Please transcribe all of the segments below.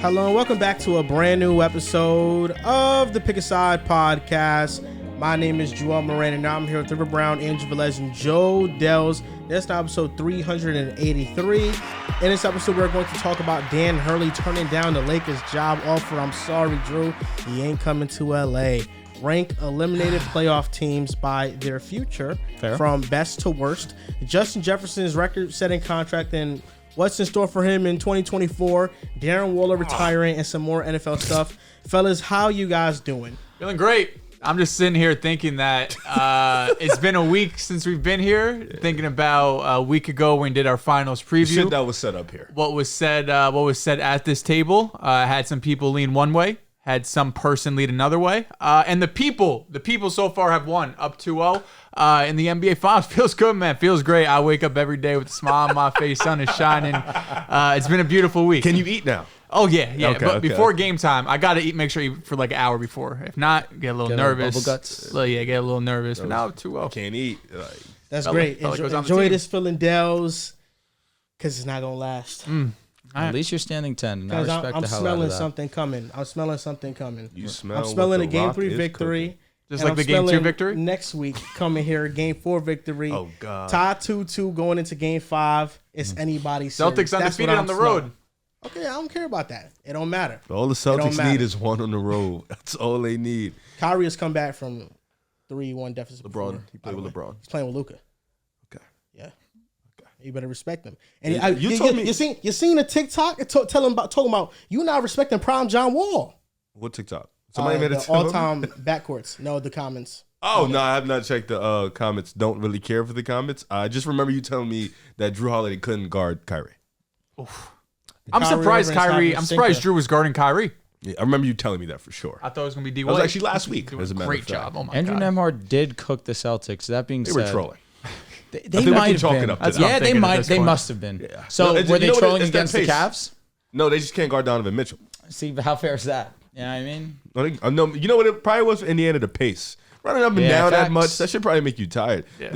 Hello and welcome back to a brand new episode of the Pick a Side podcast. My name is Moran and now I'm here with River Brown, Andrew Velez, and Joe Dehls. This is episode 383. In this episode, we're going to talk about Dan Hurley turning down the Lakers job offer. I'm sorry, Drew. He ain't coming to LA. Rank eliminated playoff teams by their future from best to worst. Justin Jefferson's record-setting contract and what's in store for him in 2024, Darren Waller retiring, and some more NFL stuff. Fellas, how you guys doing? Feeling great. I'm just sitting here thinking that it's been a week since we've been here, thinking about a week ago when we did our finals preview. Shit that was set up here. What was said at this table. Had some people lean one way, had some person lead another way. And the people so far have won up 2-0. In the NBA Finals. Feels good, man. Feels great. I wake up every day with a smile on my face. Sun is shining. It's been a beautiful week. Can you eat now? Oh, yeah. Okay, but before game time, I got to make sure you eat for like an hour before. If not, get a little nervous. Bubble guts. Get a little nervous. But now 2-0. Can't eat. That's great. Enjoy this feeling, Dehls, because it's not going to last. At least you're standing 10. And I respect I'm the hell smelling out of that. something coming. I'm smelling something coming. You smell I'm smelling a what the Game Rock 3 is victory. cooking. Just And like I'm the Game 2 smelling victory? next week coming here, Game 4 victory. Oh, God. Tie 2-2 going into Game 5. It's anybody's series. Celtics undefeated on the road. Okay, I don't care about that. It don't matter. All the Celtics need is one on the road. That's all they need. Kyrie has come back from 3-1 deficit. LeBron. Before, He played with LeBron. He's playing with Luka. Okay. Yeah. Okay. You better respect him. And You told me. You seen a TikTok talking about you not respecting Prime John Wall. What TikTok? Somebody made a the all-time backcourts. No, the comments. Oh, no, I have not checked the comments. Don't really care for the comments. I just remember you telling me that Drew Holiday couldn't guard Kyrie. I'm surprised Drew was guarding Kyrie. Yeah, I remember you telling me that for sure. I thought it was going to be D. That was actually last week. It was a great job. Oh, my Andrew God. Nembhard did cook the Celtics. That being They said, were trolling. They might have been. Up to Yeah, that. They must have been. Yeah. So No, were they trolling it's that against the pace. Cavs? No, they just can't guard Donovan Mitchell. See, how fair is that? You know what I mean? No, you know what it probably was for Indiana, the pace. Running up and down that facts. much, that should probably make you tired. Yeah.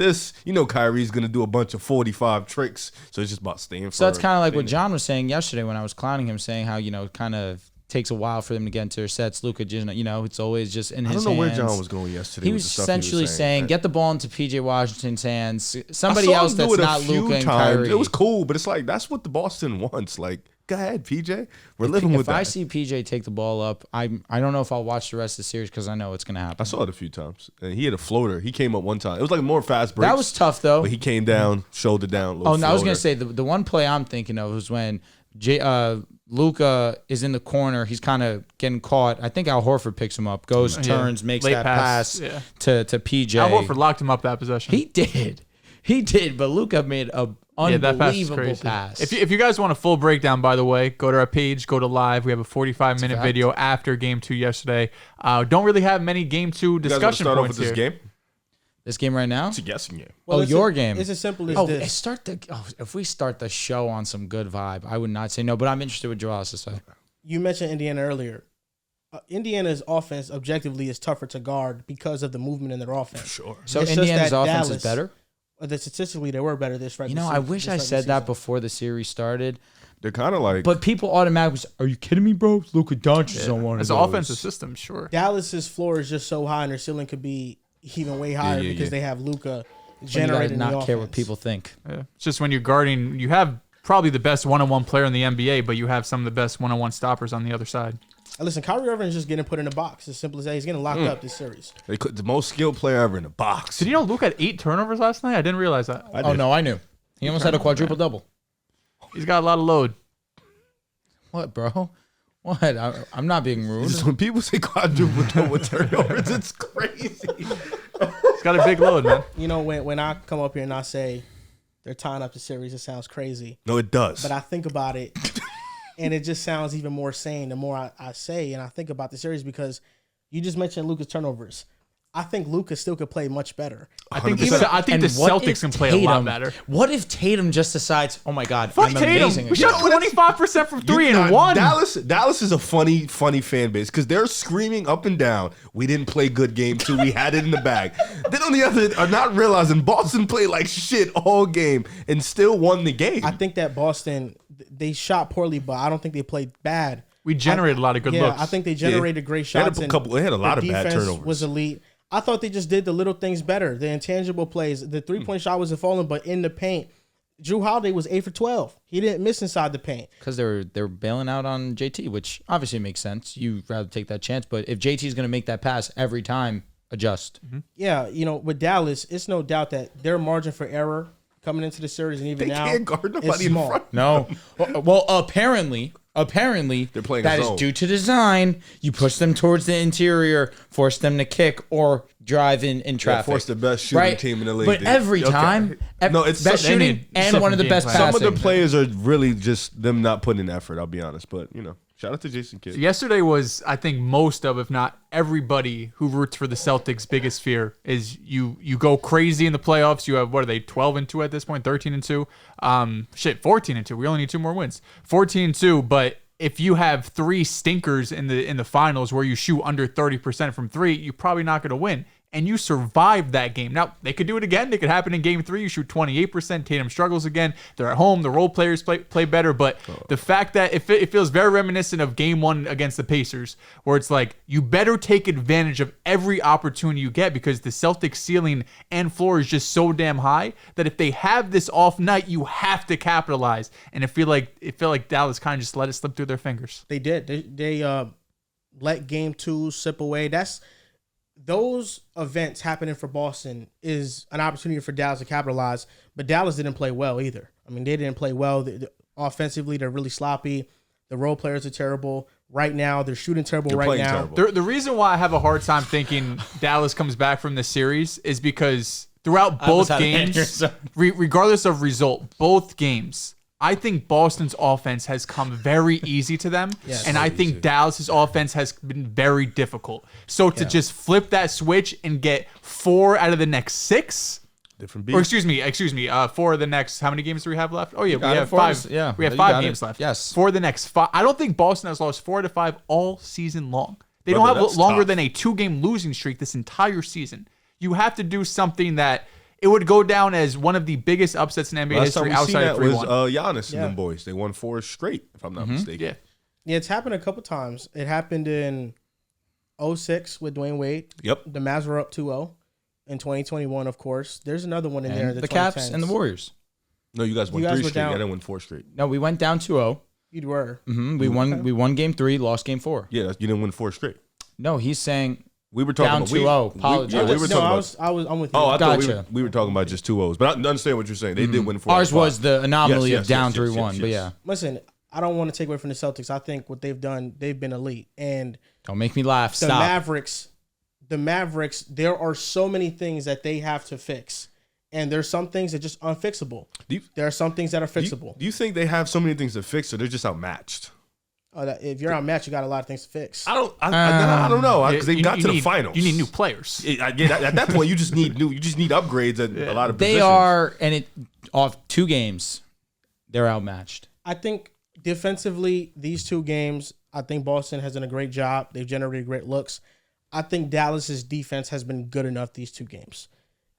Kyrie's going to do a bunch of 45 tricks, so it's just about staying So that's kind of like what John was saying yesterday when I was clowning him, saying how, it kind of takes a while for them to get into their sets. Luka, it's always just in his hands. I don't know where John was going yesterday. He with was the stuff essentially saying, get the ball into P.J. Washington's hands. Somebody else that's not Luka and Kyrie. It was cool, but it's like, that's what the Boston wants. Like, go ahead, PJ. We're living with that. If I see PJ take the ball up, I don't know if I'll watch the rest of the series because I know it's going to happen. I saw it a few times. And he had a floater. He came up one time. It was like more fast breaks. That was tough, though. But he came down, shoulder down. Oh, no, I was going to say, the one play I'm thinking of was when Luka is in the corner. He's kind of getting caught. I think Al Horford picks him up, goes, turns, makes Late that pass to PJ. Al Horford locked him up that possession. He did, but Luka made a unbelievable pass. If you guys want a full breakdown, by the way, go to our page, go to live. We have a 45-minute video after Game 2 yesterday. Don't really have many Game 2 discussion start points off with here. This game? This game right now? It's a guessing game. Well, your game. It's as simple as this. If we start the show on some good vibe, I would not say no, but I'm interested what Joel has to say. You mentioned Indiana earlier. Indiana's offense objectively is tougher to guard because of the movement in their offense. Sure. So It's Indiana's just that offense Dallas, is better? Statistically, they were better this regular season. I wish I said that before the series started. They're kind of like... But people automatically say, are you kidding me, bro? Luka Doncic on one of It's those. an offensive system, sure. Dallas's floor is just so high, and their ceiling could be even way higher because they have Luka generating the offense. Not care what people think. Yeah. It's just when you're guarding, you have probably the best one-on-one player in the NBA, but you have some of the best one-on-one stoppers on the other side. Listen, Kyrie Irving is just getting put in a box. As simple as that. He's getting locked up this series. The most skilled player ever in the box. Did you know Luke had 8 turnovers last night? I didn't realize that. No, I knew. He almost had a quadruple-double. He's got a lot of load. What, bro? What? I'm not being rude. Just when people say quadruple turnovers, it's crazy. He's got a big load, man. You know, when I come up here and I say they're tying up the series, it sounds crazy. No, it does. But I think about it, and it just sounds even more sane the more I say and I think about the series because you just mentioned Luka's turnovers. I think Luka still could play much better. I think the Celtics can play a lot better. What if Tatum just decides, oh my God, Fuck I'm Tatum. amazing? We shot 25% from 3 and 1. Dallas is a funny fan base because they're screaming up and down. We didn't play good game 2. We had it in the bag. Then on the other, are not realizing Boston played like shit all game and still won the game. I think that Boston, they shot poorly, but I don't think they played bad. We generated a lot of good looks. I think they generated great They shots. had a lot of bad turnovers. Was elite. I thought they just did the little things better. The intangible plays. The 3-point shot wasn't falling, but in the paint, Drew Holiday was 8 for 12. He didn't miss inside the paint because they're bailing out on JT, which obviously makes sense. You'd rather take that chance, but if JT is going to make that pass every time, adjust. Yeah, with Dallas, it's no doubt that their margin for error coming into the series and even They now can't guard is nobody in small. front. No. Well, apparently They're playing that a is zone. due to design. You push them towards the interior, force them to kick or drive in traffic. Force the best shooting team in the league. But dude. every time, No, it's best some- shooting and one of the best game plan. passing. Some of the players are really just them not putting in effort. I'll be honest, but shout out to Jason Kidd. Yesterday was, I think, most of, if not everybody who roots for the Celtics' biggest fear is you go crazy in the playoffs. You have, what are they, 12-2 at this point, 13-2? 14-2. We only need 2 more wins. 14-2, but if you have 3 stinkers in the finals where you shoot under 30% from 3, you're probably not going to win. And you survived that game. Now, they could do it again. It could happen in game 3. You shoot 28%. Tatum struggles again. They're at home. The role players play better. But the fact that it feels very reminiscent of game 1 against the Pacers, where it's like, you better take advantage of every opportunity you get because the Celtics ceiling and floor is just so damn high that if they have this off night, you have to capitalize. And it felt like Dallas kind of just let it slip through their fingers. They did. They let game 2 slip away. Those events happening for Boston is an opportunity for Dallas to capitalize, but Dallas didn't play well either. I mean, they didn't play well. Offensively, they're really sloppy. The role players are terrible. Right now, they're shooting terrible right now. Terrible. The reason why I have a hard time thinking Dallas comes back from this series is because throughout both games, regardless of result, both games, I think Boston's offense has come very easy to them, and I think Dallas's offense has been very difficult. So to just flip that switch and get 4 out of the next 6, Different beat. or excuse me, 4 of the next, how many games do we have left? Oh yeah, we got it. have 5. Yeah, we have you 5 got games it. left. Yes. For the next 5. I don't think Boston has lost 4 out of 5 all season long. They Brother, don't have that's longer tough. than a 2-game losing streak this entire season. You have to do something that it would go down as one of the biggest upsets in NBA Last time history we seen outside that of was 3-1. Giannis and them boys. They won 4 straight, if I'm not mistaken. Yeah. Yeah, it's happened a couple times. It happened in 2006 with Dwayne Wade. Yep. The Mavs were up 2-0. In 2021, of course. There's another one in there. And the Caps and the Warriors. No, you guys won You guys 3 were straight. down. I didn't win 4 straight. No, we went down 2-0. You were. We won game 3, lost game 4. Yeah, you didn't win 4 straight. No, he's saying We were talking Down about 2-0. Apologize. Yeah, we were No, talking about. I'm with you. Oh, I thought Gotcha. we were talking about just 2 O's, but I understand what you're saying. They did win 4. ours was the anomaly Yes, of down yes, 3-1. yes, But yes. yeah, Listen, I don't want to take away from the Celtics. I think what they've done, they've been elite. And don't make me laugh. the Stop. Mavericks, there are so many things that they have to fix. And there's some things that are just unfixable. There are some things that are fixable. Do you think they have so many things to fix, or they're just outmatched? If you're outmatched, you got a lot of things to fix. I don't know because they got to the need, finals. You need new players. At that point, you just need upgrades at a lot of They positions. are, and it off 2 games, they're outmatched. I think defensively, these 2 games, I think Boston has done a great job. They've generated great looks. I think Dallas's defense has been good enough these 2 games.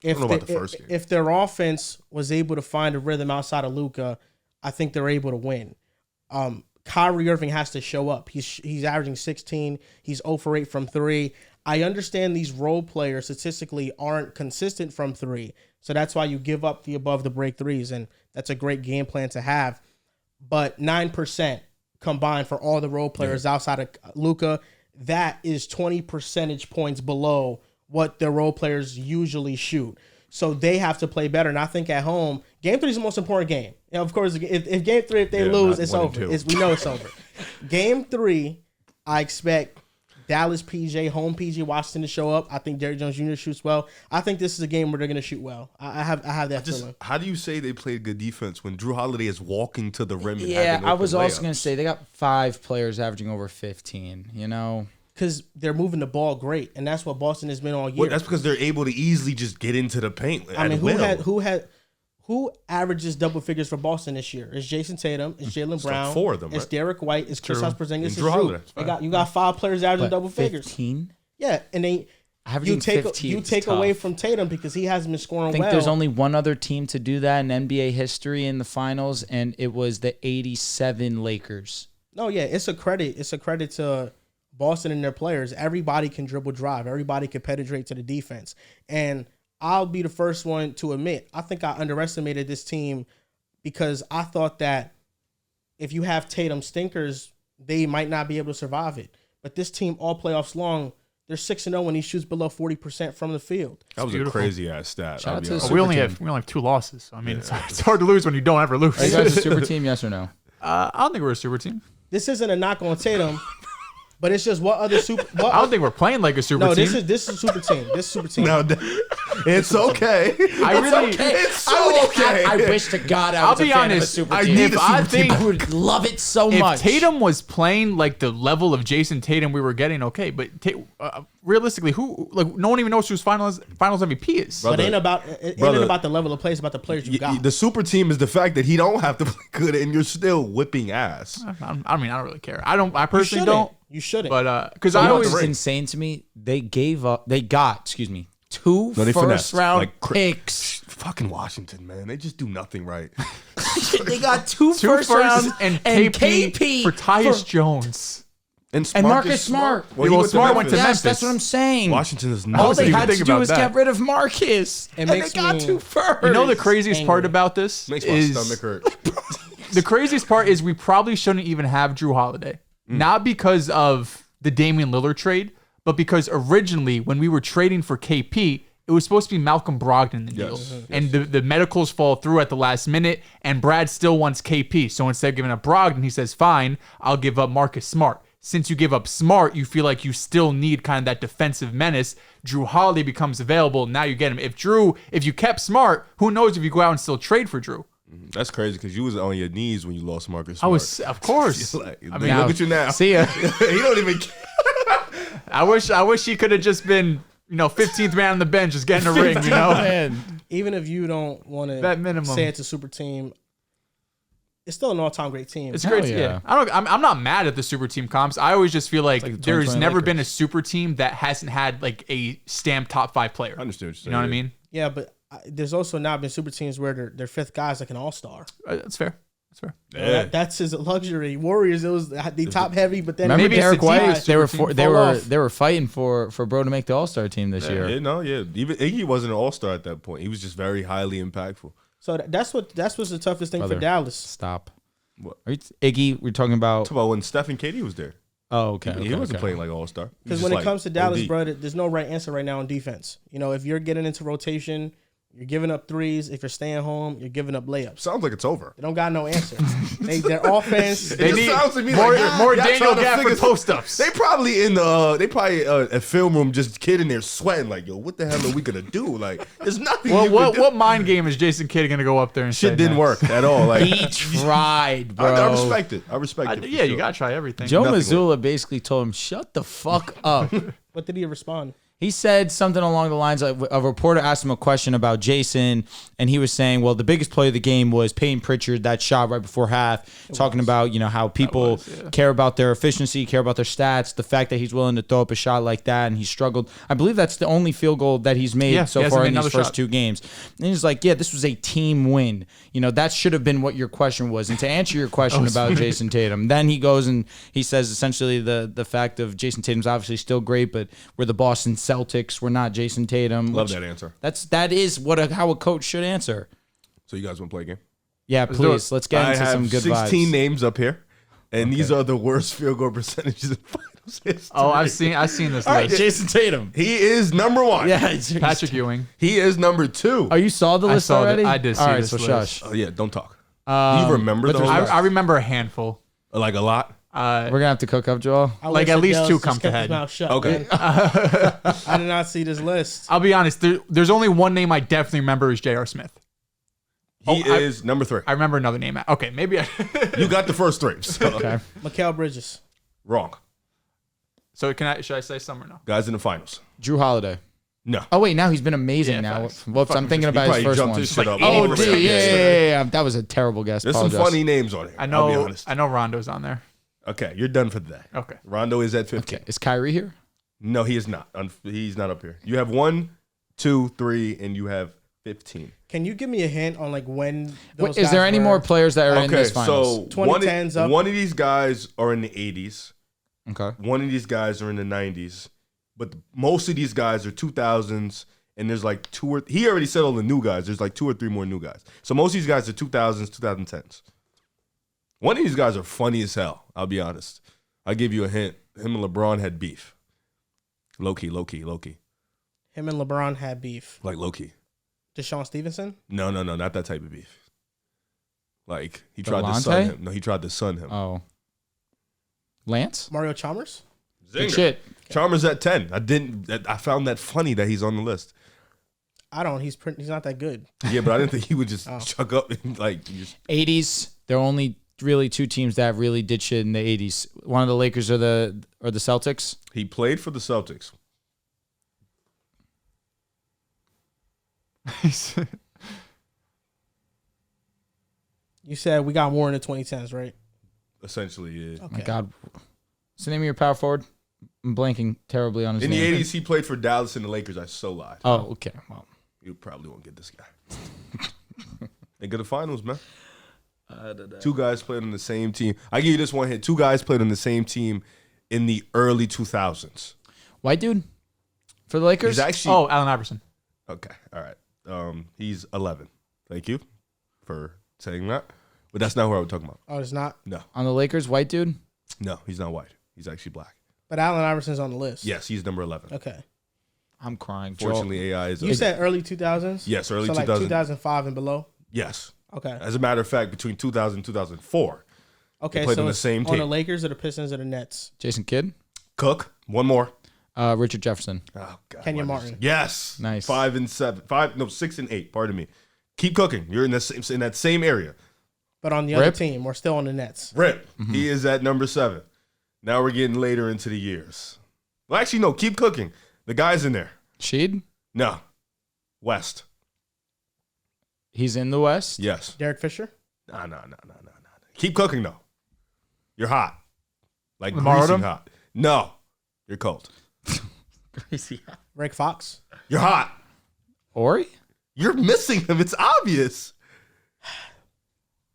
I don't know about the first game. If their offense was able to find a rhythm outside of Luka, I think they're able to win. Kyrie Irving has to show up. He's averaging 16. He's 0 for 8 from 3. I understand these role players statistically aren't consistent from 3, so that's why you give up the above the break threes, and that's a great game plan to have. But 9% combined for all the role players outside of Luka, that is 20 percentage points below what their role players usually shoot. So they have to play better. And I think at home, game 3 is the most important game. And of course, if game 3, if they lose, it's over. We know it's over. Game 3, I expect Dallas PJ, home PJ Washington to show up. I think Derrick Jones Jr. shoots well. I think this is a game where they're going to shoot well. I have that feeling. How do you say they played good defense when Drew Holiday is walking to the rim? And Yeah, having I was open also layups? going to say they got 5 players averaging over 15, you know? Because they're moving the ball great, and that's what Boston has been all year. Well, that's because they're able to easily just get into the paint. I mean, at will. who averages double figures for Boston this year? It's Jason Tatum, it's Jalen Brown, like 4 of them, it's right? Derek White, it's Kristaps Porzingis, And it's Drew Holiday. Drew. You got 5 players averaging double figures. 15? Yeah, and then Averaging 15 you is take away tough. from Tatum because he hasn't been scoring I think well. there's only one other team to do that in NBA history in the finals, and it was the 87 Lakers. No, yeah, it's a credit. It's a credit to Boston and their players. Everybody can dribble drive. Everybody can penetrate to the defense. And I'll be the first one to admit, I think I underestimated this team because I thought that if you have Tatum stinkers, they might not be able to survive it. But this team, all playoffs long, they're 6-0 when he shoots below 40% from the field. That was beautiful. A crazy ass stat. Shout out to the Oh, super we only team. have 2 losses. So, I mean, it's hard to lose when you don't ever lose. Are you guys a super team? Yes or no? I don't think we're a super team. This isn't a knock on Tatum, but it's just what other super. What, I don't think we're playing like a super no, team. this is super team. This is super team. No, it's okay. It's so okay. I wish to God I I'll was a be fan honest, of a super I team. need if a I super team. think I would love it so if much. Tatum was playing like the level of Jason Tatum we were getting, okay. But realistically, no one even knows who's finals MVP is. But it ain't about the level of play. It's about the players you got. The super team is the fact that he don't have to play good and you're still whipping ass. I mean, I don't really care. I personally shouldn't. don't. You shouldn't. But because You I know always what's insane to me? They got 2 No, they first finessed. round Like, picks. Fucking Washington, man. They just do nothing right. They got two 2 first round and KP for Tyus Jones. And Marcus Smart. Well, Smart went to Yes, Memphis. that's what I'm saying. Washington is All not. they even had to think do about was that. get rid of Marcus. It And makes they got me- 2 first. You know the craziest part Angry. about this Makes my is stomach hurt. the craziest part is we probably shouldn't even have Drew Holiday. Not because of the Damian Lillard trade, but because originally when we were trading for KP, it was supposed to be Malcolm Brogdon in the deal. And the medicals fall through at the last minute, and Brad still wants KP. So instead of giving up Brogdon, he says, fine, I'll give up Marcus Smart. Since you give up Smart, you feel like you still need kind of that defensive menace. Drew Holiday becomes available. Now you get him. If you kept Smart, who knows if you go out and still trade for Drew? That's crazy because you was on your knees when you lost Marcus Smart. I was, of course. Like, I mean, look at you now. See ya. He don't even care. I wish he could have just been, 15th man on the bench, just getting a ring, Man. Even if you don't want That to minimum. say it's a super team, it's still an all-time great team. It's Hell great. yeah. I'm not mad at the super team comps. I always just feel like, like the there's 2020 never Lakers. been a super team that hasn't had like a stamped top 5 player. I understand what you're saying. You know what I mean? Yeah, but there's also not been super teams where their fifth guy's like an all-star. That's fair. That's fair. Yeah. That's his luxury. Warriors, it was the top heavy, but then Remember Maybe it's Derek the team White? that's They were super team. they Fall were off. they were fighting for bro to make the All-Star team this year. Yeah. Even Iggy wasn't an all-star at that point. He was just very highly impactful. So that's what's the toughest thing Brother. for Dallas. Stop. What? Are you Iggy, we're talking about. Talk about when Steph and KD was there. Oh, okay. He wasn't playing like all-star. He was Because just when it like comes to Dallas, OD. bro, there's no right answer right now on defense. If you're getting into rotation, you're giving up threes. If you're staying home, you're giving up layups. Sounds like it's over. They don't got no answer. Their offense. They just need sounds to me more, like, more y'all Daniel trying to Gafford figure- post-ups. They probably a film room just kidding there sweating like, yo, what the hell are we gonna do? Like, there's nothing. Well, you can do. what mind game is Jason Kidd going to go up there and Shit say didn't next? work at all. Like, He tried, bro. I respect it. I respect it. for Yeah, you sure. got to try everything. Joe Nothing Mazzulla basically told him, "Shut the fuck up." What did he respond? He said something along the lines of a reporter asked him a question about Jason, and he was saying, well, the biggest play of the game was Peyton Pritchard, that shot right before half, talking about, how people care about their efficiency, care about their stats, the fact that he's willing to throw up a shot like that, and he struggled. I believe that's the only field goal that he's made Yeah, so he hasn't far made in these another first shot. 2 games. And he's like, yeah, this was a team win. That should have been what your question was. And to answer your question about Jason Tatum, then he goes and he says essentially the fact of Jason Tatum's obviously still great, but we're the Boston Celtics. We're not Jason Tatum. Love which- that answer. that is how a coach should answer. So you guys want to play a game? Yeah, do please. it. Let's get I into have some good 16 vibes. names up here, and these are the worst field goal percentages in finals history. Oh, I've seen this All right, list. Jason Tatum. He is number 1. Yeah, Patrick Ewing. He is number 2. Oh, you saw the I list saw already? I did see All right, this so list. shush. Oh yeah, don't talk. Do you remember but those? there's- I remember a handful. Like a lot. We're gonna have to cook up, Joel. I Like, wish at least Adele 2 just come to kept his head. mouth shut, Okay. man. I did not see this list. I'll be honest. There's only one name I definitely remember is J.R. Smith. He is number 3. I remember another name. Okay, maybe You got the first 3. So. Okay. Mikal Bridges. Wrong. So should I say some or no? Guys in the finals. Drew Holiday. No. Oh wait, now he's been amazing. Yeah, now, facts. whoops, I'm thinking He about his probably first jumped one. his shit up. Oh, 80%. dude, yeah. That was a terrible guess. There's some Apologize. funny names on here. I I'll be know. honest. I know Rondo's on there. Okay, you're done for the day. Okay. Rondo is at 15. Okay, is Kyrie here? No, he is not. He's not up here. You have 1, 2, 3, and you have 15. Can you give me a hint on like when? Those Is there guys any were? more players that are in this finals? So one 2010s up. of these guys are in the 80s. Okay. One of these guys are in the 90s. But most of these guys are 2000s. And there's like he already said all the new guys. There's like 2 or 3 more new guys. So most of these guys are 2000s, 2010s. One of these guys are funny as hell. I'll be honest. I'll give you a hint. Him and LeBron had beef. Low-key. Him and LeBron had beef. Like low-key. Deshaun Stevenson? No, not that type of beef. Like he tried to Delonte? sun him. No, he tried to sun him. Oh. Lance? Mario Chalmers? Good Zinger. shit. Chalmers at 10. I found that funny that he's on the list. I don't. He's not that good. Yeah, but I didn't think he would just chuck up and like just 80s. There are only really 2 teams that really did shit in the 80s. One of the Lakers or the Celtics. he played for the Celtics. You said we got more in the 2010s, right? Essentially, yeah. Okay. Oh my God. What's the name of your power forward? I'm blanking terribly on his In name. the 80s, he played for Dallas and the Lakers. I so lied. Oh, okay. Well, You probably won't get this guy. They go to finals, man. 2 guys played on the same team. I give you this one hit. 2 guys played on the same team in the early 2000s. white dude for the Lakers? He's actually Allen Iverson. okay. All right. He's 11. Thank you for saying that. But that's not who I was talking about. Oh, it's not. No, On the Lakers, white dude? no, he's not white. He's actually black. But Allen Iverson's on the list. Yes, he's number 11. Okay. I'm crying. Fortunately, AI is. You said early 2000s? Yes, early so 2000s. like 2005 and below? Yes. Okay. As a matter of fact, between 2000 and 2004, Okay, played so on the it's same on the team. Lakers or the Pistons or the Nets? Jason Kidd? Cook, one more. Richard Jefferson. Oh, God, Kenya why Martin. Yes. Nice. 5 and 7. 6 and 8. Pardon me. Keep cooking. You're in that same area. But on the other Rip? team, we're still on the Nets. Rip. He is at number 7. Now we're getting later into the years. Well, actually, no. Keep cooking. The guy's in there. Sheed? No. West. He's in the West? Yes. Derek Fisher? No. Keep cooking though. You're hot. Like Lamar greasy Odom? hot. No. You're cold. Rick Fox? You're hot. Ori? You're missing him. It's obvious.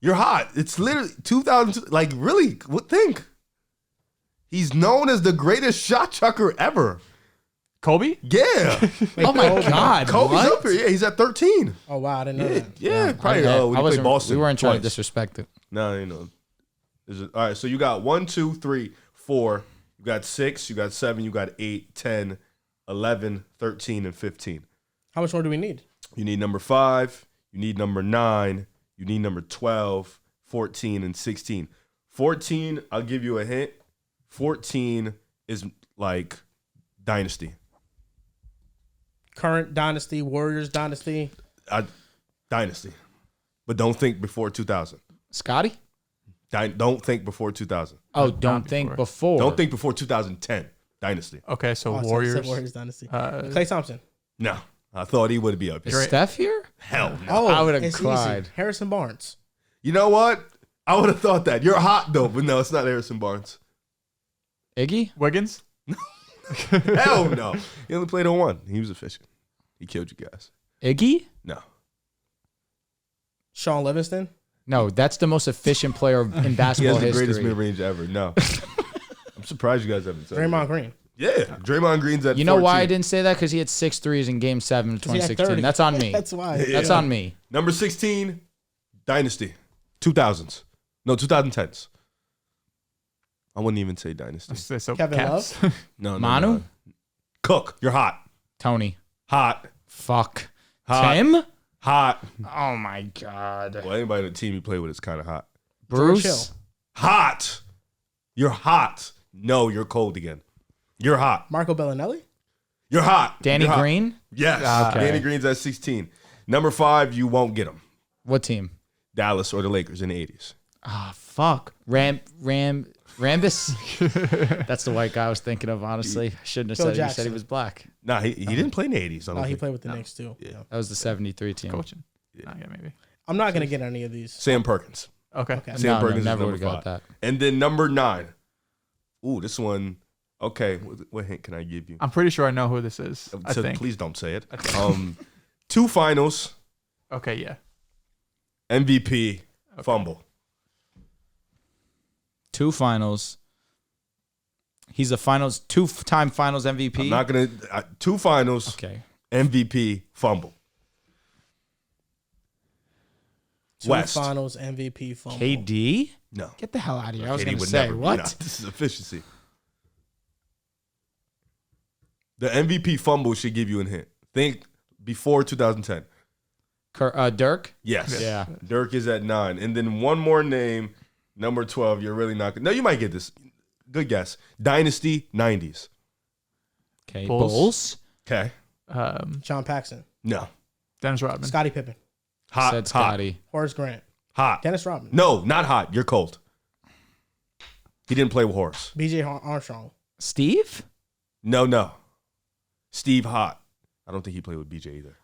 You're hot. It's literally 2002. Like, really? What think? He's known as the greatest shot chucker ever. Kobe? Yeah. Oh my God. Kobe's what? up here. Yeah, he's at 13. Oh, wow. I didn't know that. Yeah, probably. I When he played wasn't, Boston. we weren't trying to twice. disrespect it. No, you know. All right, so you got 1, 2, 3, 4. You got 6. You got 7. You got 8, 10, 11, 13, and 15. How much more do we need? You need number 5. You need number 9. You need number 12, 14, and 16. 14, I'll give you a hint. 14 is like dynasty. Current dynasty, Warriors dynasty. Dynasty. But don't think before 2000. Scotty? Don't think before 2000. Oh, Not don't think before. before. Don't think before 2010. Dynasty. Okay, so Oh, I said Warriors. Warriors dynasty. Uh, Klay Thompson. No, I thought he would be up Is here. Steph here? Hell no. Oh, I would've it's cried. Easy. Harrison Barnes. You know what? I would have thought that. You're hot though, but no, it's not Harrison Barnes. Iggy? Wiggins? Hell no. He only played on 1. He was efficient. He killed you guys. Iggy? No. Sean Livingston. No, that's the most efficient player in He basketball has the history. greatest mid-range ever. No. I'm surprised you guys haven't said Draymond that. Green. Yeah. Draymond Green's at You know why I 14. didn't say that? Because he had 6 threes in Game 7 of 'Cause he had 2016. 30. That's on me. That's why. That's on me. Number 16, Dynasty. 2000s. No, 2010s. I wouldn't even say Dynasty. So Kevin Cavs. No. Manu? Cook, you're hot. Tony. Hot. Fuck. Hot. Tim? Hot. Oh my God. Well, anybody on the team you play with is kind of hot. George Hill. Bruce? Hot. You're hot. No, you're cold again. You're hot. Marco Bellinelli. You're hot. Danny You're hot. Green? Yes. Okay. Danny Green's at 16. Number 5, you won't get him. What team? Dallas or the Lakers in the 80s. Ah, fuck. Rambus? That's the white guy I was thinking of, honestly. I shouldn't have Phil said it. You said Jackson. he was black. Nah, he didn't play in the 80s. I don't Oh, he think. played with the Knicks too. Yeah. That was the 73 team. Coaching. Yeah, maybe. I'm not gonna get any of these. Sam Perkins. Okay. Okay. Sam No, Perkins never is would have number got 5. that. And then number 9. Ooh, this one. Okay, what hint can I give you? I'm pretty sure I know who this is. I So think. please don't say it. 2 finals, Okay, yeah. MVP, fumble. 2 finals. He's a finals, 2-time finals MVP. I'm not going to 2 finals. Okay. MVP, fumble. 2 West. finals MVP fumble. KD? No. Get the hell out of here. I was KD going to would say, never be. what? Nah, this is efficiency. The MVP fumble should give you a hint. Think before 2010. Dirk? Yes. Yeah. Dirk is at 9. And then one more name, number 12. You're really not going to. No, you might get this. Good guess. Dynasty, 90s. Okay. Bulls? Okay. John Paxson. No. Dennis Rodman. Scottie Pippen. Hot. Said Scotty. Horace Grant. Hot. Dennis Rodman. No, not hot. You're cold. He didn't play with Horace. BJ Armstrong. Steve? No. Steve Hot. I don't think he played with BJ either.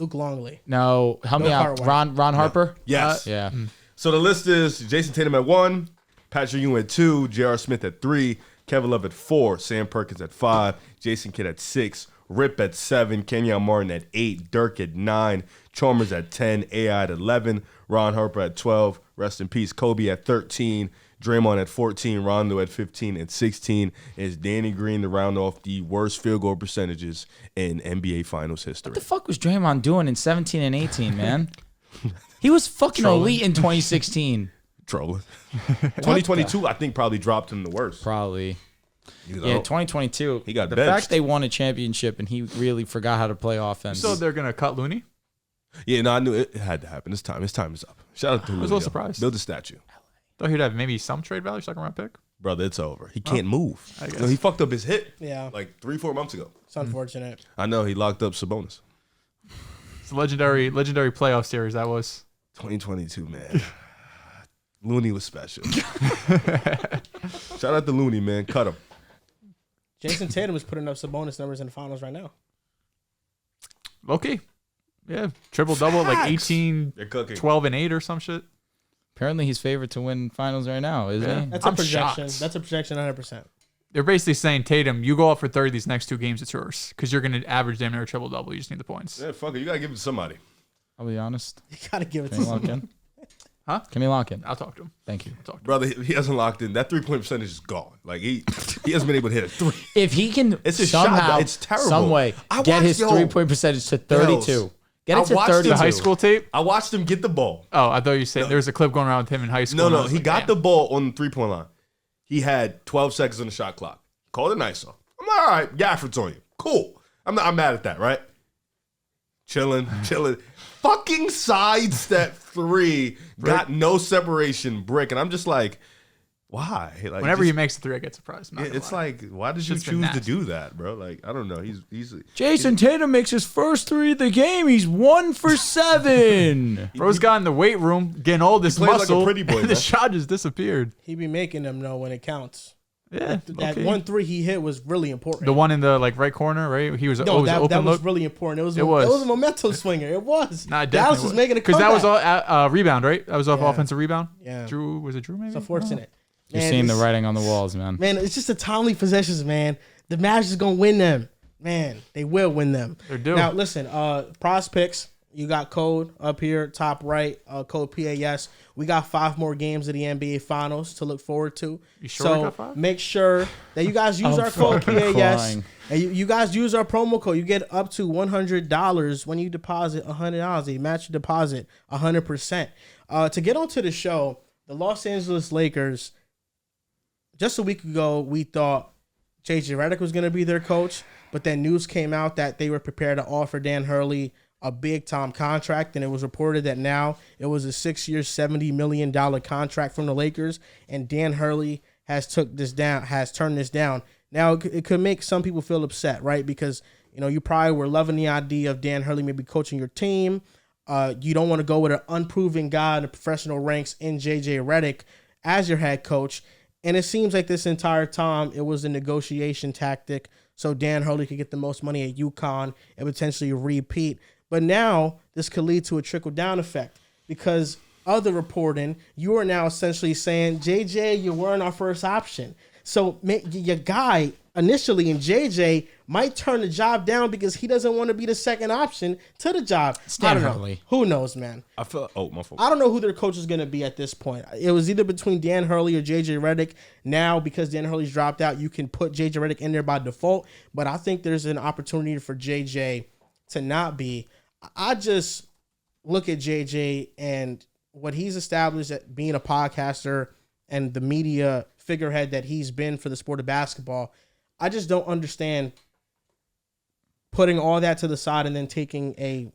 Luke Longley. No. Help me Will out. Cartwright. Ron Harper? Yes. Yeah. So the list is Jason Tatum at 1, Patrick Ewing at 2, J.R. Smith at 3, Kevin Love at 4, Sam Perkins at 5, Jason Kidd at 6, Rip at 7, Kenyon Martin at 8, Dirk at 9, Chalmers at 10, AI at 11, Ron Harper at 12, rest in peace, Kobe at 13, Draymond at 14, Rondo at 15, and 16 is Danny Green to round off the worst field goal percentages in NBA Finals history. What the fuck was Draymond doing in 17 and 18, man? He was fucking elite in 2016. Trolling. 2022, I think, probably dropped him the worst. Probably. You know? Yeah, 2022. He got the benched. fact they won a championship and he really forgot how to play offense. So they're going to cut Looney? Yeah, no, I knew it had to happen. His time is up. Shout out to I was Julio. a little surprised. Build a statue. Thought he'd have maybe some trade value, 2nd round pick. Brother, it's over. He can't move. I guess. No, he fucked up his hip Yeah. like 3-4 months ago. It's unfortunate. I know he locked up Sabonis. It's a legendary playoff series that was. 2022, man. Looney was special. Shout out to Looney, man. Cut him. Jason Tatum is putting up Sabonis numbers in the finals right now. Okay. Yeah. Triple-double, like Facts. 18, They're cooking. 12, and 8 or some shit. Apparently he's favored to win finals right now, isn't Yeah. he? That's a I'm projection. shocked. That's a projection 100%. They're basically saying, Tatum, you go out for 30 these next 2 games, it's yours. Because you're going to average damn near a triple-double. You just need the points. Yeah, fuck it. You got to give it to somebody. I'll be honest. You got to give it to Can we lock someone. in? Huh? Can we lock in? I'll talk to him. Thank you. I'll talk to him. Brother, he hasn't locked in. That 3-point percentage is gone. Like, he hasn't been able to hit a 3. If he can It's a shot, somehow, but it's terrible. some way, I get watched- his yo, 3-point percentage to 32. Dehls. Get I it to watched 32. The high school tape? I watched him get the ball. Oh, I thought you said there was a clip going around with him in high school. No, and I no. was He like, got damn. the ball on the 3-point line. He had 12 seconds on the shot clock. Called it nice off. I'm like, all right, Gafford's on you. Cool. I'm mad at that, right? Chilling. Fucking sidestep 3. Got no separation, brick. And I'm just like, why? Like, Whenever just- he makes the 3, I get surprised. I'm not gonna it's lie. like, why did you Shit's been choose to nasty. do that, bro? Like, I don't know. He's Jason Tatum makes his first 3 of the game. He's 1 for 7. Bro's got in the weight room, getting all this plays like a muscle, pretty boy, and the man. shot just disappeared. He be making them know when it counts. Yeah, That okay. 1-3 he hit was really important. The one in the right corner, right? He was no, always that open was look. really important. It was It was. a momentum swinger. It was. Nah, it Dallas definitely was making a because comeback. that was all rebound, right? That was off Yeah. offensive rebound. Yeah. Drew was it Drew maybe? It's unfortunate. You're Man, seeing the it's- writing on the walls, man. Man, it's just the timely possessions, man. The Magic is gonna win them. Man, they will win them. They're due. Now listen, PrizePicks, you got code up here, top right, code PAS. We got 5 more games of the NBA Finals to look forward to. You sure we So got 5? make sure that you guys use I'm our code fucking PAS. crying. And you guys use our promo code. You get up to $100 when you deposit $100. They match your deposit 100%. To get onto the show, the Los Angeles Lakers, just a week ago, we thought JJ Redick was going to be their coach, but then news came out that they were prepared to offer Dan Hurley a big-time contract, and it was reported that now it was a 6-year, $70 million contract from the Lakers, and Dan Hurley has turned this down. Now, it could make some people feel upset, right? Because, you probably were loving the idea of Dan Hurley maybe coaching your team. You don't want to go with an unproven guy in the professional ranks in JJ Redick as your head coach. And it seems like this entire time it was a negotiation tactic so Dan Hurley could get the most money at UConn and potentially repeat. But now this could lead to a trickle-down effect because of the reporting, you are now essentially saying, JJ, you weren't our first option. So your guy initially, and JJ might turn the job down because he doesn't want to be the second option to the job. I don't know. Hurley. Who knows, man? I feel. Oh, my fault. I don't know who their coach is going to be at this point. It was either between Dan Hurley or JJ Redick. Now, because Dan Hurley's dropped out, you can put JJ Redick in there by default. But I think there's an opportunity for JJ to not be. I just look at JJ and what he's established at being a podcaster and the media figurehead that he's been for the sport of basketball. I just don't understand putting all that to the side and then taking a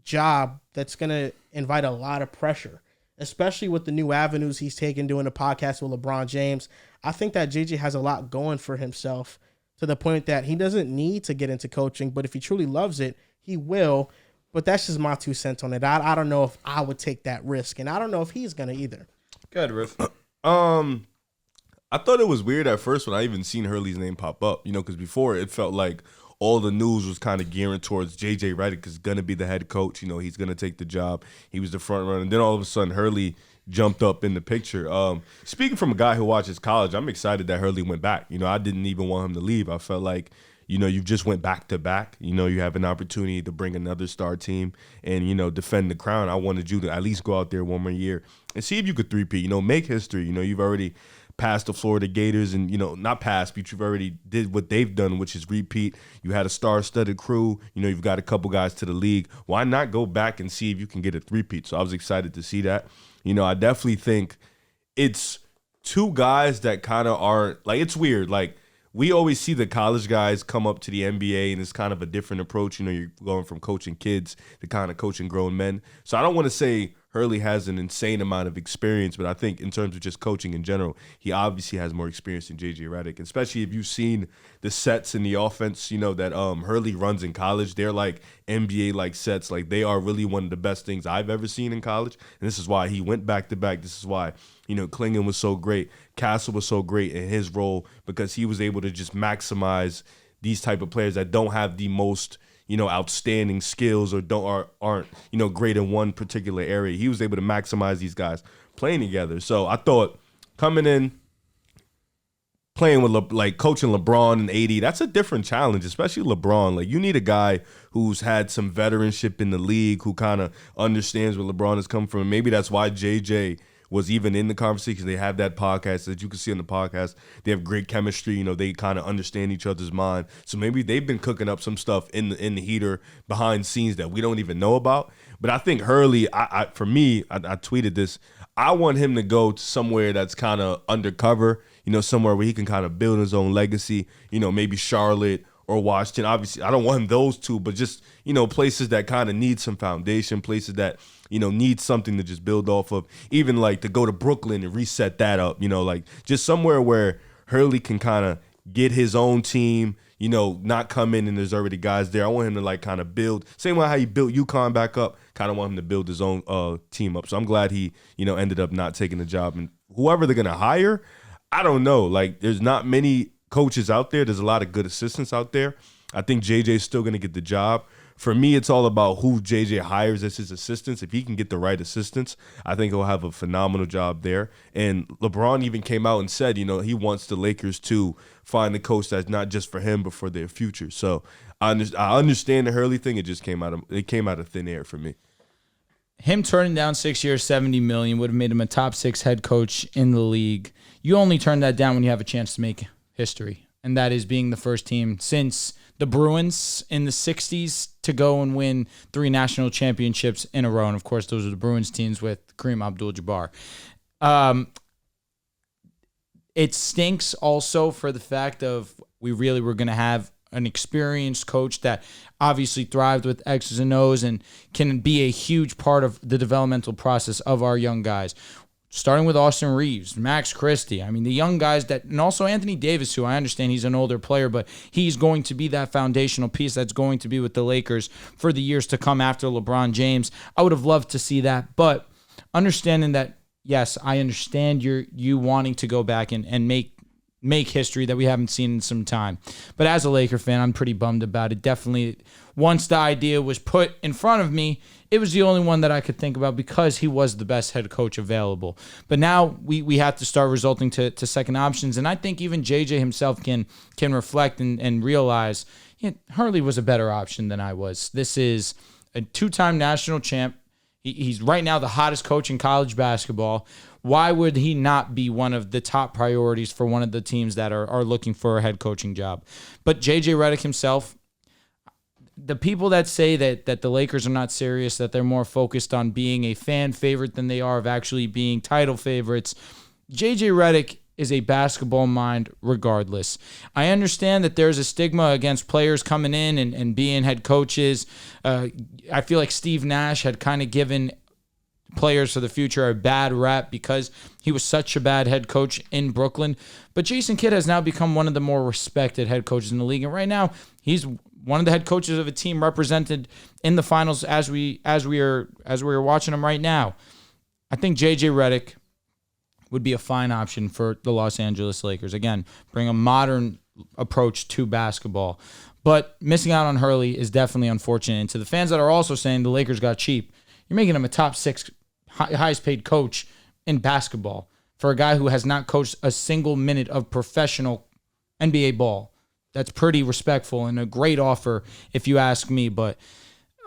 job that's going to invite a lot of pressure, especially with the new avenues he's taken doing a podcast with LeBron James. I think that JJ has a lot going for himself to the point that he doesn't need to get into coaching, but if he truly loves it, he will. But that's just my 2 cents on it. I don't know if I would take that risk, and I don't know if he's going to either. Good, Riff. I thought it was weird at first when I even seen Hurley's name pop up, because before it felt like all the news was kind of gearing towards JJ Redick is going to be the head coach. He's going to take the job. He was the front runner. And then all of a sudden, Hurley jumped up in the picture. Speaking from a guy who watches college, I'm excited that Hurley went back. I didn't even want him to leave. I felt like, you just went back to back. You have an opportunity to bring another star team and, defend the crown. I wanted you to at least go out there one more year and see if you could three-peat, make history. You've already passed the Florida Gators and, not passed, but you've already did what they've done, which is repeat. You had a star-studded crew. You've got a couple guys to the league. Why not go back and see if you can get a three-peat? So I was excited to see that. I definitely think it's two guys that kind of are, like, it's weird. Like, we always see the college guys come up to the NBA, and it's kind of a different approach. You're going from coaching kids to kind of coaching grown men. So I don't want to say Hurley has an insane amount of experience, but I think in terms of just coaching in general, he obviously has more experience than JJ Redick, especially if you've seen the sets in the offense, that Hurley runs in college. They're like NBA-like sets. Like, they are really one of the best things I've ever seen in college, and this is why he went back-to-back. This is why, Klingon was so great. Castle was so great in his role because he was able to just maximize these type of players that don't have the most outstanding skills or aren't great in one particular area. He was able to maximize these guys playing together. So I thought coming in, playing with coaching LeBron and AD, that's a different challenge, especially LeBron. Like, you need a guy who's had some veteranship in the league, who kind of understands where LeBron has come from. Maybe that's why JJ was even in the conversation. They have that podcast that you can see on the podcast. They have great chemistry. They kind of understand each other's mind. So maybe they've been cooking up some stuff in the heater behind scenes that we don't even know about. But I think Hurley, for me, I tweeted this. I want him to go to somewhere that's kind of undercover, somewhere where he can kind of build his own legacy, maybe Charlotte or Washington. Obviously, I don't want him those two, but just, places that kind of need some foundation, places that, need something to just build off of. Even like to go to Brooklyn and reset that up, just somewhere where Hurley can kind of get his own team, not come in and there's already guys there. I want him to like kind of build, same way how he built UConn back up, kind of want him to build his own team up. So I'm glad he, ended up not taking the job. And whoever they're going to hire, I don't know. Like, there's not many coaches out there. There's a lot of good assistants out there. I think JJ's still going to get the job. For me, it's all about who JJ hires as his assistants. If he can get the right assistants, I think he'll have a phenomenal job there. And LeBron even came out and said, he wants the Lakers to find a coach that's not just for him, but for their future. So I understand the Hurley thing. It just came out of thin air for me. Him turning down 6 years, $70 million would have made him a top 6 head coach in the league. You only turn that down when you have a chance to make history, and that is being the first team since the Bruins in the 60s to go and win 3 national championships in a row. And, of course, those are the Bruins teams with Kareem Abdul-Jabbar. It stinks also for the fact of we really were going to have an experienced coach that obviously thrived with X's and O's and can be a huge part of the developmental process of our young guys. Starting with Austin Reeves, Max Christie. I mean, the young guys and also Anthony Davis, who I understand he's an older player, but he's going to be that foundational piece that's going to be with the Lakers for the years to come after LeBron James. I would have loved to see that, but understanding that, yes, I understand you wanting to go back and make make history that we haven't seen in some time. But as a Laker fan, I'm pretty bummed about it. Definitely, once the idea was put in front of me, it was the only one that I could think about because he was the best head coach available. But now we have to start resulting to second options. And I think even JJ himself can reflect and realize Hurley was a better option than I was. This is a 2-time national champ. He's right now the hottest coach in college basketball. Why would he not be one of the top priorities for one of the teams that are looking for a head coaching job? But JJ Redick himself, the people that say that the Lakers are not serious, that they're more focused on being a fan favorite than they are of actually being title favorites, JJ Redick is a basketball mind regardless. I understand that there's a stigma against players coming in and being head coaches. I feel like Steve Nash had kind of given players for the future a bad rap because he was such a bad head coach in Brooklyn. But Jason Kidd has now become one of the more respected head coaches in the league. And right now, he's one of the head coaches of a team represented in the finals as we are watching them right now. I think JJ Redick would be a fine option for the Los Angeles Lakers. Again, bring a modern approach to basketball. But missing out on Hurley is definitely unfortunate. And to the fans that are also saying the Lakers got cheap, you're making him a top 6 highest paid coach in basketball for a guy who has not coached a single minute of professional NBA ball. That's pretty respectful and a great offer if you ask me. But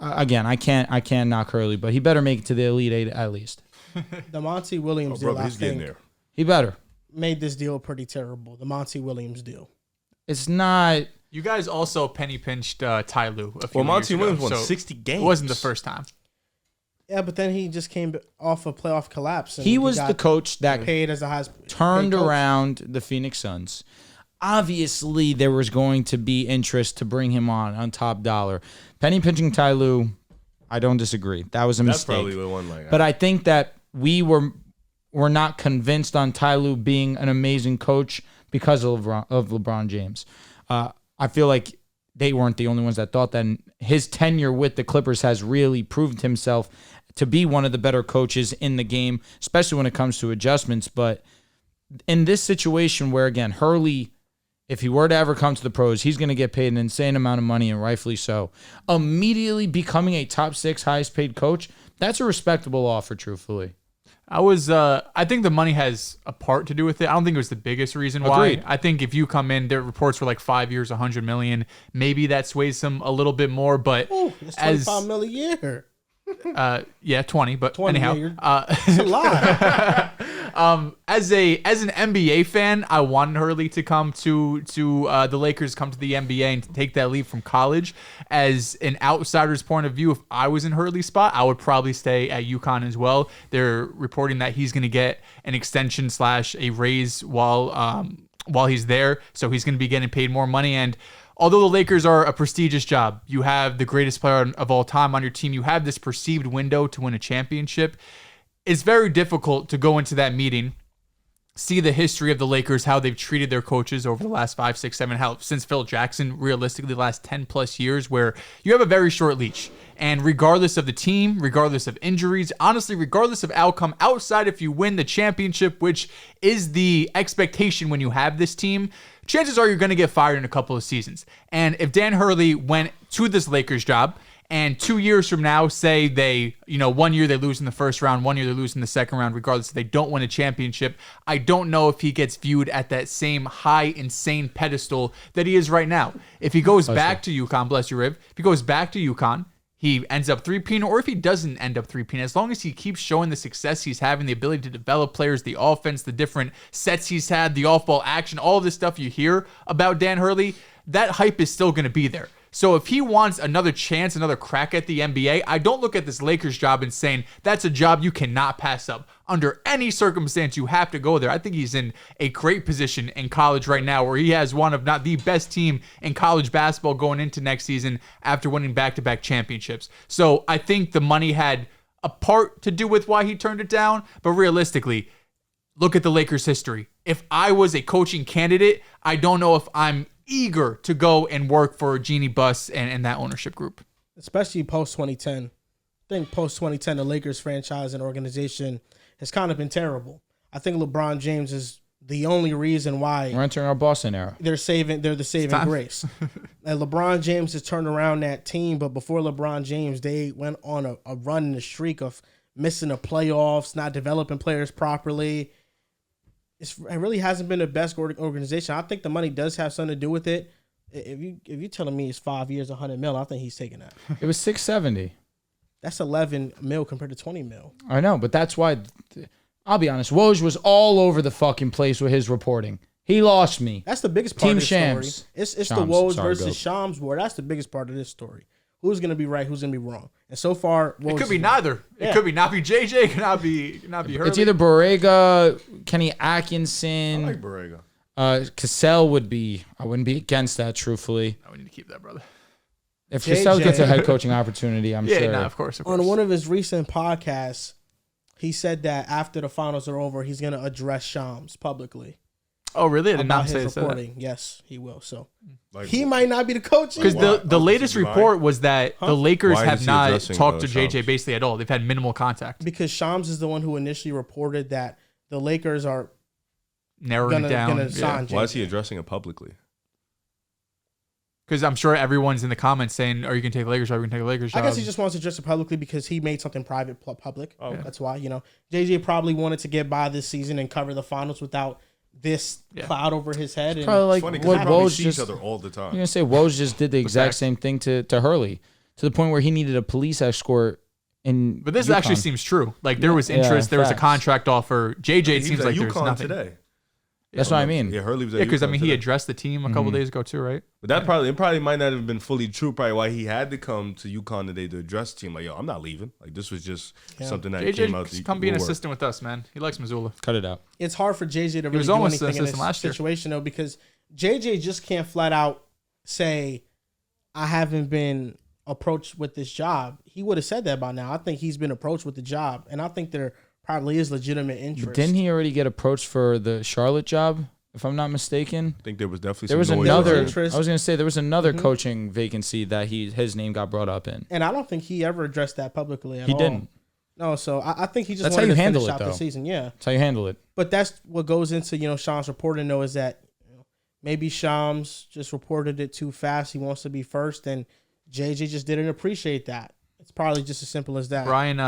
again, I can't knock Hurley, but he better make it to the Elite Eight at least. The Monty Williams deal, he's getting there. He better. Made this deal pretty terrible. The Monty Williams deal. It's not. You guys also penny pinched Ty Lue a few Monty years Williams ago, won so 60 games. It wasn't the first time. Yeah, but then he just came off a playoff collapse. And He was the coach that paid as the highest turned paid coach. around the Phoenix Suns. Obviously, there was going to be interest to bring him on top dollar. Penny pinching Ty Lue, I don't disagree. That was a That's mistake. probably the one. But I think that we were not convinced on Ty Lue being an amazing coach because of LeBron James. I feel like they weren't the only ones that thought that. And his tenure with the Clippers has really proved himself to be one of the better coaches in the game, especially when it comes to adjustments. But in this situation where, again, Hurley, if he were to ever come to the pros, he's going to get paid an insane amount of money, and rightfully so. Immediately becoming a top 6 highest paid coach, that's a respectable offer, truthfully. I think the money has a part to do with it. I don't think it was the biggest reason why. Agreed. I think if you come in, their reports were like 5 years, $100 million. Maybe that sways them a little bit more, but Ooh, it's $25 million a year. Yeah, 20, but 20, anyhow. it's a lot. As an NBA fan, I wanted Hurley to come to the Lakers, come to the NBA and to take that leap from college. As an outsider's point of view, if I was in Hurley's spot, I would probably stay at UConn as well. They're reporting that he's going to get an extension / a raise while he's there, so he's going to be getting paid more money. And although the Lakers are a prestigious job, you have the greatest player of all time on your team, you have this perceived window to win a championship. It's very difficult to go into that meeting, see the history of the Lakers, how they've treated their coaches over the last 5, 6, 7, how since Phil Jackson, realistically the last 10 plus years, where you have a very short leash. And regardless of the team, regardless of injuries, honestly, regardless of outcome, outside if you win the championship, which is the expectation when you have this team, chances are you're going to get fired in a couple of seasons. And if Dan Hurley went to this Lakers job, and 2 years from now, say they, 1 year they lose in the first round, 1 year they lose in the second round, regardless if they don't win a championship, I don't know if he gets viewed at that same high, insane pedestal that he is right now. If he goes back to UConn, bless your rib, if he goes back to UConn, he ends up three-peating, or if he doesn't end up three-peating, as long as he keeps showing the success he's having, the ability to develop players, the offense, the different sets he's had, the off-ball action, all of this stuff you hear about Dan Hurley, that hype is still going to be there. So if he wants another chance, another crack at the NBA, I don't look at this Lakers job and saying that's a job you cannot pass up. Under any circumstance, you have to go there. I think he's in a great position in college right now where he has one of not the best team in college basketball going into next season after winning back-to-back championships. So I think the money had a part to do with why he turned it down, but realistically, look at the Lakers' history. If I was a coaching candidate, I don't know if I'm eager to go and work for Jeannie Buss and that ownership group. Especially post-2010. I think post-2010, the Lakers franchise and organization has kind of been terrible. I think LeBron James is the only reason why We're entering our Boston era. they're the saving grace. And LeBron James has turned around that team, but before LeBron James, they went on a run in a streak of missing the playoffs, not developing players properly. It really hasn't been the best organization. I think the money does have something to do with it. If you telling me it's 5 years, 100 mil, I think he's taking that. It was 670. That's 11 mil compared to 20 mil. I know, but that's why. I'll be honest. Woj was all over the fucking place with his reporting. He lost me. That's the biggest part Team of this Shams. story. It's Shams, the Woj sorry, versus Bill. Shams war. That's the biggest part of this story. Who's going to be right? Who's going to be wrong? And so far, It Woj could be is- neither. Yeah. It could be not be JJ. It could not be Hurley. It's either Borrega, Kenny I Atkinson, like Borrega. Cassell would be. I wouldn't be against that, truthfully. No, we need to keep that, brother. If JJ. Cassell gets a head coaching opportunity, I'm Yeah, sure. no, of course. On one of his recent podcasts, he said that after the finals are over, he's going to address Shams publicly Oh, really? I did about not say his that. reporting. Yes, he will. So Like, he might not be the coach Because anymore. the latest Why? report was that the Lakers Why have is he not addressing, talked to Shams? JJ basically at all. They've had minimal contact. Because Shams is the one who initially reported that the Lakers are Narrowing it down. gonna sign why is he JJ. addressing it publicly? Because I'm sure everyone's in the comments saying, "Are you going to take the Lakers? Are you going to take the Lakers?" I guess job?" he just wants to address it publicly because he made something private public. Oh, okay. That's why, JJ probably wanted to get by this season and cover the finals without this cloud over his head. And Probably like Funny what because they probably Woj see just. each other all the time. You're gonna say Woj just did the exact facts. same thing to Hurley, to the point where he needed a police escort. In But this UConn. actually seems true. Like there was Yeah, interest, there was a facts. contract offer. JJ, He it was seems at like there's UConn nothing. today. That's what I mean. Yeah, Hurley was at Yeah, because I UConn mean he today. addressed the team a couple days ago too, right? But that probably might not have been fully true. Probably why he had to come to UConn today to address the team. Like, yo, I'm not leaving. Like, this was just something that came out. JJ, come be an assistant with us, man. He likes Missoula. Cut it out. it's hard for JJ to really was do almost anything in assistant this last year. situation, though, because JJ just can't flat out say, I haven't been approached with this job. He would have said that by now. I think he's been approached with the job, and I think there probably is legitimate interest. But didn't he already get approached for the Charlotte job? If I'm not mistaken, I think there was definitely there was some noise another. around it. interest. I was gonna say there was another coaching vacancy that his name got brought up in. And I don't think he ever addressed that publicly at He all. didn't. No, so I think he just That's how wanted you to handle finish it, out the though. season. Yeah. That's how you handle it. But that's what goes into, Shams reporting, though, is that maybe Shams just reported it too fast. He wants to be first, and JJ just didn't appreciate that. It's probably just as simple as that. Brian,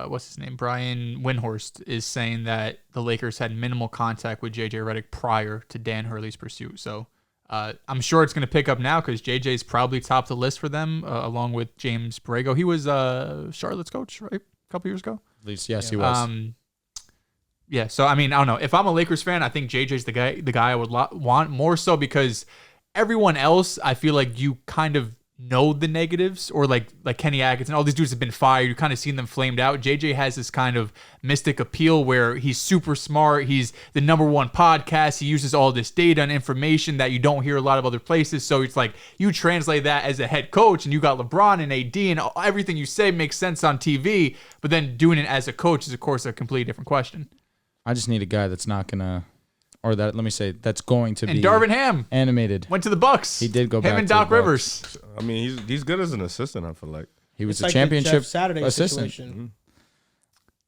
what's his name? Brian Windhorst is saying that the Lakers had minimal contact with JJ Redick prior to Dan Hurley's pursuit. So I'm sure it's going to pick up now because JJ's probably top of the list for them, along with James Borrego. He was Charlotte's coach, right? A couple years ago. At least, yes, he was. Yeah, so I mean, I don't know. If I'm a Lakers fan, I think JJ's the guy I would want more so because everyone else, I feel like you kind of know the negatives, or like Kenny Atkinson, all these dudes have been fired. You kind of seen them flamed out. JJ has this kind of mystic appeal where he's super smart. He's the #1 podcast. He uses all this data and information that you don't hear a lot of other places. So it's like you translate that as a head coach, and you got LeBron and AD, and everything you say makes sense on TV. But then doing it as a coach is, of course, a completely different question. I just need a guy that's not gonna, or that let me say that's going to And be Darvin Ham animated. went to the Bucks. He did go Him back and to the Doc Bucks. Rivers. I mean, he's good as an assistant. I feel like. He was It's a like the championship Jeff Saturday assistant. situation.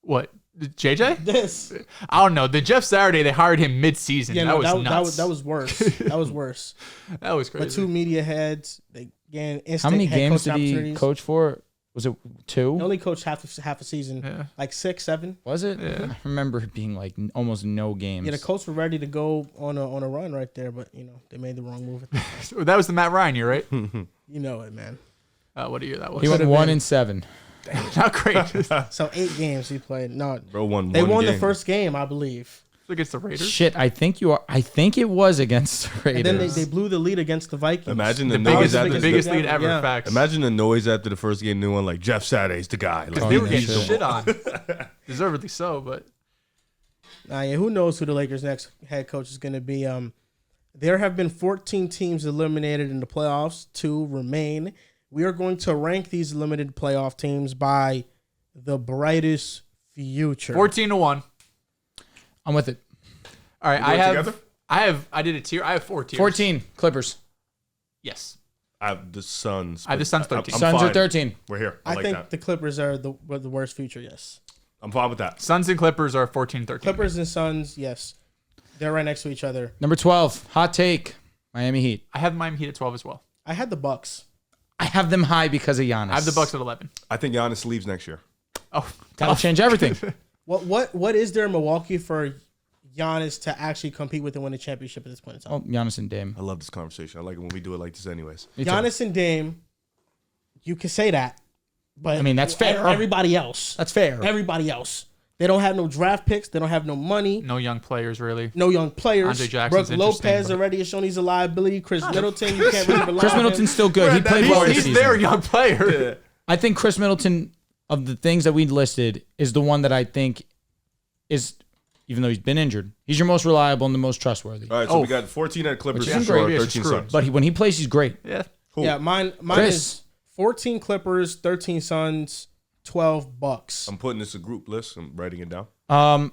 What? JJ? This. I don't know. The Jeff Saturday, they hired him mid-season. Yeah, that no, was nuts. that was worse. That was worse. That was But crazy. two media heads, they gained instant How many head games coaching did he opportunities. coach for? Was it 2? He only coached half a season, Yeah. like 6, 7. Was it? Yeah. I remember it being like almost no games. Yeah, the Colts were ready to go on a run right there, but they made the wrong move. That was the Matt Ryan year, right? You know it, man. What year that was? He went Could've 1 been. and 7. Not great. So 8 games he played. No, Bro won. they one won the game. first game, I believe, Against the Raiders. Shit, I think it was against the and then Raiders. they blew the lead against the Vikings. Imagine the, The noise biggest, after the biggest lead lead ever. yeah. Facts. Imagine the noise after the first game. New one like Jeff Saturday's the guy. Like, They were yeah, getting sure. shit on. Deservedly so, but Yeah, who knows who the Lakers' next head coach is going to be? There have been 14 teams eliminated in the playoffs. 2 remain. We are going to rank these limited playoff teams by the brightest future. 14-1. I'm with it. All right, You do it I did a tier. I have 4 tiers. 14 Clippers. Yes. I have the Suns. I have the Suns 13. I'm Suns are fine. 13. We're here. I I like think that. the Clippers are the worst future, yes. I'm fine with that. Suns and Clippers are 14-13. Clippers and Suns, yes. They're right next to each other. Number 12, hot take, Miami Heat. I have Miami Heat at 12 as well. I had the Bucks. I have them high because of Giannis. I have the Bucks at 11. I think Giannis leaves next year. Oh, That'll change everything. What is there in Milwaukee for Giannis to actually compete with and win a championship at this point in time? Oh, Giannis and Dame. I love this conversation. I like it when we do it like this anyways. Me too. Giannis and Dame, you can say that, but I mean, that's fair. Everybody else, That's fair. everybody else, they don't have no draft picks. They don't have no money. no young players really. No young players. Andre Jackson's Brooke Lopez interesting, but- already has shown he's a liability. Chris Middleton, you can't really rely Chris on him. Middleton's still good. He played well this He's season. their young player. I think Chris Middleton, of the things that we listed, is the one that I think is, even though he's been injured, he's your most reliable and the most trustworthy. All right, so we got 14 at Clippers, Which isn't for great. sure, 13 Screw it. Suns. But when he plays, he's great. Yeah. Yeah, mine Chris. is 14 Clippers, 13 Suns, 12 Bucks. I'm putting this a group list. I'm writing it down. I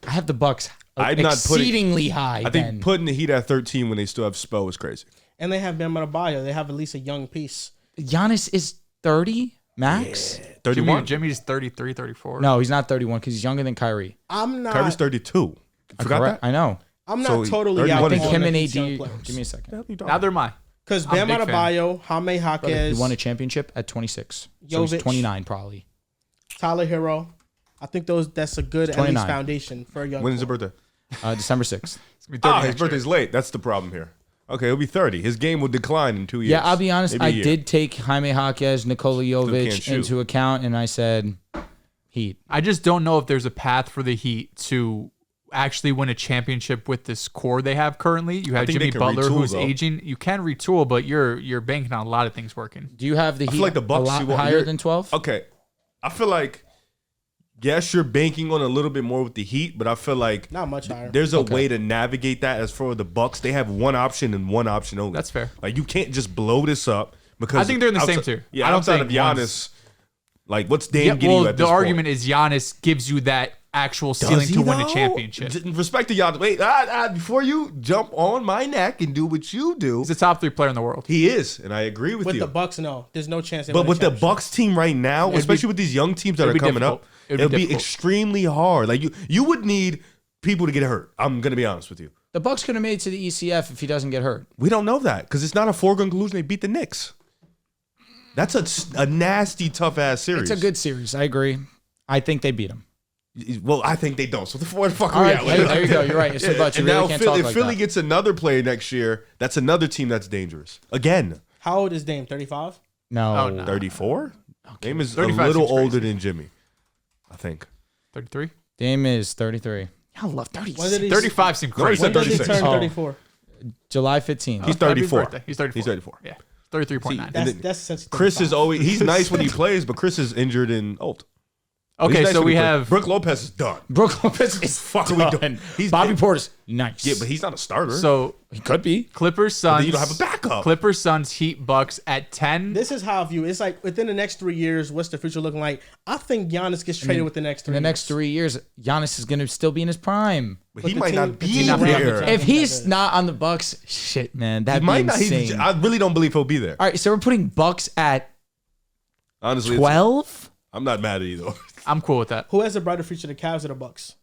have the Bucks I'm not putting- exceedingly high. I think putting the Heat at 13 when they still have Spo is crazy. And they have Bam Adebayo. They have at least a young piece. Giannis is 30 max. 31. Jimmy's 33, 34. No, he's not 31 because he's younger than Kyrie. I'm not. Kyrie's 32. Forgot Correct. that? I know. I'm not So totally 31 out. I think is him on and the AD. Heat's young players. Give me a second. Now they're mine. Because I'm Bam a big fan. Adebayo, Jaime Jaquez, He won a championship at 26. So Jovic. he's 29 probably. Tyler Hero. I think that's a good at least 29. foundation for a young. When is his core. birthday? December 6th. It's gonna be 30 Ah, his next year. birthday's late. That's the problem here. Okay, he'll be 30. His game will decline in 2 years. Yeah, I'll be honest. Maybe a I year. did take Jaime Jaquez, Nikola can't Jovic shoot. into account, and I said Heat. I just don't know if there's a path for the Heat to actually win a championship with this core they have currently. You have think they Jimmy can Butler, retool, who's though. aging. You can retool, but you're banking on a lot of things working. Do you have the Heat feel like the Bucks, a lot you want- higher you're- than 12? Okay. I feel like, yes, you're banking on a little bit more with the Heat, but I feel like Not much higher. there's a way to navigate that. As for the Bucks, they have one option and one option only. That's fair. Like, you can't just blow this up because I think they're in the same outside- tier. Yeah, I don't outside think of Giannis, one's- like, what's Dame getting you at the this argument point? is Giannis gives you that actual ceiling Does he, to win a though? championship. Respect to Giannis. Wait, before you jump on my neck and do what you do, He's a top 3 player in the world. he is, and I agree with with you. the Bucks, no, there's no chance. They But win a with the championship. Bucks team right now, It'd especially be- with these young teams that it'd are be coming difficult. up, It'd be it'll be difficult. extremely hard. Like you would need people to get hurt. I'm gonna be honest with you. The Bucks could have made it to the ECF if he doesn't get hurt. We don't know that because it's not a foregone conclusion. They beat the Knicks. That's a nasty, tough ass series. It's a good series. I agree. I think they beat him. Well, I think they don't. So the fuck All are we right, at? there you go. You're right. It's about you And really now can't Philly, talk if like Philly that. gets another player next year, that's another team that's dangerous. Again, How old is Dame? 35. No. Oh, no. 34. Dame is a 35 little seems older crazy. than Jimmy, I think. 33? Dame is 33. I love 36. When did he? 35 seems No, he crazy. said When did he 36. turn Oh. 34? July 15th. He's Happy 34. birthday. He's 34. He's 34. Yeah. 33.9. That's since Chris is 35. always he's nice when he plays, but Chris is injured and old. Okay, He's nice so when we he plays. have Brooke Lopez is done. Brook Lopez is Fuck are we doing? done. He's Bobby Portis, nice. Yeah, but he's not a starter. so he could be. Clippers, But Suns. then you don't have a backup. Clippers, Suns, Heat, Bucks at 10. This is how I view it. It's like within the next 3 years, what's the future looking like? I think Giannis gets traded with the next 3 In the next 3 years, Giannis is going to still be in his prime. But But he the might team- not the be team not around there. him- If he's not on the Bucks, shit, man, He that'd be might not. insane. I really don't believe he'll be there. All right, so we're putting Bucks at Honestly, 12. I'm not mad at either. I'm cool with that. Who has a brighter future, the Cavs or the Bucks?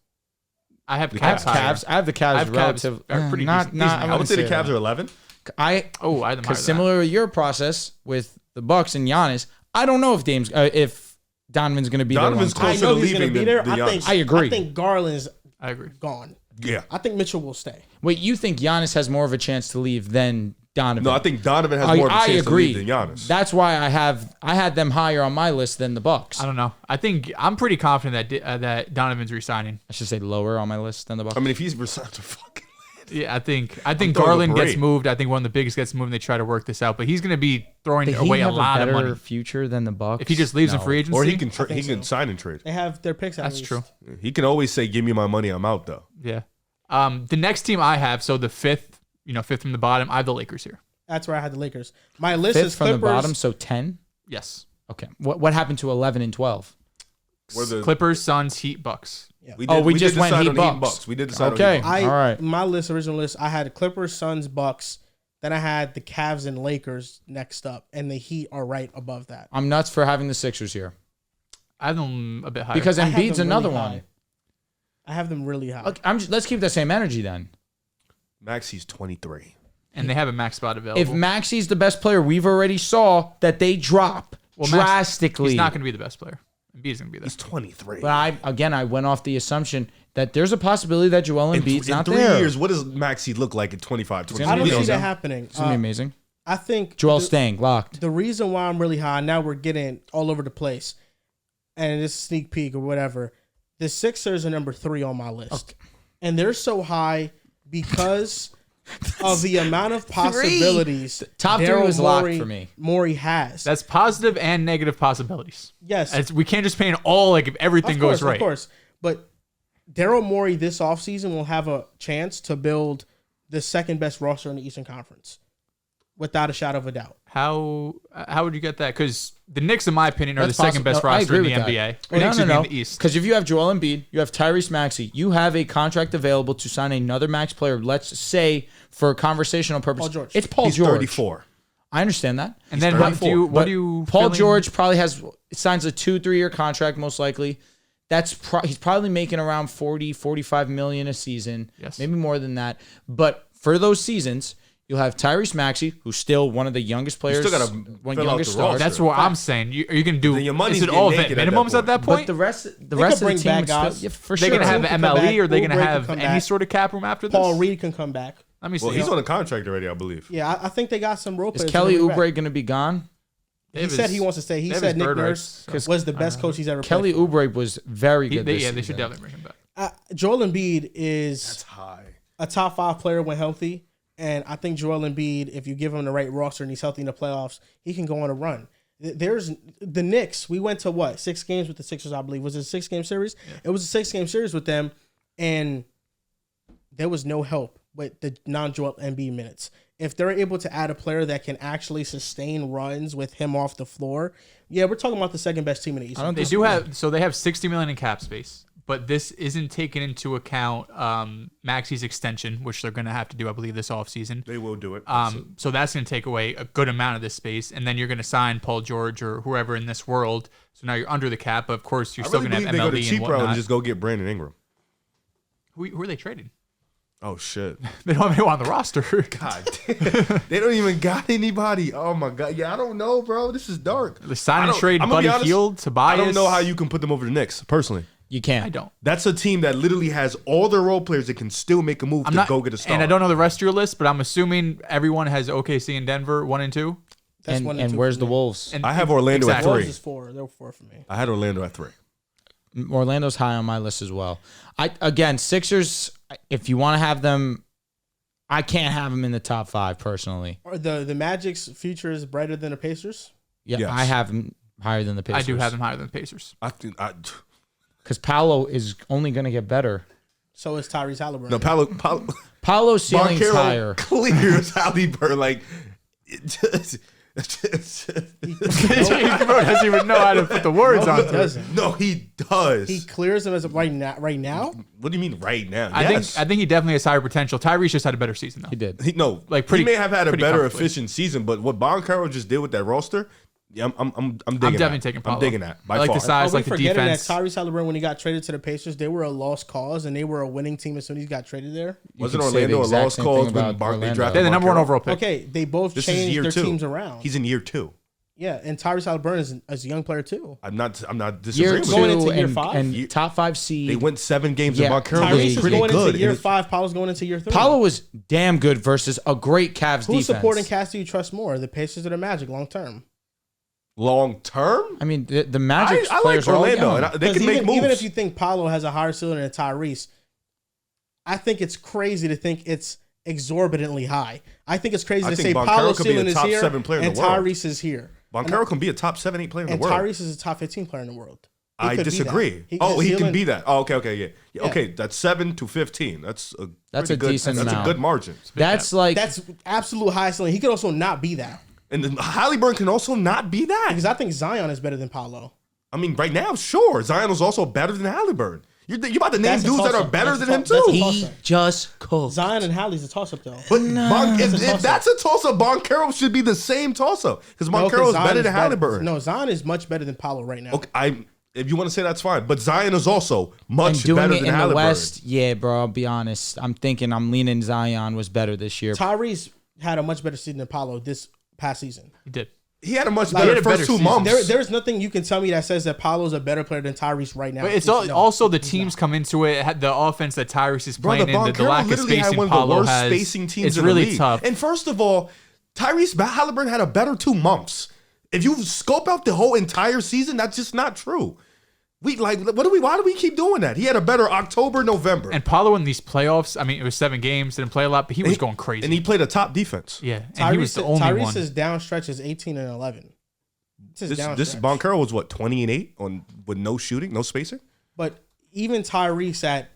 I have The Cavs. Cavs. higher. Cavs. I have the Cavs I have Cavs relative. are pretty not, decent- not, decent. I I would wouldn't say the that. Cavs are 11. I Oh, I have them higher because than that. similar to your process with the Bucks and Giannis, I don't know if Donovan's going to be Donovan's there. long I closer term. know to he's going to leaving be there. than I think. Giannis. I agree. I think Garland's I agree. gone. Yeah. I think Mitchell will stay. Wait, you think Giannis has more of a chance to leave than Donovan? No, I think Donovan has more of a I chance agree. to leave than Giannis. That's why I had them higher on my list than the Bucks. I don't know. I think I'm pretty confident that Donovan's resigning. I should say lower on my list than the Bucks. I mean, if he's resigned to fucking. Yeah, I think throwing Garland a gets parade. moved. I think one of the biggest gets moved and they try to work this out. But he's going to be throwing Did he away a have lot of better money. future than the Bucks? If he just leaves in No. free agency. Or he can think he can so. sign and trade. They have their picks. At That's least. true. He can always say, "Give me my money, I'm out." Though. Yeah. The next team I have, so the fifth from the bottom, I have the Lakers here. That's where I had the Lakers. My list Fifth is from Clippers. the bottom, so 10. Yes. Okay. What happened to 11 and 12? Where the- Clippers, Suns, Heat, Bucks. We just did went decide Heat on the Bucks. We did decide Okay. on the Heat. All right. My original list, I had Clippers, Suns, Bucks. Then I had the Cavs and Lakers next up, and the Heat are right above that. I'm nuts for having the Sixers here I have them a bit higher. because I have Embiid's them another really one. high. I have them really high. Okay, let's keep that same energy then. Maxi's 23. And they have a max spot available. If Maxi's the best player, we've already saw that they drop drastically. He's not going to be the best player. Embiid's going to be there. He's 23. But I went off the assumption that there's a possibility that Joel Embiid's not in 3 there. years, what does Maxi look like at 25, 26? I don't see amazing. that happening. It's going to be amazing. I think Joel's staying locked. The reason why I'm really high, now we're getting all over the place, and this sneak peek or whatever, the Sixers are number 3 on my list. Okay. And they're so high because of the amount of possibilities. Top 3 was locked for me. Morey has. That's positive and negative possibilities. Yes. We can't just paint all like if everything goes right. Of course. But Daryl Morey this offseason will have a chance to build the second best roster in the Eastern Conference. Without a shadow of a doubt. How would you get that? Because the Knicks, in my opinion, are the second best roster in the NBA. No. In the East. Because if you have Joel Embiid, you have Tyrese Maxey, you have a contract available to sign another max player. Let's say for conversational purposes, Paul George. It's Paul He's George. 34. I understand that. And then what do you? Paul George probably signs a 2-3 year contract most likely. He's probably making around 40-45 million a season. Yes. Maybe more than that. But for those seasons, you'll have Tyrese Maxey, who's still one of the youngest players. You still got to youngest fill out the stars. That's what I'm saying. Are you going to do? Then your money's is it getting all vet naked at that minimums at that But point? the rest of the could team bring back would still, guys. yeah, for They're sure. going to have Can come MLE, back. or are they going to Oubre have can come any back. sort of cap room after this? Paul Reed can come back. Let me see. Well, he's on a contract already, I believe. Yeah, I think they got some role players. Is Kelly coming back. Oubre going to be gone? He said he wants to stay. He they have said his Nick bird Nurse rights, was the best coach he's ever Kelly played. Oubre was very good this they should season. definitely bring him back. Joel Embiid is That's high. a top 5 player when healthy. And I think Joel Embiid, if you give him the right roster and he's healthy in the playoffs, he can go on a run. There's the Knicks. We went to 6 games with the Sixers, I believe. Was it a 6-game series? Yeah. It was a 6-game series with them, and there was no help with the non-Joel Embiid minutes. If they're able to add a player that can actually sustain runs with him off the floor, yeah, we're talking about the second best team in the East. They have 60 million in cap space, but this isn't taking into account Maxi's extension, which they're going to have to do, I believe, this offseason. They will do it. So that's going to take away a good amount of this space, and then you're going to sign Paul George or whoever in this world. So now you're under the cap, but of course you're still going to have they go MLB the cheap and route whatnot. and just go get Brandon Ingram. Who are they trading? Oh shit! They don't have anyone on the roster. God damn. They don't even got anybody. Oh my god. Yeah, I don't know, bro. This is dark. The sign and trade Buddy Hield, Tobias. I don't know how you can put them over the Knicks, personally. You can't. I don't. That's a team that literally has all their role players that can still make a move go get a star. And I don't know the rest of your list, but I'm assuming everyone has OKC and Denver 1 and 2. That's And, 1 and 2 where's for the me. Wolves? And I have Orlando at exactly. 3. Wolves is 4. They're 4 for me. I had Orlando at 3. Orlando's high on my list as well. Sixers, if you want to have them, I can't have them in the top 5 personally. Are the Magic's future is brighter than the Pacers? Yeah, Yes. I have them higher than the Pacers. I do have them higher than the Pacers. I think Because Paolo is only going to get better. So is Tyrese Halliburton. no Paolo's ceiling's Banchero higher. clears Halliburton like Bro doesn't even know how to put the words No, on he it. doesn't. No, he does. He clears them as of right now. What do you mean right now? I think he definitely has higher potential. Tyrese just had a better season though. He did. he pretty- may have had a pretty better comfortably. efficient season, but what Banchero just did with that roster, yeah, I'm digging. I'm definitely that. taking Paolo. I'm digging that by I like far. the size, we like the forgetting defense. that Tyrese Halliburton, when he got traded to the Pacers, they were a lost cause and they were a winning team as soon as he got traded there. Wasn't can say the Orlando a exact lost same cause thing when about they Orlando. drafted They're the number 1 Banchero? overall pick. Okay, they both This is changed year their 2. teams around. He's in year 2. Yeah, and Tyrese Halliburton is a young player too. I'm not Year disagreeing with Going you. into year and, 5? and top 5 seed. They went 7 games Yeah, and Banchero Tyrese Tyrese was is pretty going good. into year And 5. Paolo's going into year 3. Paolo was damn good versus a great Cavs Who's defense. supporting cast do you trust more, the Pacers or the Magic long term? long term, I mean, the Magic I like players are all Orlando, young. and they can make moves. Even if you think Paolo has a higher ceiling than Tyrese, I think it's crazy to think it's exorbitantly high. I think it's crazy I to think say Banchero Paolo's could be a ceiling is top here 7 player in and the world. Tyrese is here. Banchero can be a top 7, 8 player in And the world. Tyrese is a top 15 player in the world. He I could be disagree. that. He can ceiling- be that. Oh, okay, yeah. Yeah. Okay, that's 7 to 15. That's a pretty a good, decent That's amount. a good margin. That's like That's absolute high ceiling. He could also not be that. And then Halliburton can also not be that. Because I think Zion is better than Paolo. I mean, right now, sure, Zion was also better than Halliburton. You're about to name That's a dudes that are toss-up. better That's than a him toss- that's too. a he toss-up. just cooked. Zion and Hallie's a toss-up, though. But That's a if toss-up. that's a toss-up, Banchero should be the same toss-up because No, 'cause Banchero is Zion better than Halliburton. No, Zion is much better than Paolo right now. Okay, If you want to say that's fine. But Zion is also much And doing better it than in the Halliburton. West, yeah, bro. I'll be honest. I'm leaning Zion was better this year. Tyrese had a much better season than Paolo this past season. He did. He had a much Like, better he had a first better 2 season. months. There's nothing you can tell me that says that Paolo's a better player than Tyrese right now. But it's No, also the he's teams not. come into it. The offense that Tyrese is Bro, playing the in, the lack of literally had spacing one of the Paolo worst has. spacing teams It's in really the league. tough. And first of all, Tyrese Halliburton had a better 2 months. If you scope out the whole entire season, that's just not true. Why do we keep doing that? He had a better October, November. And Paolo in these playoffs, I mean, it was 7 games, didn't play a lot, but he was going crazy. And he played a top defense. yeah, and he was the only one. Tyrese's down stretch is 18 and 11. This Boncaro was what, 20 and 8 with no shooting, no spacing? But even Tyrese at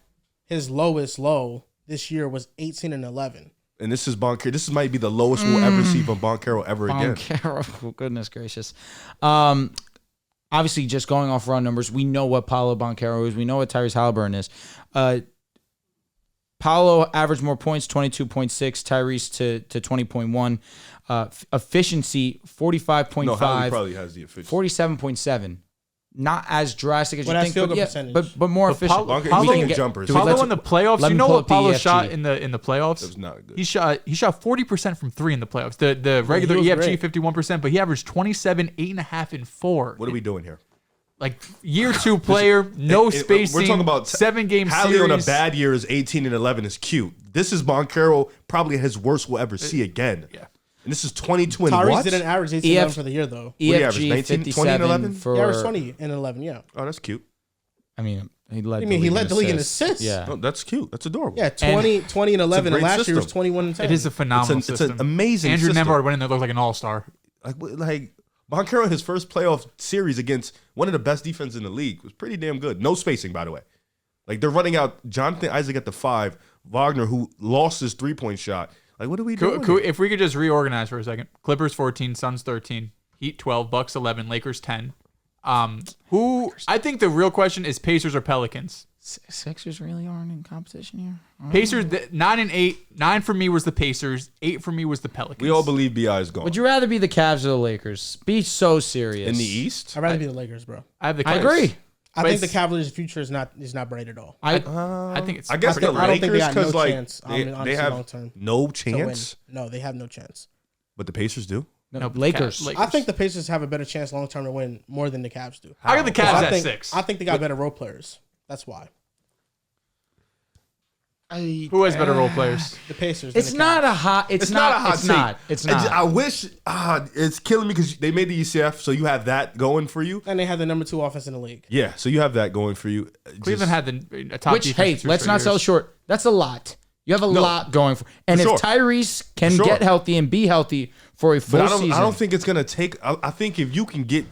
his lowest low this year was 18 and 11. And this is Boncaro. This might be the lowest we'll ever see from Boncaro ever again. Boncaro, goodness gracious. Obviously, just going off raw numbers, we know what Paolo Boncaro is. We know what Tyrese Halliburton is. Paolo averaged more points, 22.6. Tyrese to 20.1. Efficiency, 45.5. No, Halliburton probably has the efficiency. 47.7. Not as drastic as Well, you that's think, field but, goal yeah, percentage. but more efficient. Paolo- We Paolo- can get- jumpers. do we- Paolo let's- in the playoffs, let you me know pull what up the Paolo EFG. shot in the playoffs? It was not good. He shot 40% from 3 in the playoffs. The regular was EFG great. 51%, but he averaged 27, 8.5, and 4. What are we doing here? Like year 2 player, no spacing. We're talking about 7-game Hallie series. on a bad year is 18 and 11 is cute. This is Boncaro, probably his worst we'll ever see again. Yeah. And this is 22 and Tyrese what? didn't average 18 and 11 for the year, though. he average, EFG 19, 20 and 57 11? for. He averaged 20 and 11, yeah. Oh, that's cute. I mean, he led. He led the league in assists. Yeah. Oh, that's cute. That's adorable. Yeah, 20 and 11, and great last year was system. 21 and 10. It is a phenomenal It's system. an amazing Andrew system. Nembhard went in there, looked like an all-star. Like Boncaro in his first playoff series against one of the best defenses in the league was pretty damn good. No spacing, by the way. Like they're running out Jonathan Isaac at the 5, Wagner, who lost his 3-point shot. Like, what are we doing? If we could just reorganize for a second. Clippers 14, Suns 13, Heat 12, Bucks 11, Lakers 10. I think the real question is Pacers or Pelicans. Sixers really aren't in competition here. Pacers 9 and 8. 9 for me was the Pacers. 8 for me was the Pelicans. We all believe BI is gone. Would you rather be the Cavs or the Lakers? Be so serious. in the East? I'd rather be the Lakers, bro. I have the. I Cavs. agree. I But think the it's- Cavaliers' future is not bright at all. I think it's. I guess the I don't think they Lakers, got no because like chance, they honestly, have long term no to win. chance, No, they have no chance. but the Pacers do. No, Lakers. I think the Pacers have a better chance long term to win more than the Cavs do. I got the Cavs I at think, 6. I think they got better role players. That's why. Who has better role players? The Pacers. It's than the not Cavs. a hot. It's not not a hot It's take. not. It's not. I wish it's killing me because they made the UCF, so you have that going for you. And they have the number 2 offense in the league. Yeah, so you have that going for you. Cleveland had a top Which, defense. hey, for 2 let's straight not sell years. short. That's a lot. You have a lot going for. And For if sure. Tyrese can For sure. get healthy and be healthy for a full But season, I don't think it's gonna take. I think if you can get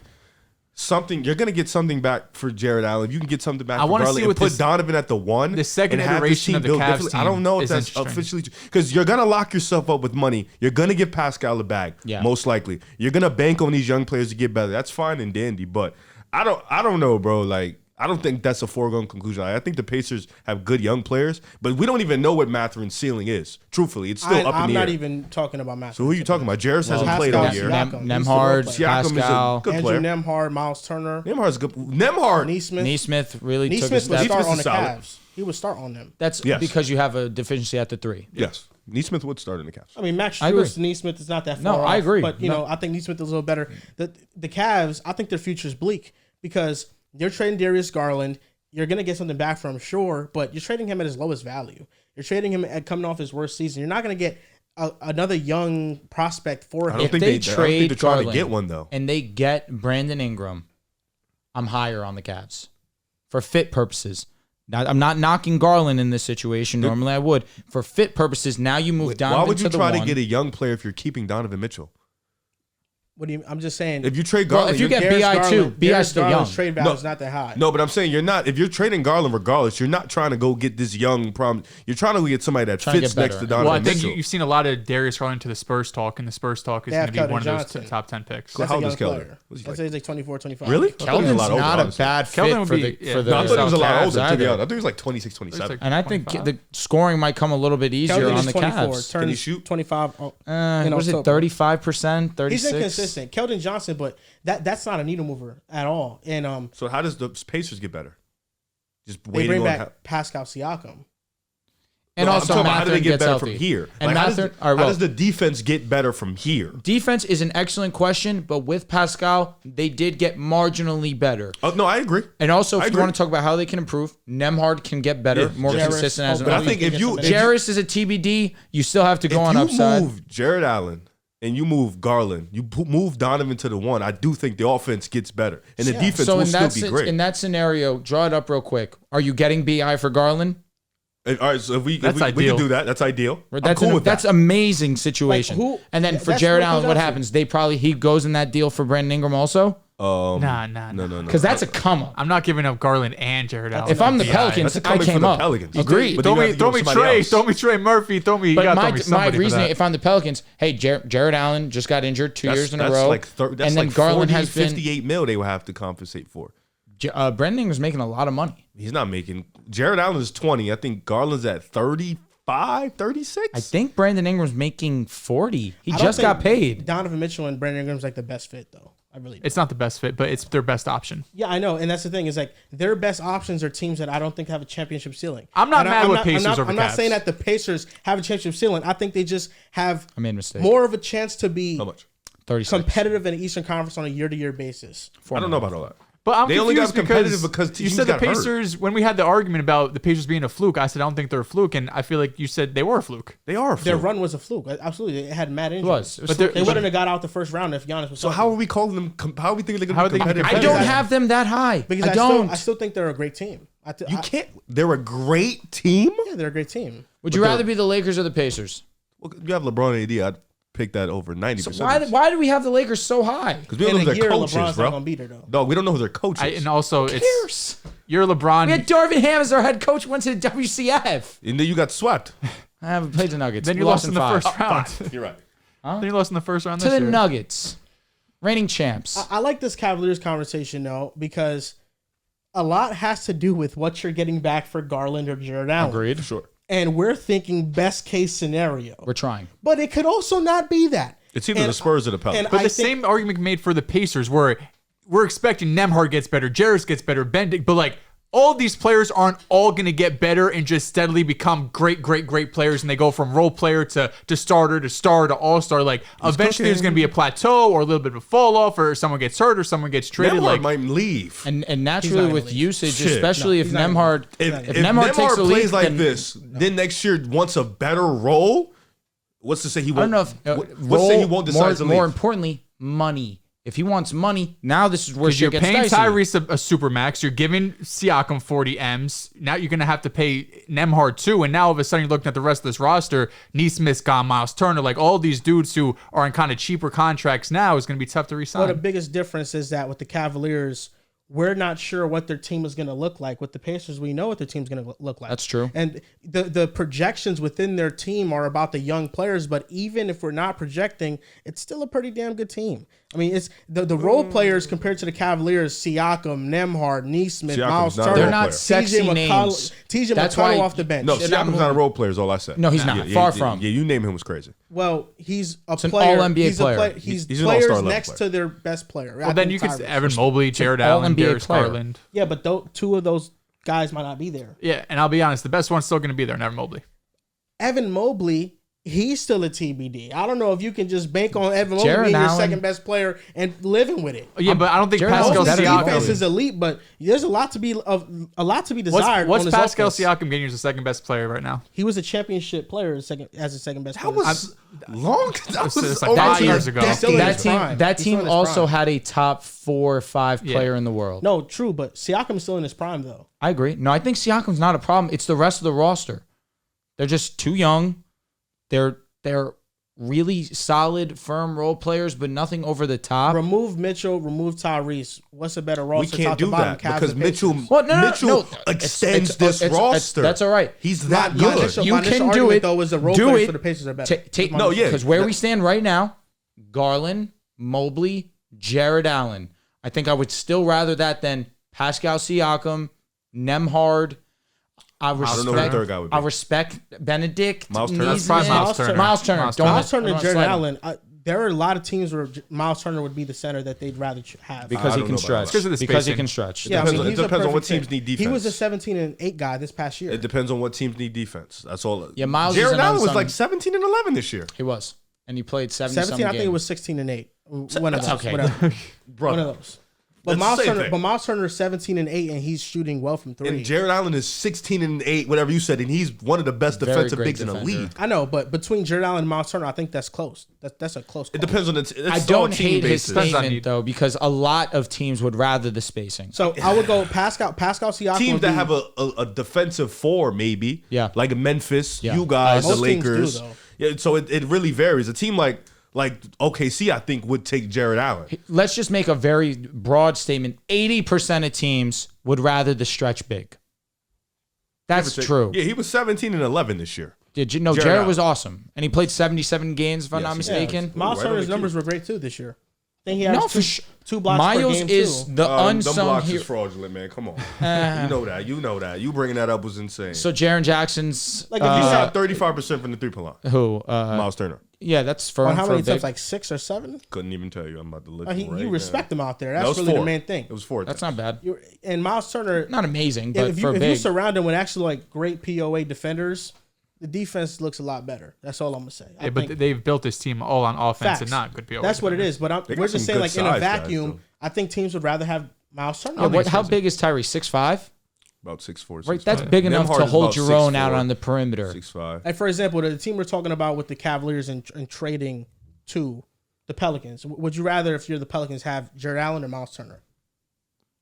something, you're gonna get something back for Jared Allen. You can get something back. I for wanna Garland see and what put this- Donovan at the 1. the second and have this iteration team of the built Cavs differently. I team don't know if is that's interesting. officially because you're gonna lock yourself up with money. You're gonna give Pascal a bag, Yeah. most likely. You're gonna bank on these young players to get better. That's fine and dandy, but I don't know, bro. Like, I don't think that's a foregone conclusion. I think the Pacers have good young players, but we don't even know what Matherin's ceiling is. Truthfully, it's still up in I'm the not air. even talking about Matthews. So who are you talking about? Jarris hasn't Pascal played all Siakam. year. Siakam. He's the role Siakam is a Pascal, good Andrew player. Nemhard, Miles Turner, Nemhard's good. Nemhard. Neesmith. Neesmith really took a Neesmith would step. start Neesmith on is the solid. Cavs. He would start on them. That's Yes. because you have a deficiency at the 3. Yes, Neesmith would start in the Cavs. I mean, Max I agree. Strus, Neesmith is not that No, far I off, agree. But, you No. know, I think Neesmith is a little better. The Cavs, I think their future is bleak because they're trading Darius Garland. You're going to get something back from him, sure, but you're trading him at his lowest value. You're trading him at coming off his worst season. You're not going to get another young prospect for him. I don't think they I don't trade think they're trying to Garland get one though. and they get Brandon Ingram, I'm higher on the Cavs for fit purposes. Now, I'm not knocking Garland in this situation. Normally I would. For fit purposes, now you move Donovan Why would you to the try 1. to get a young player if you're keeping Donovan Mitchell? What do you? I'm just saying. If you trade Well, Garland, if you you're- get BI too, BI still young. Trade value is not that high. no, but I'm saying you're not. If you're trading Garland, regardless, you're not trying to go get this young problem. You're trying to get somebody that Trying to fits get next better. to Donovan Well, I think Mitchell. you've seen a lot of Darius Garland to the Spurs talk, and the Spurs talk is They going have to be Keldon one of those Johnson. top 10 picks. That's How a old young is Keldon? player. What's he I'd like? say he's like 24, 25. Really? Keldon's I thought he was a lot older, not a honestly. bad fit Keldon would for be- the yeah. for the No, I thought he was a lot Cavs older, to be either. honest. I thought he was like 26, 27. like- And I think 25. the scoring might come a little bit easier Keldon on is the 24. Cavs. Turns Can he shoot? 25. Was it October. 35%, He's 36? consistent. Keldon Johnson, but that's not a needle mover at all. And So how does the Pacers get better? Just they waiting bring on. back Pascal Siakam. And No, I'm also, talking about how do they Mathurin get gets better healthy. from here? And Like, how Mathurin, how does the defense get better from here? defense is an excellent question, but with Pascal, they did get marginally better. Oh no, I agree. And also, I if you agree. want to talk about how they can improve, Nemhard can get better, Yeah, more Jarris, consistent as an But I elite. think if you Jarris is a TBD. You still have to go on if you upside. move Jared Allen and you move Garland, you move Donovan to the 1, I do think the offense gets better and the defense So will in still that be great. in that scenario, draw it up real quick. Are you getting BI for Garland? All right, so if we That's can ideal. do that, that's ideal. That's I'm cool with that's that. amazing situation. Like, who- and then for that's Jared what it Allen, comes what down to. happens? He goes in that deal for Brandon Ingram also No. No. because that's a come up. I'm not giving up Garland and Jared Allen. If I'm the BI. Pelicans, That's a I coming came from the up. Pelicans. Agreed. But Throw you have me, to go with somebody else. Throw me Trey Murphy. You But got my somebody for reasoning, that. if I'm the Pelicans, hey, Jared Allen just got injured two years in a That's row, like that's and then like Garland 40, has been. 58 mil they will have to compensate for. Brandon Ingram's making a lot of money. He's not making. Jared Allen is 20. I think Garland's at 35, 36. I think Brandon Ingram's making 40. He I don't just got think paid. Donovan Mitchell and Brandon Ingram's like the best fit, though. I really do. It's not the best fit, but it's their best option. Yeah, I know, and that's the thing is like their best options are teams that I don't think have a championship ceiling. I'm not And mad with not- Pacers over I'm not Cavs. saying that the Pacers have a championship ceiling. I think they just have I made a mistake. more of a chance to be How much? 36. competitive in the Eastern Conference on a year-to-year basis. I don't know about all that. But I'm They only got confused competitive because you teams said the got hurt. Pacers, when we had the argument about the Pacers being a fluke, I said I don't think they're a fluke, and I feel like you said they were a fluke. They are. Their fluke. run was a fluke. Absolutely, it had mad injuries. It was But they're- They wouldn't have got out the first round if Giannis was. So how are we calling them? How are we thinking they're How going are to they be gonna competitive? I don't Because have them that high. because I don't. I still think they're a great team. You can't. They're a great team. Yeah, they're a great team. Would you rather be the Lakers or the Pacers? Well, you have LeBron and AD. I'd pick that over 90%. Why do we have the Lakers so high? Because we don't In know a who their year, coach LeBron's is, not bro. gonna beat her though. No, we don't know who their coach is. And also, Who it's cares? you're LeBron. We had Darvin Ham as our head coach, went to the WCF. And then you got swept. I haven't played the Nuggets. then We you lost in the five. first round. You're right. Then you lost in the first round To this the year. Nuggets. Reigning champs. I like this Cavaliers conversation though because a lot has to do with what you're getting back for Garland or Jared Allen. Agreed. Sure. And we're thinking best case scenario, We're trying. but it could also not be that. It's either And- the Spurs or the Pelicans. and But I the think- same argument made for the Pacers, where we're expecting Nemhard gets better, Jarris gets better, Bendick, but like all these players aren't all going to get better and just steadily become great players, and they go from role player to starter to star to all-star. Like eventually there's going to be a plateau or a little bit of a fall off, or someone gets hurt or someone gets traded. Nemhard Like might leave. And He's naturally not with gonna leave. usage, Shit. especially No, if he's not Nemhard if if Nemhard takes the lead, plays like then, this, then next year wants a better role. What's to say he I won't? don't know if what's to say he won't decide to leave? more importantly, money. If he wants money, now this is where because you're shit gets paying dicey. Tyrese a super max, you're giving Siakam 40 M's. Now you're going to have to pay Nemhard too, and now all of a sudden you're looking at the rest of this roster. Neesmith's gone, Miles Turner, like all these dudes who are in kind of cheaper contracts now is going to be tough to resign. Well, the biggest difference is that with the Cavaliers, we're not sure what their team is going to look like. With the Pacers, we know what their team's going to look like. That's true. And the projections within their team are about the young players, but even if we're not projecting, it's still a pretty damn good team. I mean, it's the role players compared to the Cavaliers: Siakam, Nemhard, Neesmith, Siakam's Miles not a Turner. role They're not player. sexy names. TJ That's McConnell why- off the bench. No, They're not Siakam's not a role player. Is all I said. No, he's not. Far from. Yeah, you name him was crazy. Well, he's a an player. all-NBA he's player. He's He's an players all-star level next player. to their best player. well, then you could Evan Mobley, Jared all Allen, NBA Darius player. Garland. Yeah, but two of those guys might not be there. Yeah, and I'll be honest, the best one's still going to be there, Evan Mobley. Evan Mobley, he's still a TBD. I don't know if you can just bank on Evan Mobley Jared being your Allen- second best player and living with it. Yeah, but I don't think Jared Pascal Allen's Mobley's better than Siakam. defense is elite, but there's a lot to be desired. What's on his Pascal offense. Siakam getting as the second best player right now? He was a championship player as the second best That player. was long. That It's was like over 5 two years ago. That's still in decades. his That team, prime. that He's still team in his also prime. had a top 4 or 5 Yeah. player in the world. No, true, but Siakam's still in his prime though. I agree. No, I think Siakam's not a problem. It's the rest of the roster. They're just too young. They're really solid, firm role players, but nothing over the top. Remove Mitchell, remove Tyrese. What's a better We roster? can't top to do bottom, that Cavs because and Mitchell Pacers? Well, no, Mitchell it's- extends it's- this roster. that's all right. He's My that good. initial- You my initial can do argument, it. though, is the role Do players it. for the Pacers are better. No, yeah. Because where we stand right now, Garland, Mobley, Jared Allen. I think I would still rather that than Pascal Siakam, Nemhard. I don't know who the respect. third guy would be. I respect Benedict. Miles Turner. That's probably Neesmith. Miles Turner. Miles Turner. Miles Don't- Turner. Miles Turner don't and Jared slide him. Allen, there are a lot of teams where Miles Turner would be the center that they'd rather have. Because he don't can know about stretch. Because of the Because he spacing. can stretch. Yeah, Depends on- it he's a depends on what perfect teams need fit. He was a defense. 17-8 guy this past year. It depends on what teams need defense. That's all. Yeah, Miles is Jared an Allen was unsung- like 17 and 11 this year. He was. And he played 70 17, some I think it games. was 16-8. One of That's those. okay. Whatever. Brother. One of those. But That's the same thing. Miles Turner is 17-8, and he's shooting well from three. And Jared Allen is 16 and 8, whatever you said, and he's one of the best Very defensive great bigs in the defender. league. I know, but between Jared Allen and Miles Turner, I think that's close. That's a close call. It depends on it's I all don't team hate his basis. Depends on statement, need. though, because a lot of teams would rather the spacing. So I would go Pascal Siakam. Teams would that be- have a defensive four, maybe. Yeah. Like Memphis, Yeah. you guys, the Most teams do, Lakers. though. Yeah, so it really varies. A team like OKC, I think, would take Jared Allen. Let's just make a very broad statement. 80% of teams would rather the stretch big. That's true. Yeah, he was 17 and 11 this year. Jared Jared Allen. was awesome. And he played 77 games, if I'm not Yes, he did. mistaken. Miles Right on Turner's the numbers key. were great too this year. I think he No, had for sure. two blocks per Miles game is too. the Them unsung blocks hero. is fraudulent, man. Come on. You know that. You know that. You bringing that up was insane. So Jaren Jackson's Like, if you he said- shot 35% from the three-point line. who? Miles Turner. Yeah, that's for On how for many a big. attempts? Like 6 or 7? Couldn't even tell you. I'm about to look. You respect him out there. That That's was really 4. the main thing. It was 4. That's not bad. And Miles Turner, Not amazing, but if for you big. surround him with actually like great POA defenders, the defense looks a lot better. That's all I'm gonna say. I Yeah, but think they've built this team all on offense facts. and not good PO. That's what it is. But They we're got just some saying, good like in a size guys, vacuum, though. I think teams would rather have Miles Turner. Yeah, think how so. big is Tyrese? 6'5"? About 6'4", Right, 6'5". that's big enough Nemhard to is hold about Jerome out 6'4", on the perimeter. 6'5". Like for example, the team we're talking about with the Cavaliers and trading to the Pelicans. Would you rather, if you're the Pelicans, have Jared Allen or Miles Turner?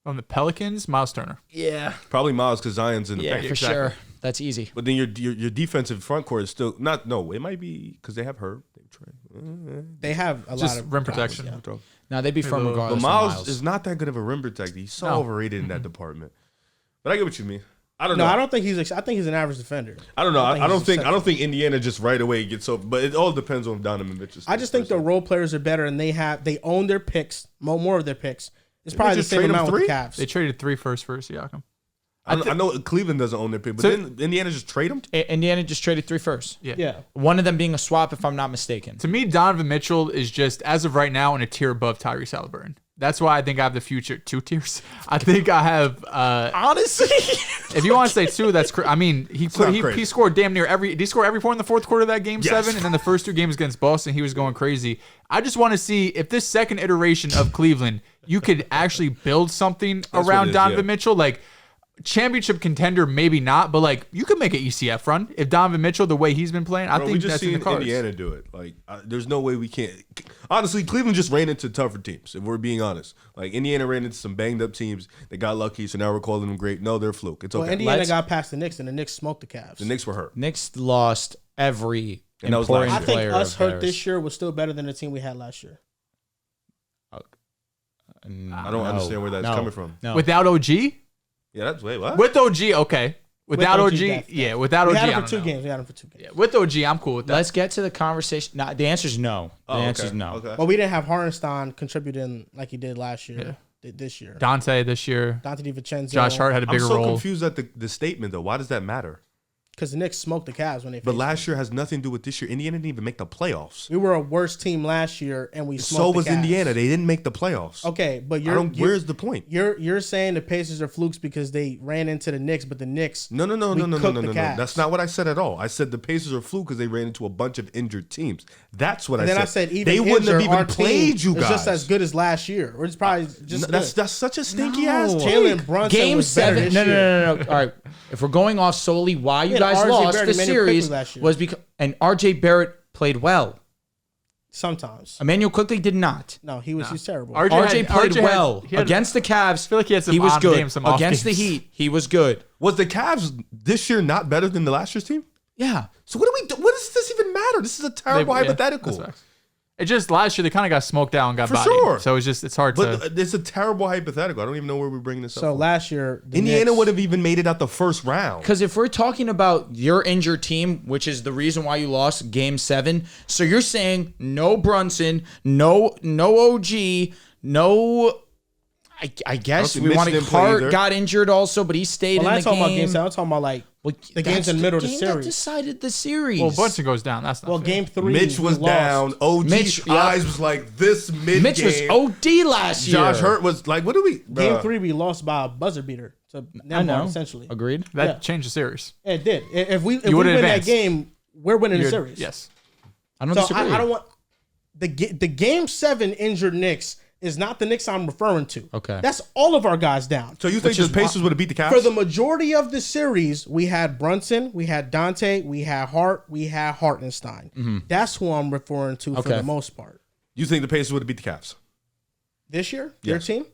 On the Pelicans, Miles Turner. Yeah. Probably Miles because Zion's in the Yeah, paint. for exactly. sure. That's easy. But then your defensive front court is still not. No, it might be because they have Herb. They have a Just lot of rim guys, protection. yeah. Now they'd be firm But But regardless. Miles of is not that good of a rim protector. He's so No. overrated in that department. But I get what you mean. I don't No, know. I don't think I think he's an average defender. I don't know. I don't he's think. a I don't think Indiana just right away gets over. But it all depends on Donovan Mitchell. I just think the role players are better, and they own their picks, more of their picks. It's Didn't probably they the just same trade him amount with the 3? Cavs. They traded 3 firsts for Siakam. I know Cleveland doesn't own their pick, but So- then Indiana just trade him. Indiana just traded 3 firsts. yeah. One of them being a swap, if I'm not mistaken. To me, Donovan Mitchell is just, as of right now, in a tier above Tyrese Halliburton. That's why I think I have the future 2 tiers. I think I have. Honestly, If you want to say 2, that's. I mean, he crazy. scored damn near every. Did he score every point in the fourth quarter of that game Yes. 7? And then the first 2 games against Boston, he was going crazy. I just want to see if this second iteration of Cleveland, you could actually build something what around it is, Donovan yeah. Mitchell, like. Championship contender, maybe not, but like you could make an ECF run if Donovan Mitchell, the way he's been playing. I Bro, we think just that's in seen the cards. Indiana do it. Like, there's no way we can't. Honestly, Cleveland just ran into tougher teams. If we're being honest, like Indiana ran into some banged up teams. They got lucky, so now we're calling them great. No, they're a fluke. It's Well, okay. Indiana Let's- got past the Knicks, and the Knicks smoked the Cavs. The Knicks were hurt. Knicks lost every And that was important last I think player us of hurt theirs. this year was still better than the team we had last year. I don't understand where that's coming from. No. Without OG, Yeah, that's wait what? with OG, okay. Without OG, OG, definitely. yeah. Without We OG, had I him don't for 2 know. games. We had him for 2 games. Yeah, with OG, I'm cool with that. Let's get to the conversation. No, the answer is no. The answer is no. Okay. But we didn't have Hartenstein contributing like he did last year. This year, Dante this year. Dante DiVincenzo. Josh Hart had a I'm bigger so role. confused at the statement though. Why does that matter? because the Knicks smoked the Cavs when they. But faced last year has nothing to do with this year. Indiana didn't even make the playoffs. we were a worse team last year, and we smoked So the was Cavs. Indiana. They didn't make the playoffs. Okay, but Where's the point? You're saying the Pacers are flukes because they ran into the Knicks, but the Knicks. No. we cooked the Cavs. That's not what I said at all. I said the Pacers are fluke because they ran into a bunch of injured teams. That's what And I then said. I said even they wouldn't have injured, our even played team you guys. is just as good as last year. Or it's probably just that's good. such a stinky ass team. Jalen Brunson Game was better 7. this No. year. All right. If we're going off solely why you had guys RJ lost Barrett the and Emmanuel series Quickley last year. was because and RJ Barrett played well. Sometimes. Emmanuel Quickly did not. No, he's terrible. RJ played well he had- against the Cavs. I feel like he had some was on good games, some off against games. the Heat. He was good. Was the Cavs this year not better than the last year's team? Yeah. So what do we do? What does this even matter? This is a terrible Yeah, hypothetical. that's facts. It just last year they kind of got smoked out and got For bodied. sure. So it's hard But to. it's a terrible hypothetical. I don't even know where we're bringing this up. So from. last year, the Indiana Knicks- would have even made it out the first round. Because if we're talking about your injured team, which is the reason why you lost Game 7, so you're saying no Brunson, no OG, no. I guess think we Mitch wanted didn't play Hart either. got injured also, but he stayed Well, I'm in the talking about game game. 7. I'm talking about like Well, The game's in the middle of the game series. that decided the series. Well, Bunsen goes down. That's not Well, fair. game 3, Mitch was we lost. down. OG's Mitch, yeah. eyes was like this mid-game. Mitch was OD last year. Josh Hurt was like, what do we? Game Bruh. 3, we lost by a buzzer beater to I Nemhard, know. essentially. Agreed. That Yeah. changed the series. It did. If we would've win advanced. that game, we're winning the You're- series. Yes. I don't So disagree. I don't want the game 7 injured Knicks is not the Knicks I'm referring to. Okay. That's all of our guys down. So you think the Pacers would have beat the Cavs? For the majority of the series, we had Brunson, we had Dante, we had Hart, we had Hartenstein. That's who I'm referring to for Okay. the most part. You think the Pacers would have beat the Cavs? This year, their Yes. team?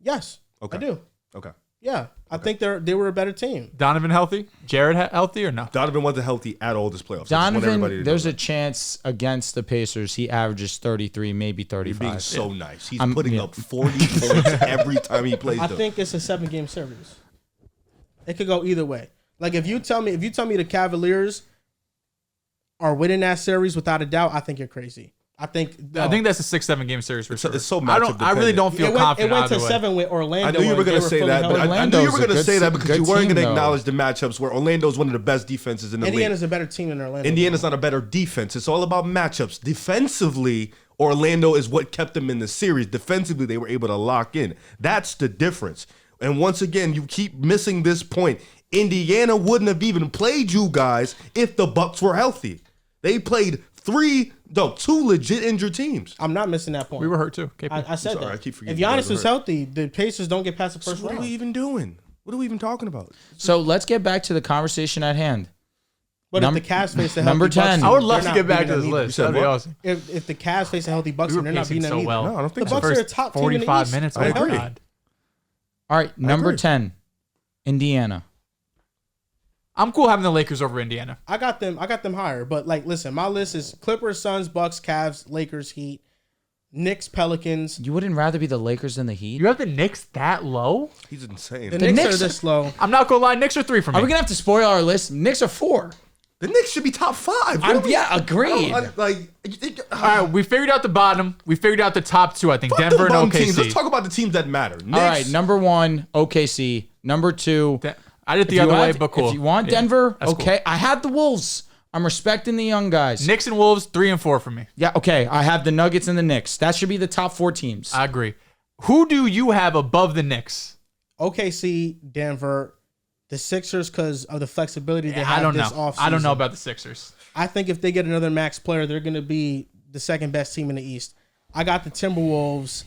Yes, Okay. I do. Okay. Yeah, I think they were a better team. Donovan healthy? Jared healthy or no? Donovan wasn't healthy at all this playoffs. I just want everybody Donovan, to there's know a chance against the Pacers he averages 33, maybe that. You're being 35. so nice. He's I'm- putting yeah. up 40 points every time he plays I them. think it's a 7-game series. It could go either way. Like if you tell me the Cavaliers are winning that series without a doubt, I think you're crazy. I think that's a 6-7 game series for sure. it's so I really matchup don't feel it confident went to either way. 7 with Orlando. I knew you were and going they to say fully that, held. but I knew you Orlando's were going a to say good- that because good you weren't team, going to though. acknowledge the matchups where Orlando's one of the best defenses in the league. Indiana's a better team than Orlando. Indiana's not a better defense. It's all about matchups. Defensively, Orlando is what kept them in the series. Defensively, they were able to lock in. That's the difference. And once again, you keep missing this point. Indiana wouldn't have even played you guys if the Bucks were healthy. They played two legit injured teams. I'm not missing that point. We were hurt too. KP. I said Sorry, that. I keep forgetting If you guys Giannis were is hurt. healthy, the Pacers don't get past the So first what are round. we even doing? What are we even talking about? So let's get back to the conversation at hand. But Num- if the Cavs face a number healthy Bucks 10. team, I would love they're to not get back beating to this them either. list. said That'd be what? awesome. If the Cavs face a healthy Bucks We team, were they're not pacing beating them so either. well. No, I don't think The so. Bucks are a top team in the 45 East. minutes. I Oh my agree. God. All right, number agree. 10, Indiana. I'm cool having the Lakers over Indiana. I got them higher, but like, listen, my list is Clippers, Suns, Bucks, Cavs, Lakers, Heat, Knicks, Pelicans. You wouldn't rather be the Lakers than the Heat? You have the Knicks that low? He's insane. The The, Knicks Knicks- are this low. I'm not gonna lie. Knicks are 3 for me. Are we going to have to spoil our list? Knicks are 4. Knicks should be top 5. What are we- Yeah, agreed. All right, we figured out the bottom. We figured out the top 2. I think Fuck Denver the bum and OKC. teams. Let's talk about the teams that matter. Knicks, All right, number 1, OKC. Number 2, I did if the you other way, have- but cool. If you want Yeah, Denver, that's okay. I had the Wolves. I'm respecting the young guys. Knicks and Wolves 3 and 4 for me. Yeah, okay. I have the Nuggets and the Knicks. That should be the top 4 teams. I agree. Who do you have above the Knicks? OKC, Denver, the Sixers because of the flexibility they I have don't this know. offseason. I don't know about the Sixers. I think if they get another max player, they're going to be the second best team in the East. I got the Timberwolves,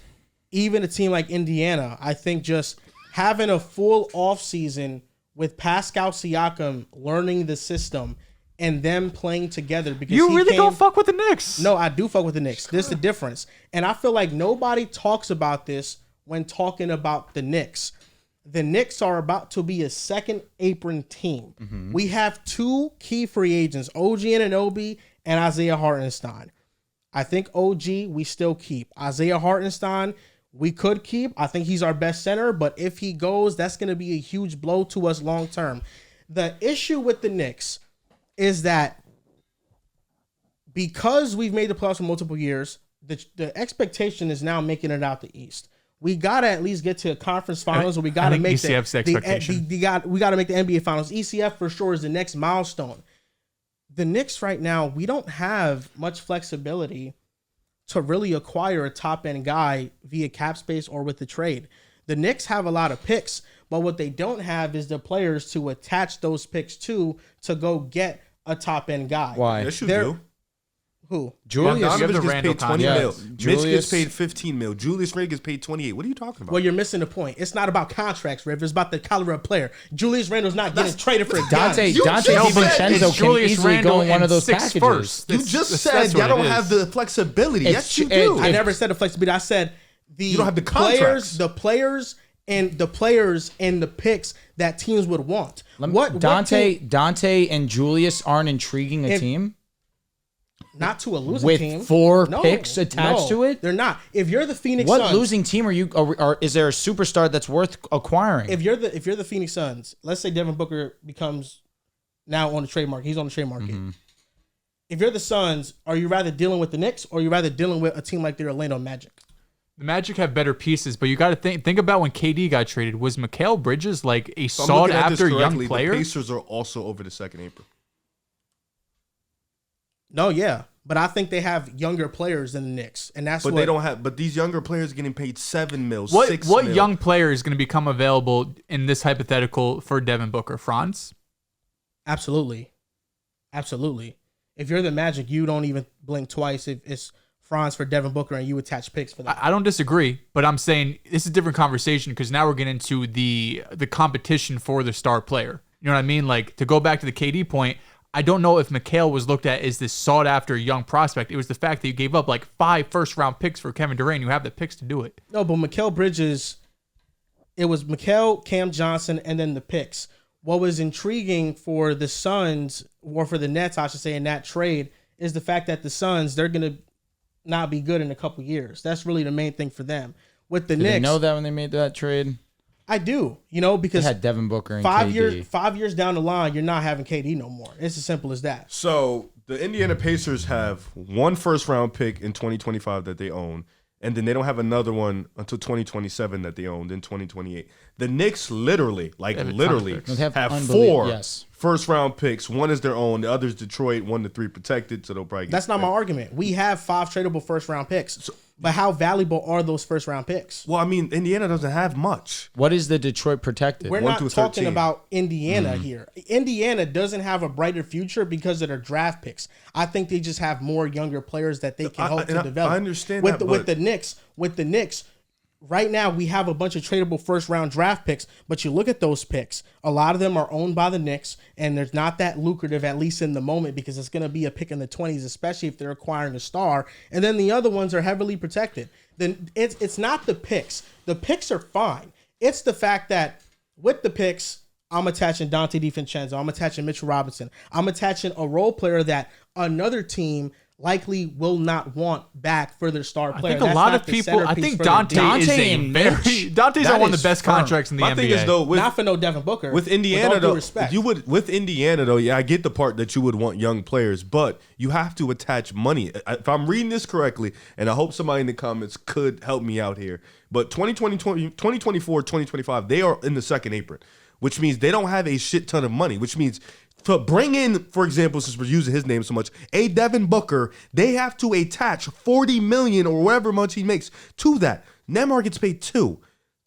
even a team like Indiana. I think just having a full offseason with Pascal Siakam learning the system and them playing together because You he really came, gonna fuck with the Knicks? No, I do fuck with the Knicks. This is the difference. And I feel like nobody talks about this when talking about the Knicks. The Knicks are about to be a second apron team. We have 2 key free agents, OG Anunoby and Isaiah Hartenstein. I think OG we still keep. Isaiah Hartenstein we could keep. I think he's our best center, but if he goes, that's going to be a huge blow to us long term. The issue with the Knicks is that because we've made the playoffs for multiple years, the expectation is now making it out the East. We gotta at least get to a conference finals, or we gotta think make ECF's the expectation. we gotta make the NBA finals. ECF for sure is the next milestone. The Knicks right now, we don't have much flexibility to really acquire a top end guy via cap space or with the trade. The Knicks have a lot of picks, but what they don't have is the players to attach those picks to go get a top end guy. Why? Yes, you They're- do. Who? Julius. You have Donovan the gets Randall paid 20 contract. mil. Yeah, Mitch Julius- gets paid 15 mil. Julius Randle gets paid 28. What are you talking about? Well, you're missing the point. It's not about contracts, Riv. It's about the caliber of player. Julius Randle's not getting traded for a guy. Dante You just DiVincenzo said can it's Julius easily Randle go in one and of those 6 packages. first. You That's- just that's said what y'all it don't is. have the flexibility. It's- Yes, you it- do. I never said the flexibility. I said You don't have the contracts. the players and the picks that teams would want. Dante team- and Julius aren't intriguing a If- team not to a losing with team. 4 picks attached no, to it. They're not. If you're the Phoenix What Suns, losing team are you? Is there a superstar that's worth acquiring? if you're the Phoenix Suns, let's say Devin Booker becomes now on the trade market. He's on the trade market. If you're the Suns, are you rather dealing with the Knicks or are you rather dealing with a team like the Orlando Magic? The Magic have better pieces, but you got to think about when KD got traded. Was Mikal Bridges like a So I'm looking at this sought-after young correctly. player? The Pacers are also over the second April. No, yeah. But I think they have younger players than the Knicks. And that's But what they don't have. But these younger players are getting paid $7 million, What $6 million. young player is going to become available in this hypothetical for Devin Booker? Franz? Absolutely. Absolutely. If you're the Magic, you don't even blink twice if it's Franz for Devin Booker and you attach picks for that. I don't disagree, but I'm saying this is a different conversation because now we're getting into the competition for the star player. You know what I mean? Like, to go back to the KD point, I don't know if Mikal was looked at as this sought-after young prospect. It was the fact that you gave up like 5 first-round picks for Kevin Durant. You have the picks to do it. No, but Mikal Bridges, it was Mikal, Cam Johnson, and then the picks. What was intriguing for the Suns, or for the Nets, I should say, in that trade, is the fact that the Suns, they're going to not be good in a couple years. That's really the main thing for them. With the Did Knicks, they know that when they made that trade? I do, They because had Devin Booker and 5 KD. 5 years down the line, you're not having KD no more. It's as simple as that. So the Indiana Pacers have 1 first-round pick in 2025 that they own, and then they don't have another one until 2027 that they owned in 2028. The Knicks literally, have a ton of picks. They have have unbelievable- 4 yes. first-round picks. 1 is their own. The other is Detroit. 1 to 3 protected, so they'll probably get That's not my argument. We have 5 tradable first-round picks. But how valuable are those first-round picks? Well, I mean, Indiana doesn't have much. What is the Detroit protected? We're 1 not through talking 13. about Indiana here. Indiana doesn't have a brighter future because of their draft picks. I think they just have more younger players that they can hope to develop. I understand with that, with the Knicks, right now we have a bunch of tradable first-round draft picks, but you look at those picks, a lot of them are owned by the Knicks, and they're not that lucrative, at least in the moment, because it's going to be a pick in the 20s, especially if they're acquiring a star. And then the other ones are heavily protected. Then it's not the picks. The picks are fine. It's the fact that with the picks, I'm attaching Dante DiVincenzo. I'm attaching Mitchell Robinson. I'm attaching a role player that another team likely will not want back for their star player. I think a lot of people. I think Dante is a very. Dante's That on one of is the best firm. contracts in the My NBA. thing is though, not for no Devin Booker. with Indiana with all due though, respect. you would with Indiana though. Yeah, I get the part that you would want young players, but you have to attach money. If I'm reading this correctly, and I hope somebody in the comments could help me out here, but 2024, 2025, they are in the second apron, which means they don't have a shit ton of money, which means to bring in, for example, since we're using his name so much, a Devin Booker, they have to attach $40 million or whatever much he makes to that. Neymar gets paid $2 million.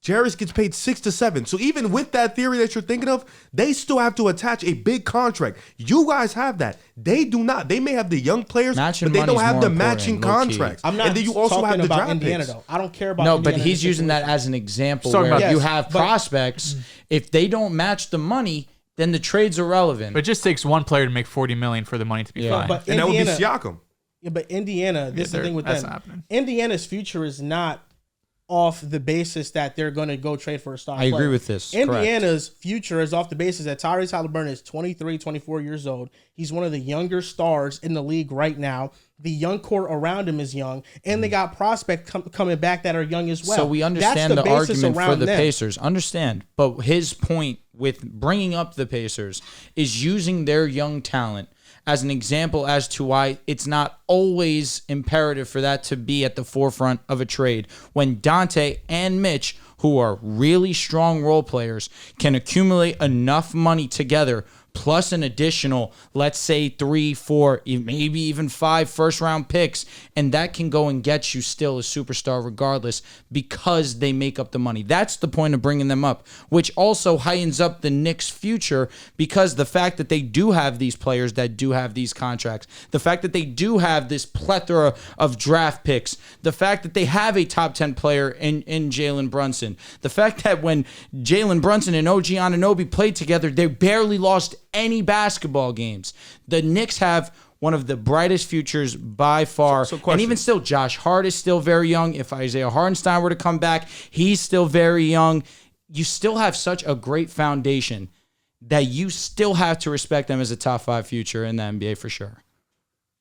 Jarris gets paid $6 to $7 million. So even with that theory that you're thinking of, they still have to attach a big contract. You guys have that. They do not. They may have the young players, Matching but they don't money's have more the important, matching low-key. contracts. I'm not and then you also talking have the about draft Indiana picks. though. I don't care about No, Indiana but in he's this using that situation. as an example Talking where about- you Yes, have but- prospects. If they don't match the money, then the trade's irrelevant. But it just takes one player to make $40 million for the money to be Yeah. fine. But And that would be Indiana, Siakam. yeah, but Indiana, this is the thing with that's them. not happening. Indiana's future is not off the basis that they're going to go trade for a star I agree player. with this. Indiana's future is off the basis that Tyrese Halliburton is 23, 24 years old. He's one of the younger stars in the league right now. The young core around him is young, and they got prospects coming back that are young as well. So we understand That's the basis argument for around the them. Pacers. Understand. But his point with bringing up the Pacers is using their young talent as an example as to why it's not always imperative for that to be at the forefront of a trade when Dante and Mitch, who are really strong role players, can accumulate enough money together plus an additional, let's say 3, 4, maybe even 5 first-round picks, and that can go and get you still a superstar regardless because they make up the money. That's the point of bringing them up, which also heightens up the Knicks' future because the fact that they do have these players that do have these contracts, the fact that they do have this plethora of draft picks, the fact that they have a top 10 player in Jalen Brunson, the fact that when Jalen Brunson and OG Anunoby played together, they barely lost any basketball games. The Knicks have one of the brightest futures by far. So question. And even still, Josh Hart is still very young. If Isaiah Hartenstein were to come back, he's still very young. You still have such a great foundation that you still have to respect them as a top 5 future in the NBA for sure.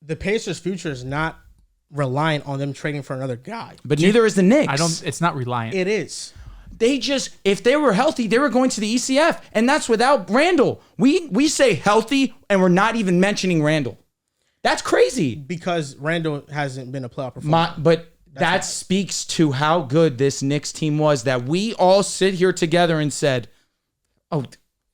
The Pacers' future is not reliant on them trading for another guy. But neither is the Knicks. It's not reliant. It is. They just, if they were healthy, they were going to the ECF, and that's without Randall. We say healthy, and we're not even mentioning Randall. That's crazy. Because Randall hasn't been a playoff performer. But That speaks to how good this Knicks team was, that we all sit here together and said, oh,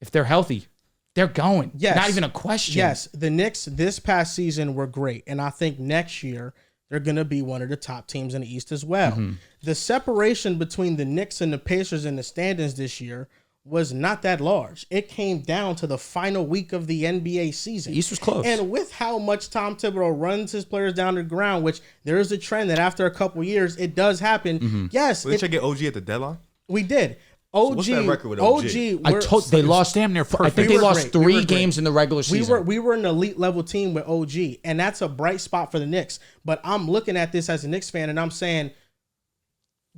if they're healthy, they're going. Yes. Not even a question. Yes, the Knicks this past season were great, and I think next year they're going to be one of the top teams in the East as well. Mm-hmm. The separation between the Knicks and the Pacers in the standings this year was not that large. It came down to the final week of the NBA season. The East was close. And with how much Tom Thibodeau runs his players down to the ground, which there is a trend that after a couple years, it does happen. Mm-hmm. Yes. Did they check OG at the deadline? We did. OG, what's that record with OG? They lost damn near I perfect. think We they were lost great. We were 3 great. games in the regular season. We were an elite level team with OG, and that's a bright spot for the Knicks. But I'm looking at this as a Knicks fan, and I'm saying,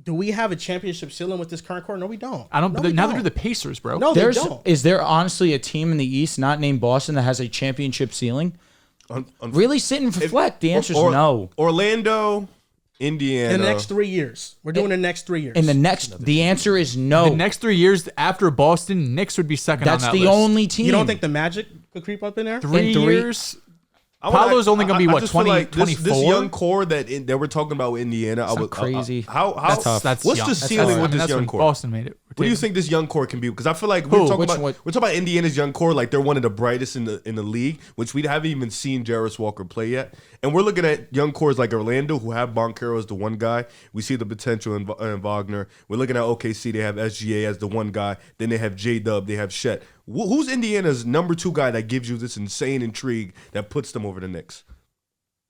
do we have a championship ceiling with this current core? No, we don't. I don't. No, we Neither don't. do the Pacers, bro. No, they don't. Is there honestly a team in the East not named Boston that has a championship ceiling? Really sit and reflect. The answer is no. Orlando, Indiana. In the next 3 years. We're doing the next 3 years. The answer is no. The next 3 years after Boston, Knicks would be second That's on that the list. only team. You don't think the Magic could creep up in there? 3 in 3 years? Paolo's only going to be, I what, just feel 20, like 24? This young core that we're talking about with Indiana. That's crazy. How That's tough. That's what's young. the That's ceiling hard. with this That's young when core? Boston made it. What do you think this young core can be? Because I feel like Who? we're talking about Indiana's young core, like they're one of the brightest in the league, which we haven't even seen Jarvis Walker play yet. And we're looking at young cores like Orlando, who have Boncaro as the one guy. We see the potential in Wagner. We're looking at OKC. They have SGA as the one guy. Then they have J-Dub. They have Shet. Who's Indiana's number 2 guy that gives you this insane intrigue that puts them over the Knicks?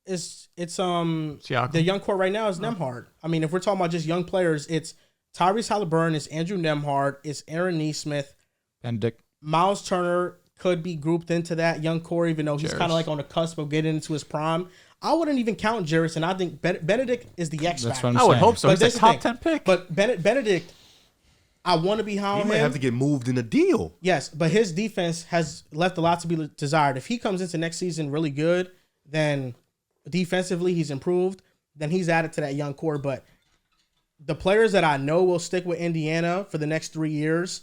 It's Siakam. the young core right now is Nembhard. I mean, if we're talking about just young players, it's Tyrese Halliburton, it's Andrew Nembhard, it's Aaron Nesmith, Benedict. Miles Turner could be grouped into that young core, even though he's Jarris. kind of like on the cusp of getting into his prime. I wouldn't even count Jarris, and I think Benedict is the X That's factor. what I'm I would saying. hope so. But He's a this is the top thing. 10 pick. But Benedict, I want to be high He on might him. have to get moved in a deal. Yes, but his defense has left a lot to be desired. If he comes into next season really good, then defensively he's improved. Then he's added to that young core. But the players that I know will stick with Indiana for the next 3 years,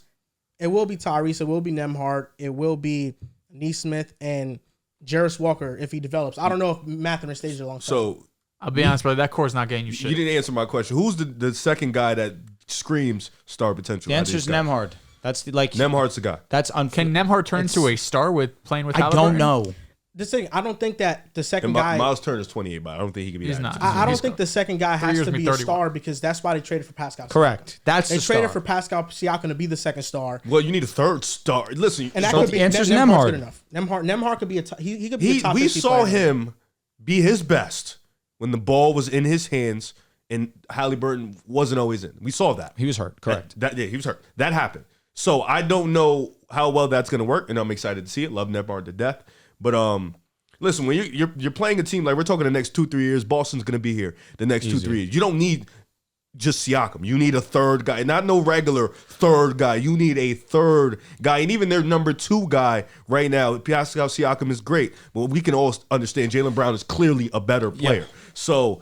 it will be Tyrese, it will be Nembhard, it will be Nesmith and Jarris Walker if he develops. I don't know if Mathurin stays alongside. So I'll be honest, brother. That core's not getting you shit. you didn't answer my question. Who's the second guy that screams star potential? The answer is Nembhard. That's Nembhard's the guy. That's unfair. Can Nembhard turn into a star with playing with I Halliburton? don't know. This thing, I don't think that the second And guy. Miles Turner is 28, but I don't think he can be. He's that. not. I don't He's think the second guy has years to will be be a 31. star because that's why they traded for Pascal. Correct. That's They the traded star. for Pascal Siakam to be the second star, Well, you need a third star. Listen, and that so could be the answer's Nembhard's Nembhard. good enough. Nembhard could be he could be a top we 50 saw player. him be his best when the ball was in his hands and Halliburton wasn't always in. We saw that. He was hurt. Correct. Yeah, he was hurt. That happened. So I don't know how well that's going to work, and I'm excited to see it. Love Nembhard to death. But listen, when you're playing a team like we're talking the next 2-3 years, Boston's going to be here the next 2-3 years. You don't need just Siakam. You need a third guy, not no regular third guy. You need a third guy, and even their number 2 guy right now, Pascal Siakam, is great. But we can all understand Jaylen Brown is clearly a better player. So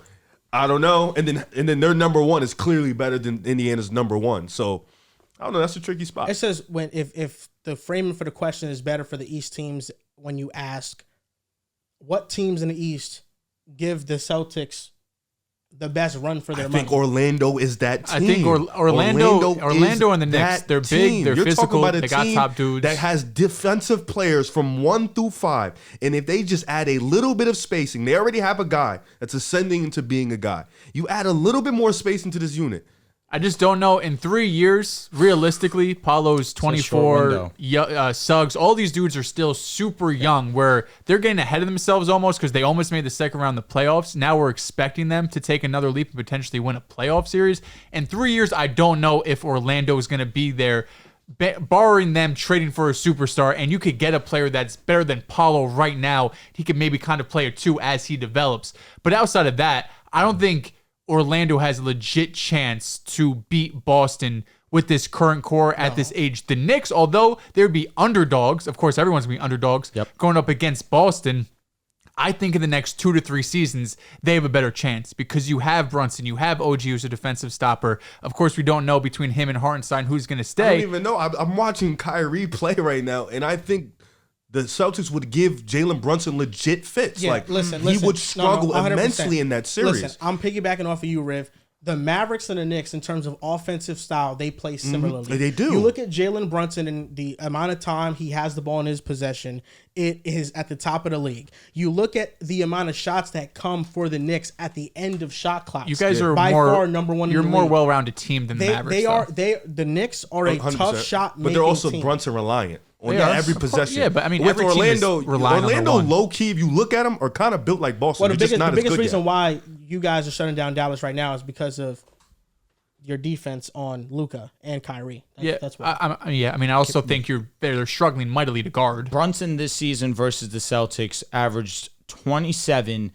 I don't know, and then their number 1 is clearly better than Indiana's number 1. So I don't know. That's a tricky spot. It says when if the framing for the question is better for the East teams when you ask what teams in the East give the Celtics the best run for their I money. think Orlando is that team. I think Orlando and the is Knicks, that they're big, team. they're You're talking physical, about a they got team top dudes. that has defensive players from 1 through 5. And if they just add a little bit of spacing, they already have a guy that's ascending into being a guy. You add a little bit more space into this unit. I just don't know. In 3 years, realistically, Paulo's short 24, window. Suggs, all these dudes are still super young where they're getting ahead of themselves almost because they almost made the second round of the playoffs. Now we're expecting them to take another leap and potentially win a playoff series. In 3 years, I don't know if Orlando is going to be there, barring them trading for a superstar, and you could get a player that's better than Paulo right now. He could maybe kind of play a 2 as he develops. But outside of that, I don't think Orlando has a legit chance to beat Boston with this current core at this age. The Knicks, although they'd be underdogs, of course, everyone's going to be underdogs, going up against Boston, I think in the next 2 to 3 seasons, they have a better chance because you have Brunson, you have OG who's a defensive stopper. Of course, we don't know between him and Hartenstein who's going to I stay. don't even know. I'm watching Kyrie play right now, and I think the Celtics would give Jalen Brunson legit fits. Yeah, like, listen, he would struggle 100%. immensely in that series. Listen, I'm piggybacking off of you, Riv. The Mavericks and the Knicks, in terms of offensive style, they play similarly. They do. You look at Jalen Brunson and the amount of time he has the ball in his possession, it is at the top of the league. You look at the amount of shots that come for the Knicks at the end of shot clocks. You guys are by more, far number one. You're in the more league. well-rounded team than the Mavericks. The Knicks are a 100%. tough shot, but they're also team. Brunson reliant on They are. every Of course, possession. yeah, but I mean, with every team is Orlando, relying on the one. low key, if you look at them, are kind of built like Boston. Well, They're just not the biggest as good reason yet. why you guys are shutting down Dallas right now is because of your defense on Luka and Kyrie. That's why. I mean, I also think they're struggling mightily to guard. Brunson this season versus the Celtics averaged 27,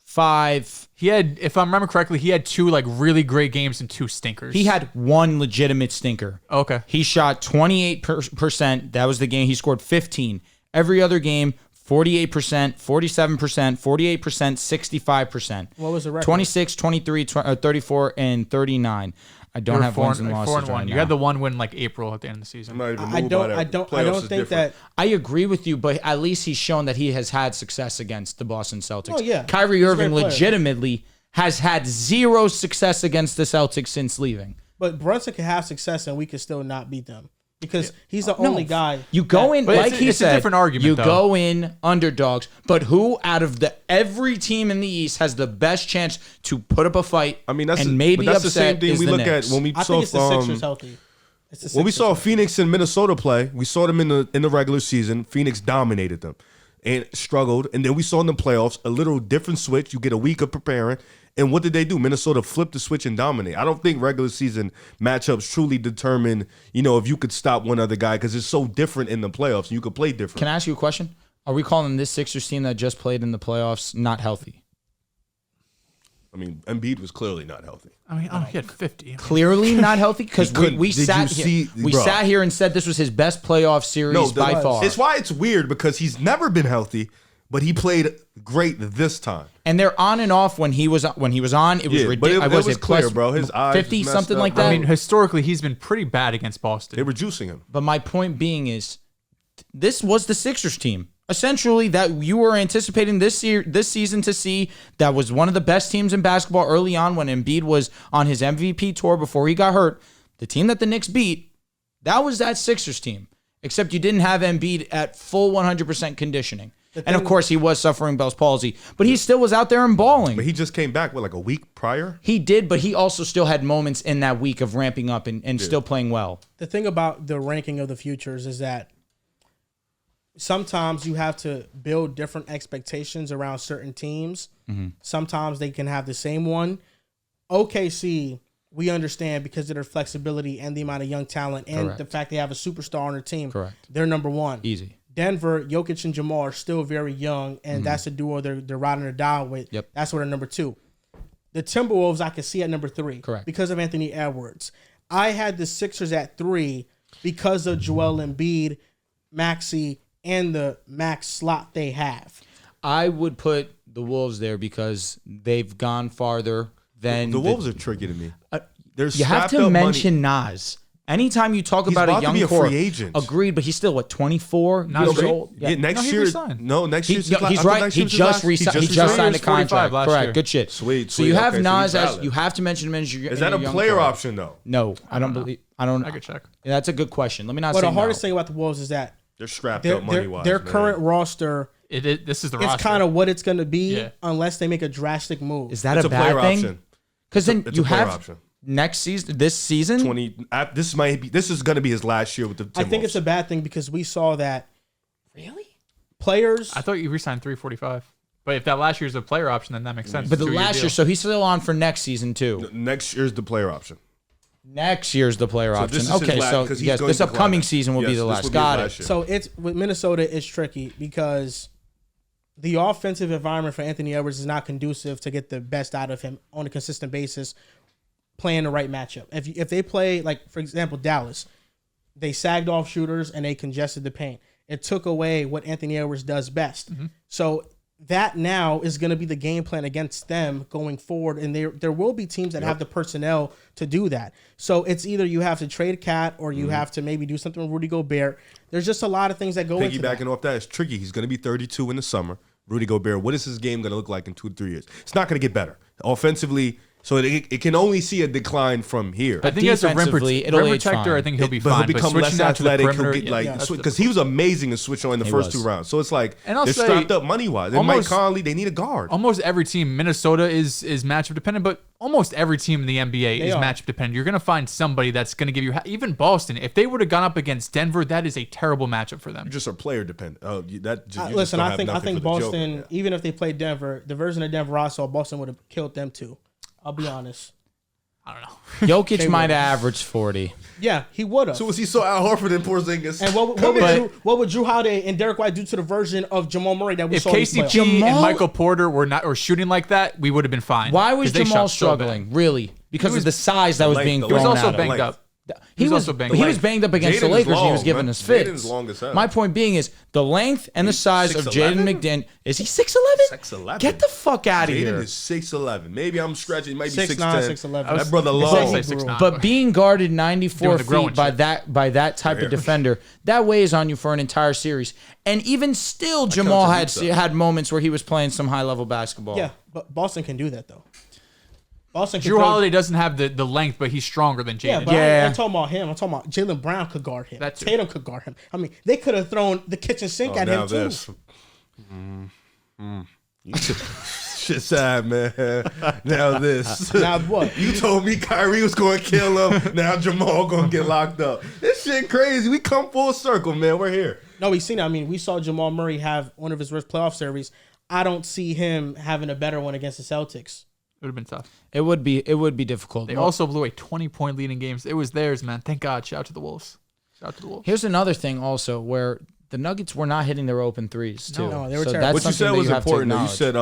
5. He had, if I remember correctly, he had 2 like really great games and 2 stinkers. He had 1 legitimate stinker. Okay. He shot 28%. That was the game. He scored 15. Every other game, 48%, 47%, 48%, 65%. What was the record? 26, 23, 34, and 39. I don't have wins and losses right now. You had the one win like April at the end of the season. I'm not even I moved by don't. that. I don't. I Playoffs don't is think different. that. I agree with you, but at least he's shown that he has had success against the Boston Celtics. Oh, yeah. Kyrie He's a Irving great player. legitimately has had 0 success against the Celtics since leaving. But Brunson can have success, and we can still not beat them because he's the only guy. You go in, But like it's he a said, different argument, you though. go in underdogs. But who out of every team in the East has the best chance to put up a fight? I mean, that's and maybe but that's the upset same thing is we the look Knicks. at when we I saw think it's the Sixers healthy. It's the when we Sixers saw healthy. Phoenix and Minnesota play. We saw them in the regular season. Phoenix dominated them and struggled, and then we saw in the playoffs a little different switch. You get a week of preparing. And what did they do? Minnesota flipped the switch and dominate. I don't think regular season matchups truly determine, if you could stop one other guy because it's so different in the playoffs and you could play different. Can I ask you a question? Are we calling this Sixers team that just played in the playoffs not healthy? I mean, Embiid was clearly not healthy. I mean, he had 50. Clearly not healthy because we Did sat you here. see- We bro. sat here and said this was his best playoff series by far. It's why it's weird because he's never been healthy, but he played great this time. And they're on and off when he was on. It was Yeah, but ridiculous. it was clear, bro. His eyes 50 messed something up, like bro. that. I mean, historically, he's been pretty bad against Boston. They were juicing him. But my point being is, this was the Sixers team. Essentially, that you were anticipating this season to see that was one of the best teams in basketball early on when Embiid was on his MVP tour before he got hurt. The team that the Knicks beat, that was that Sixers team. Except you didn't have Embiid at full 100% conditioning. And of course, he was suffering Bell's palsy, but he still was out there and balling. But he just came back, like a week prior? He did, but he also still had moments in that week of ramping up and still playing well. The thing about the ranking of the futures is that sometimes you have to build different expectations around certain teams. Mm-hmm. Sometimes they can have the same one. OKC, we understand because of their flexibility and the amount of young talent and Correct. the fact they have a superstar on their team. Correct. They're number one. Easy. Denver, Jokic and Jamal are still very young, and that's the duo they're riding or die with. Yep. That's what they're number 2. The Timberwolves I can see at number 3. Correct. Because of Anthony Edwards. I had the Sixers at 3 because of Joel Embiid, Maxey, and the max slot they have. I would put the Wolves there because they've gone farther than The Wolves are tricky to me. There's You have to mention Nas. Anytime you talk about about a to young be a core, free agent. agreed, but he's still what 24 Nas years great. old. Yeah, next he year. resigned. No, next year's his He's right. He just resigned. He just signed a 45 contract. last Correct. year. Good shit. Sweet, So you sweet. have Okay, so Nas he's as valid. you have to mention him as your. Is that a young player core. option though? No, I don't believe. I don't. I could check. That's a good question. Let me not Well, say the hardest no. thing about the Wolves is that They're strapped their, up money their, wise. their current roster This is the is roster. kind of what it's going to be Yeah. unless they make a drastic move. Is that It's a a player bad thing? option. Because then It's you a player have option. next season, this season. This is going to be his last year with the Timberwolves. I think it's a bad thing because we saw that Really? players. I thought you re-signed 345. But if that last year's a player option, then that makes sense. But the 2-year last deal. year, so he's still on for next season too. Next year's the player option. Next year's the player option. this is his Okay, last- so 'cause he's yes, going this to upcoming decline. season will be Yes, the this last. will be his Got last it. year. So it's with Minnesota, it's tricky because the offensive environment for Anthony Edwards is not conducive to get the best out of him on a consistent basis, playing the right matchup. If they play, like, for example, Dallas, they sagged off shooters and they congested the paint. It took away what Anthony Edwards does best. So that now is going to be the game plan against them going forward. And there will be teams that have the personnel to do that. So it's either you have to trade Cat or you have to maybe do something with Rudy Gobert. There's just a lot of things that go into that. Piggybacking off that, it's tricky. He's going to be 32 in the summer. Rudy Gobert, what is his game going to look like in 2 to 3 years? It's not going to get better. Offensively, so it can only see a decline from here. I think as a rim protector, I think he'll be fine. He'll become less athletic. He'll get because he was amazing in switching on the first 2 rounds. So it's like they're strapped up money wise. And Mike Conley, they need a guard. Almost every team, Minnesota is matchup dependent, but almost every team in the NBA is matchup dependent. You're going to find somebody that's going to give you even Boston. If they would have gone up against Denver, that is a terrible matchup for them. You just are player dependent. Listen, I think Boston, even if they played Denver, the version of Denver I saw, Boston would have killed them too. I'll be honest. I don't know. Jokic might have averaged 40. Yeah, he would have. So was he so Al Horford and Porzingis? And what would Drew Holiday and Derek White do to the version of Jamal Murray that we saw? If KCP and Michael Porter were shooting like that, we would have been fine. Why was Jamal struggling? Really? Because of the size that was being thrown at him. He was also banged up. He was banged up against the Lakers and he was giving us fits. My point being is the length and the size of Jaden McDaniels. Is he 6'11"? 6'11". Get the fuck out of here. Jaden is 6'11". Maybe I'm stretching. He might be 6'9", 6'10". That brother long. But being guarded 94 feet by that type of defender, that weighs on you for an entire series. And even still, Jamal had moments where he was playing some high-level basketball. Yeah, but Boston can do that, though. Drew Holiday doesn't have the length, but he's stronger than Jaden. I'm talking about him. I'm talking about Jaylen Brown could guard him. Tatum could guard him. I mean, they could have thrown the kitchen sink at him, too. Shit sad, man. Now this. Now what? You told me Kyrie was going to kill him. Now Jamal going to get locked up. This shit crazy. We come full circle, man. We're here. No, we've seen it. I mean, we saw Jamal Murray have one of his worst playoff series. I don't see him having a better one against the Celtics. It would have been tough. It would be difficult. They also blew a 20-point lead in games. It was theirs, man. Thank God. Shout out to the Wolves. Here's another thing also where the Nuggets were not hitting their open threes too. No, they were terrible. What you said was important. You said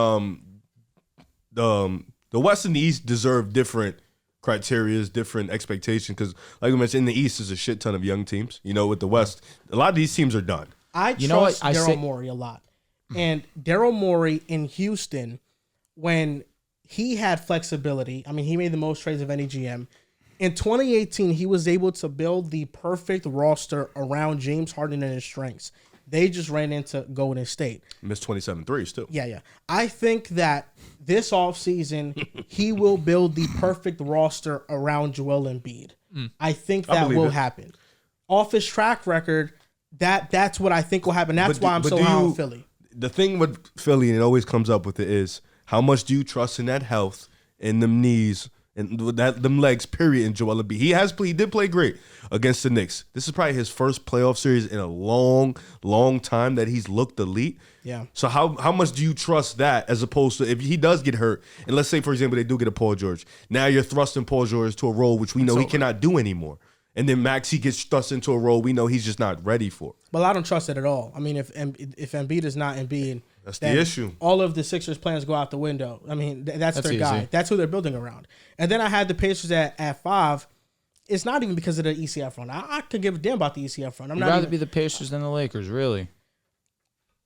the West and the East deserve different criteria, different expectations. Because like we mentioned, in the East, there's a shit ton of young teams. You know, with the West, a lot of these teams are done. I trust Daryl Morey a lot. And Daryl Morey in Houston, when he had flexibility, I mean, he made the most trades of any GM. In 2018, he was able to build the perfect roster around James Harden and his strengths. They just ran into Golden State. Missed 27 threes, too. Yeah. I think that this offseason, he will build the perfect roster around Joel Embiid. I think that will happen. Off his track record, that's what I think will happen. That's why I'm so high on Philly. The thing with Philly, and it always comes up with it, is how much do you trust in that health and them knees and them legs, period, in Joel Embiid. He did play great against the Knicks. This is probably his first playoff series in a long, long time that he's looked elite. Yeah. So how much do you trust that as opposed to if he does get hurt, and let's say, for example, they do get a Paul George. Now you're thrusting Paul George to a role which we know he cannot do anymore. And then Maxey gets thrust into a role we know he's just not ready for. Well, I don't trust it at all. I mean, if Embiid is not Embiid, that's the issue. All of the Sixers' plans go out the window. I mean, that's their guy. That's who they're building around. And then I had the Pacers at 5. It's not even because of the ECF run. I could give a damn about the ECF run. I'd rather be the Pacers than the Lakers, really.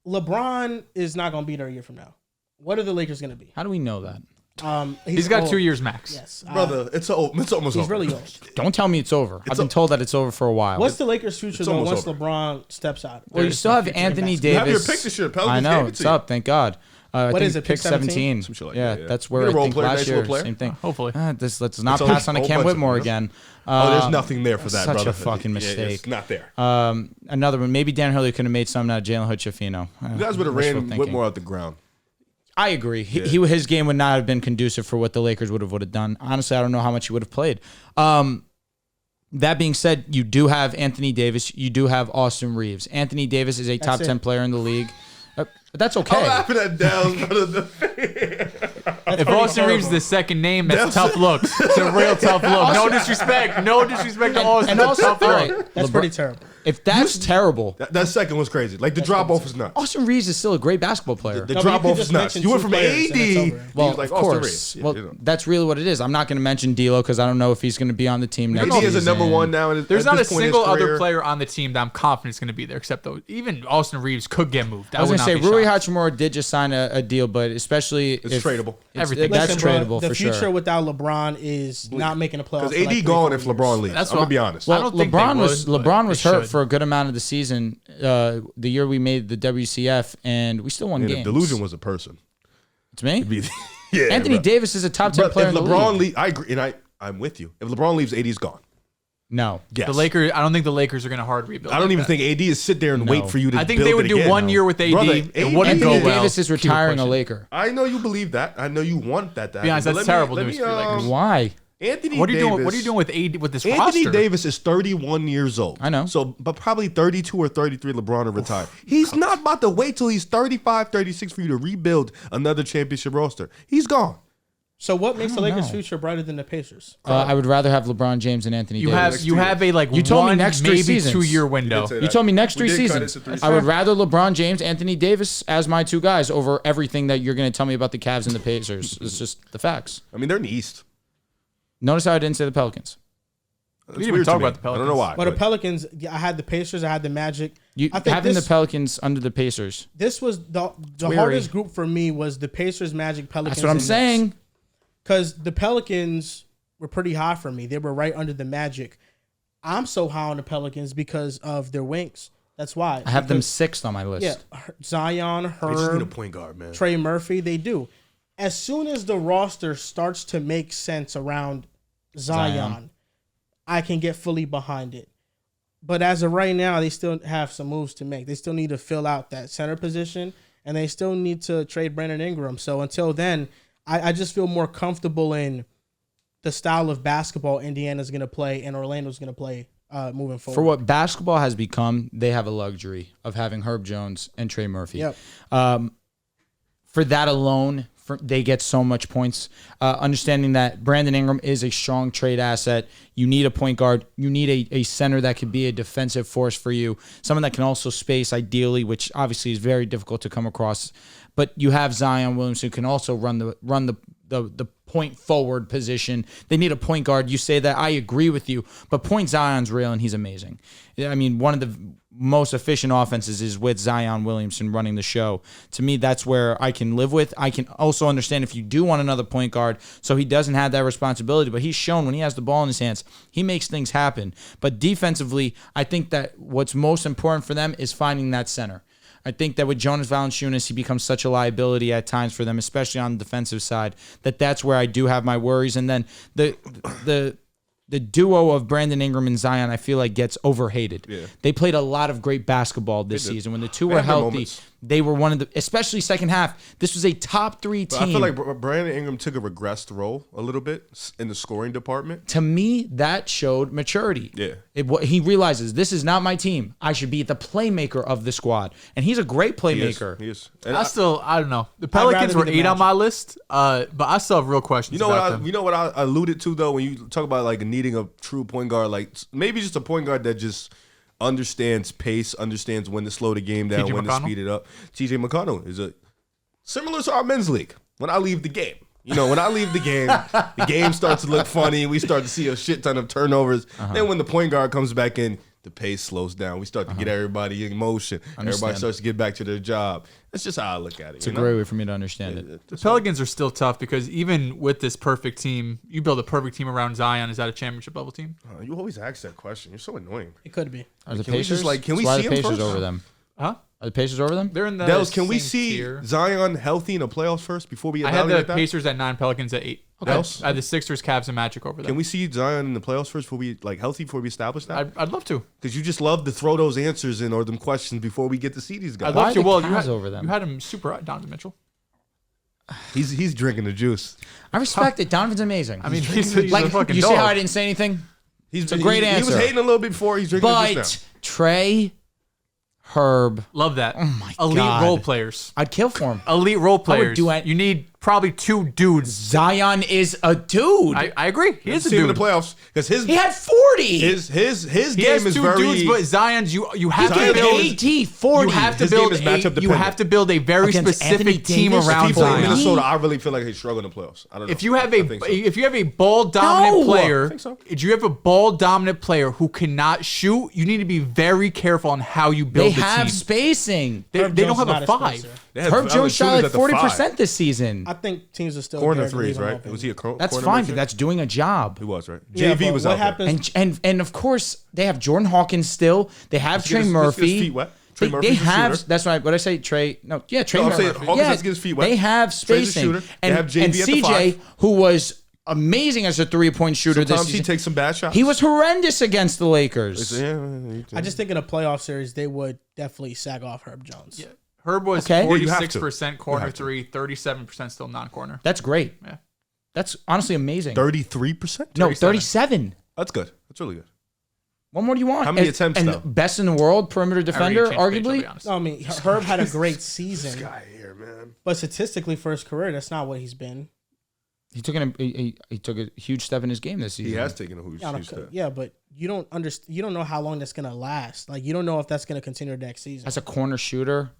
LeBron is not going to be there a year from now. What are the Lakers going to be? How do we know that? He's got 2 years max. Yes, brother. It's almost over. He's really old. Don't tell me it's over. I've been told that it's over for a while. What's the Lakers' future though once LeBron steps out? Well, you still have Anthony Davis. You have your pick this year. I know it's up. Thank God. What is it? Pick 17. Like yeah, that's where I think last year. Same thing. Hopefully. Let's not pass on a Cam Whitmore again. There's nothing there for that, such brother. a fucking mistake. It's not there. Another one. Maybe Dan Hurley could have made something out of Jalen Hood-Schifino. You guys would have ran Whitmore out the ground. I agree. His game would not have been conducive for what the Lakers would have done. Honestly, I don't know how much he would have played. That being said, you do have Anthony Davis. You do have Austin Reeves. Anthony Davis is a top 10 player in the league. But that's okay. I'm laughing at Dehls. If Austin Reeves is the second name, that's tough looks. It's a real tough look. No disrespect. No disrespect to Austin. And also, tough all look. right, That's pretty terrible. if that's terrible, That second was crazy. Like the drop off was nuts. Austin Reeves is still a great basketball player. The No, but drop you could off just was nuts. mention You went two from players and it's AD. over. Well, like of Austin course. Reeves. Yeah, Well, you know. that's really what it is. I'm not going to mention D'Lo because I don't know if he's going to be on the team next AD is a season. number one now. There's at not a this point in his single other career. player on the team that I'm confident is going to be there, except though even Austin Reeves could get moved. I was going would to say not be Rui shocked. Hachimura did just sign a deal, but especially It's tradable. Everything. That's Listen, bro, tradable the for future sure. without LeBron is not making a playoff. Because AD gone if LeBron leaves. That's I'm gonna what- be honest. Well, I Well, don't think they LeBron would, was but they hurt should. for a good amount of the season. The year we made the WCF, and we still won And games. if Delusion was a person, It's me. yeah. Anthony bro. Davis is a top 10 Bro, player if in the LeBron league. leaves, I agree, and I'm with you. If LeBron leaves, AD's gone. No, Yes. The Lakers. I don't think the Lakers are going to hard rebuild. I don't like even that. think AD is sit there and wait for you to. I think build they would it do again. 1 year with AD. Brother, It AD wouldn't Anthony go well. Davis is Keep it retiring a pushing. Laker. I know you believe that. I know you want that. To Be honest, happen. that's But terrible let news me, for the Lakers. Why? Anthony What are you Davis, doing? What are you doing with AD with this Anthony roster? Davis is 31 years old. I know. So, but probably 32 or 33 LeBron to retire. He's not about to wait till he's 35, 36 for you to rebuild another championship roster. He's gone. So what makes the don't Lakers' know. future brighter than the Pacers? I would rather have LeBron James and Anthony You Davis. have a like You told me one, next 3 maybe seasons. 2 year window. say You told me next We 3 did cut it seasons. to 3 I would rather LeBron James, Anthony Davis as my 2 guys over everything that you're going to tell me about the Cavs and the Pacers. It's just the facts. I mean, they're in the East. Notice how I didn't say the Pelicans. It's didn't even weird to talk me. about the I don't know why. But the Pelicans, I had the Pacers, I had the Magic. You I think having this, the Pelicans under the Pacers. this was the weary. hardest group for me was the Pacers, Magic, Pelicans. That's what I'm saying. Because the Pelicans were pretty high for me. They were right under the Magic. I'm so high on the Pelicans because of their wings. That's why. I have them Because- 6th on my list. Yeah, Zion, They just need a Herb, point guard, man. Trey Murphy, they do. As soon as the roster starts to make sense around Zion, I can get fully behind it. But as of right now, they still have some moves to make. They still need to fill out that center position, and they still need to trade Brandon Ingram. So until then, I just feel more comfortable in the style of basketball Indiana's going to play and Orlando's going to play moving forward. For what basketball has become, they have a luxury of having Herb Jones and Trey Murphy. Yep. For that alone, they get so much points. Understanding that Brandon Ingram is a strong trade asset. You need a point guard. You need a center that could be a defensive force for you. Someone that can also space ideally, which obviously is very difficult to come across. But you have Zion Williams who can also run the point forward position. They need a point guard. You say that, I agree with you. But point Zion's real and he's amazing. I mean, one of the most efficient offenses is with Zion Williamson running the show. To me, that's where I can live with. I can also understand if you do want another point guard, so he doesn't have that responsibility. But he's shown when he has the ball in his hands, he makes things happen. But defensively, I think that what's most important for them is finding that center. I think that with Jonas Valanciunas, he becomes such a liability at times for them, especially on the defensive side, that's where I do have my worries. And then the duo of Brandon Ingram and Zion, I feel like gets overhated. Yeah. They played a lot of great basketball this season. When the two They were had their healthy, moments. they were one of the, especially second half, this was a top 3 But team. I feel like Brandon Ingram took a regressed role a little bit in the scoring department. To me, that showed maturity. Yeah. He realizes this is not my team. I should be the playmaker of the squad. And he's a great playmaker. He is. And I don't know. The Pelicans rather were be the 8 on Magic. my list, but I still have real questions You know about what? them. You know what I alluded to though when you talk about like needing a true point guard, like maybe just a point guard that just understands pace, understands when to slow the game down, TJ when to McConnell? speed it up. TJ McConnell is a similar to our men's league. When I leave the game, when I leave the game starts to look funny. We start to see a shit ton of turnovers. Then when the point guard comes back in, the pace slows down. We start to get everybody in motion. Everybody Understand. starts to get back to their job. That's just how I look at it. It's a great way for me to understand it. The Pelicans are still tough because even with this perfect team, you build a perfect team around Zion. Is that a championship level team? You always ask that question. You're so annoying. It could be. Are the Can we Pacers? just, can we Why are see the them Pacers first? over them? Huh? Are the Pacers over them? They're in the Dehls, can we same see tier. Zion healthy in the playoffs first before we I had evaluate the that? Pacers at 9, Pelicans at 8. Okay. I had the Sixers, Cavs, and Magic over there. Can we see Zion in the playoffs first before we healthy before we establish that? I'd love to. Because you just love to throw those answers in or them questions before we get to see these guys. I'd Why love to. the Well, Cavs over them? You had him super high, Donovan Mitchell. He's drinking the juice. I respect it. Donovan's amazing. I mean, he's a like, fucking you dog. see how I didn't say anything? He's a great He was answer. hating a little bit before. He's drinking the juice But Trey, Herb, Love that. oh my Elite God. role players. I'd kill for him. Elite role players. do it. You need probably two dudes. Zion is a dude. I agree. He is a See him in dude. the playoffs because he had 40. his He game has is two very. dudes, but Zion's you have Zion to build. AD 40. You have to His game build is matchup you dependent. have to build a very Against Anthony specific team Davis? around If he played Zion. Minnesota, I really feel like he'd struggle in the playoffs. I don't know. If you have I think so. if you have a ball dominant No! player, I think so. if you have a ball dominant player who cannot shoot, you need to be very careful on how you build They the have team. spacing. They Herb don't Jones have is a not five. spacer. They had Herb Jones shot shooters like at the 40% five. this season. I think teams are still Corner daring to leave threes, him right? open. Was he a corner? That's corner fine. mixer? That's doing a job. He was right. Yeah, JV but was what out there. happens? And of course they have Jordan Hawkins still. They have Let's Trey get his Murphy. feet wet. Trey They Murphy's a have. shooter. That's right. What I say, Trey? No, yeah, Trey No, I'm saying Murphy. Hawkins Yeah, has to get his feet wet. they have Trey's a spacing. shooter. They have JV and at the CJ, five. who was amazing as a 3-point shooter Sometimes this he season, takes some bad shots. he was horrendous against the Lakers. I just think in a playoff series they would definitely sag off Herb Jones. Yeah. Herb was Okay. Yeah, you have to. 46% corner three, 37% still non-corner. That's great. Yeah. That's honestly amazing. 33%. No, 37. 37. That's good. That's really good. What more do you want? How many And- attempts, And though? best in the world, perimeter defender, arguably. No, I mean Herb had a great season, Guy here, man. but statistically for his career, that's not what he's been. He took he took a huge step in his game this season. He has taken a huge step. Yeah, but you don't understand. You don't know how long that's gonna last. Like you don't know if that's gonna continue next season. As a corner shooter.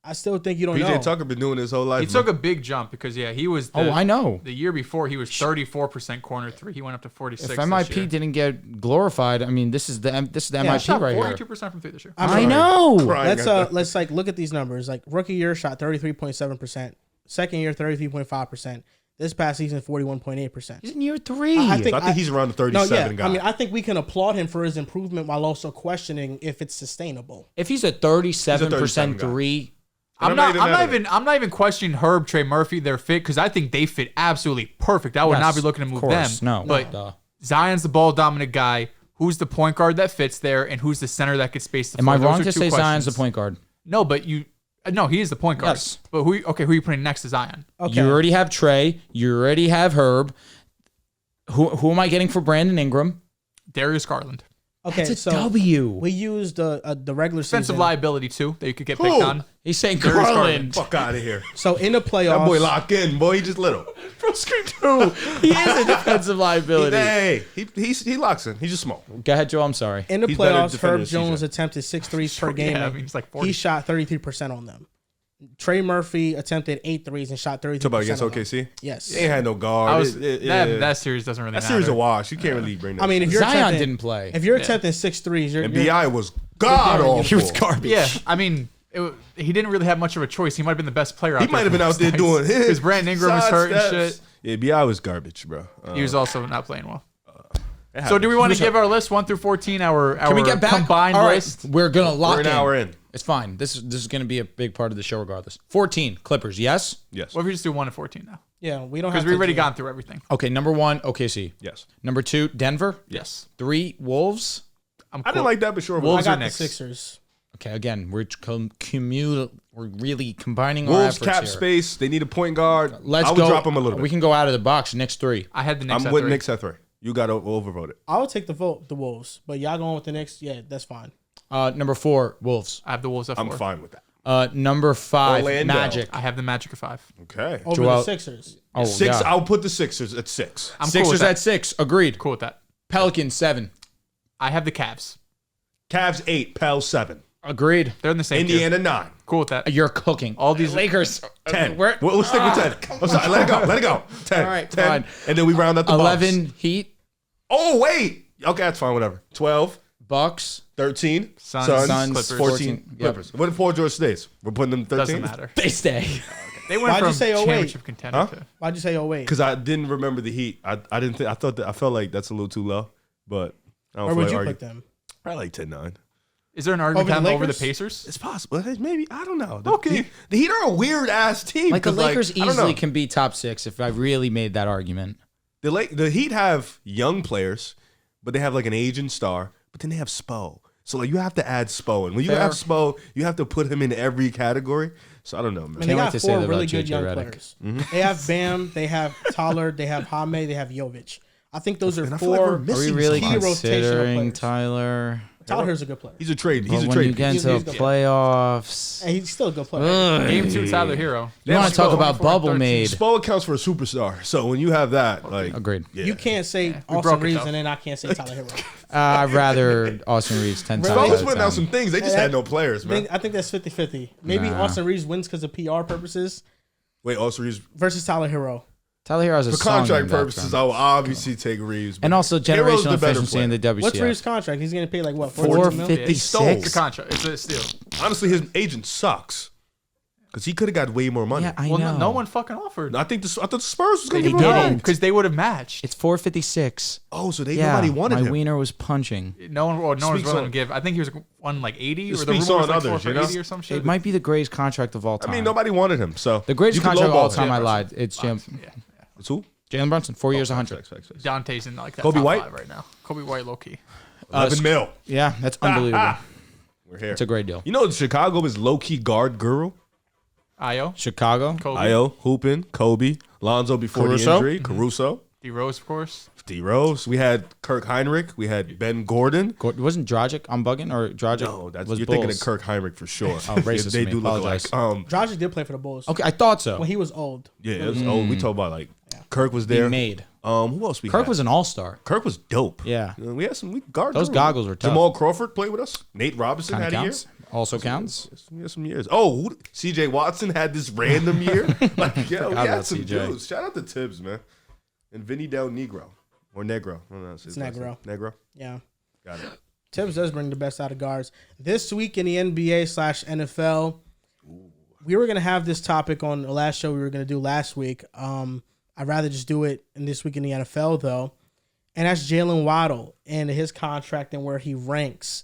I still think you don't know. PJ Tucker been doing his whole life. He took a big jump because he was. I know. The year before he was 34% corner three. He went up to 46. If this MIP year. didn't get glorified, I mean, this is the MIP Shot right here. 42% from three this year. I know. Let's like look at these numbers. Like rookie year shot 33.7%. Second year 33.5%. This past season 41.8%. He's in year 3. I I think he's around the 37 guy. I mean, I think we can applaud him for his improvement while also questioning if it's sustainable. If he's a 37% 37 guy. three, I'm not even questioning Herb, Trey Murphy, their fit because I think they fit absolutely perfect. I would not be looking to move them. No, but duh. Zion's the ball dominant guy. Who's the point guard that fits there, and who's the center that could space the Am floor? I Those wrong are to two say Zion's the questions. point guard? No, but no, he is the point guard. Yes. But who are you putting next to Zion? Okay. You already have Trey. You already have Herb. Who am I getting for Brandon Ingram? Darius Garland. Okay, That's a so W. we used the regular Defensive season. liability too that you could get Who? picked on. He's saying Darius Garland. Fuck out of here. So in the playoffs, That boy lock in, boy. He just little. Bro, scream too. He is a defensive liability. Hey, he locks in. He's just small. Go ahead, Joe. I'm sorry. in the He's better playoffs, defender Herb than Jones CJ. attempted 6 threes per game. Yeah, I and mean, it's like 40. he shot 33% on them. Trey Murphy attempted 8 threes and shot 33%. Talk about against on them. OKC. Yes. They ain't had no guard. That series doesn't really That matter. series a wash. You can't really bring that. I mean, if you're Zion attempting, didn't play. If you're attempting 6 threes, you're and Bi was god awful. He was garbage. Yeah, I mean, he didn't really have much of a choice. He might have been the best player out He there. might have been out there doing his. Because Brandon Ingram was side hurt and steps. shit. Yeah, Bi was garbage, bro. He was also not playing well. It So do we happens. want to give our list 1 through 14? Our Can we get back? combined All right, list? we're gonna lock We're an hour in. It's fine. This is gonna be a big part of the show, regardless. 14 Clippers. Yes. Yes. What if we just do 1 to 14 now? Yeah, we don't have Because we to already do- gone through everything. Okay. Number 1, OKC. Yes. Number 2, Denver. Yes. 3, Wolves. I'm I didn't like that, but sure. I Wolves got are the next. Sixers. Okay. Again, we're really combining our Wolves efforts cap here. space. They need a point guard. Let's I would go. drop them a little bit. We can go out of the box. Next 3. I had the Knicks I'm at with 3. Knicks at 3. You got to overvote it. I would take the Wolves, but y'all going with the Knicks? Yeah, that's fine. Number 4, Wolves. I have the Wolves at 4. I'm fine with that. Number 5, Orlando. Magic. I have the Magic at 5. Okay. Over Joel- the Sixers. Oh, 6. yeah. I'll put the Sixers at 6. I'm cool with Sixers that. at 6. Agreed. Cool with that. Pelicans 7. I have the Cavs. Cavs 8. Pels 7. Agreed. They're in the same tier. Indiana 9. Cool with that. You're cooking. All these- Lakers 10. We're, Let's stick with 10. I'm sorry. Let it go. Let it go. 10. All right, 10. fine. And then we round up the 11 Bucks. Heat. Oh, wait. Okay, that's fine. Whatever. 12. Bucks. 13. Suns, Clippers. 14. Yep. Clippers. What if Paul George stays? We're putting them 13? Doesn't matter. They stay. They went Why'd you from say 08? championship contender Huh? to. Why'd you say 08? Because I didn't remember the Heat. I didn't think. I felt like that's a little too low. But I don't Where feel would like you arguing. put them? Probably like 10-9. Is there an argument Over the time over the Lakers? Pacers? It's possible. Maybe. I don't know. Okay. The Heat are a weird ass team. Like the 'cause, Lakers I don't easily know. can be top 6 if I really made that argument. The Heat have young players, but they have like an aging star. But then they have Spo. So like you have to add Spo, and when you Fair. have Spo, you have to put him in every category. So I don't know, man. I mean, they Can't wait got to say 4 that really about good JJ young Redick. players. They have Bam, they have Tyler, they have Jaime, they have Jovic. I think those are And I feel like we're 4 missing Are we really somebody. key rotational considering players. Tyler? Tyler Herro's a good player. He's a trade. But He's a when trade you get piece. into He's good. playoffs, And he's still a good player. Game 2, Tyler Hero. you want to talk about 24 and bubble 13. made. Spo accounts for a superstar. So when you have that, like, Agreed. yeah. You can't say we Austin broke it, Reeves though. and then I can't say Tyler Hero. I'd rather Austin Reeves 10 times. Spo Spo out was of putting out 10. some things. They just had no players, man. I think that's 50-50. Maybe Nah. Austin Reeves wins because of PR purposes Wait, also Reeves versus Tyler Hero. Tyler Hero has a for song contract in the purposes. background. I will obviously take Reeves, but And also Hero's generational the better efficiency in the player. WCF. What's Reeves' contract? He's going to pay like what? 14 million? 456. It's a contract. It's a steal. Honestly, his agent sucks because he could have got way more money. Yeah, I Well, know. no one fucking offered. I think I thought the Spurs was going to They give him didn't. more. Because they would have matched. It's 456. Oh, so Yeah, nobody wanted my him. wiener was punching. No one was Speaks willing on- to give. I think he was on like 80, It or the speaks rumor was on like 4 others, for you know? 80 or some shit. It might be the greatest contract of all time. I mean, nobody wanted him. So The greatest you could contract of all lowball time. him. I lied. It's Jalen Yeah. It's who? Brunson. 4 years, 100. Facts, facts, facts. Dante's in like that Kobe top White? 5 right now. Kobe White, low key. 11 mil. Yeah, that's unbelievable. We're here. It's a great deal. You know, Chicago is low key guard guru. Io, Chicago. Kobe, Io, Hoopin, Kobe, Lonzo before Caruso? the injury, Caruso, D Rose, of course. D Rose. We had Kirk Heinrich. We had Ben Gordon. Wasn't Dragic on bugging or Dragic? No, that's was you're thinking Bulls. of Kirk Heinrich for sure. racist they of me. do look Apologize. alike. Dragic did play for the Bulls Okay, I thought so. when he was old. Yeah, it was old. We talk about like Kirk was He there. made. Who else we Kirk had? was an all-star. Kirk was dope. Yeah. We had some guard. Those guru. goggles were tough. Jamal Crawford played with us. Nate Robinson Kind of had counts. Also counts. a year. We had some years. Oh, CJ Watson had this random year. Like, yeah, we about had some CJ. dudes. Shout out to Tibbs, man. And Vinny Del Negro. Or Negro. I don't know. It's Negro. Negro. Yeah. Got it. Tibbs does bring the best out of guards. This week in the NBA/NFL, we were going to have this topic on the last show we were going to do last week. I'd rather just do it in this week in the NFL, though. And that's Jalen Waddle and his contract and where he ranks.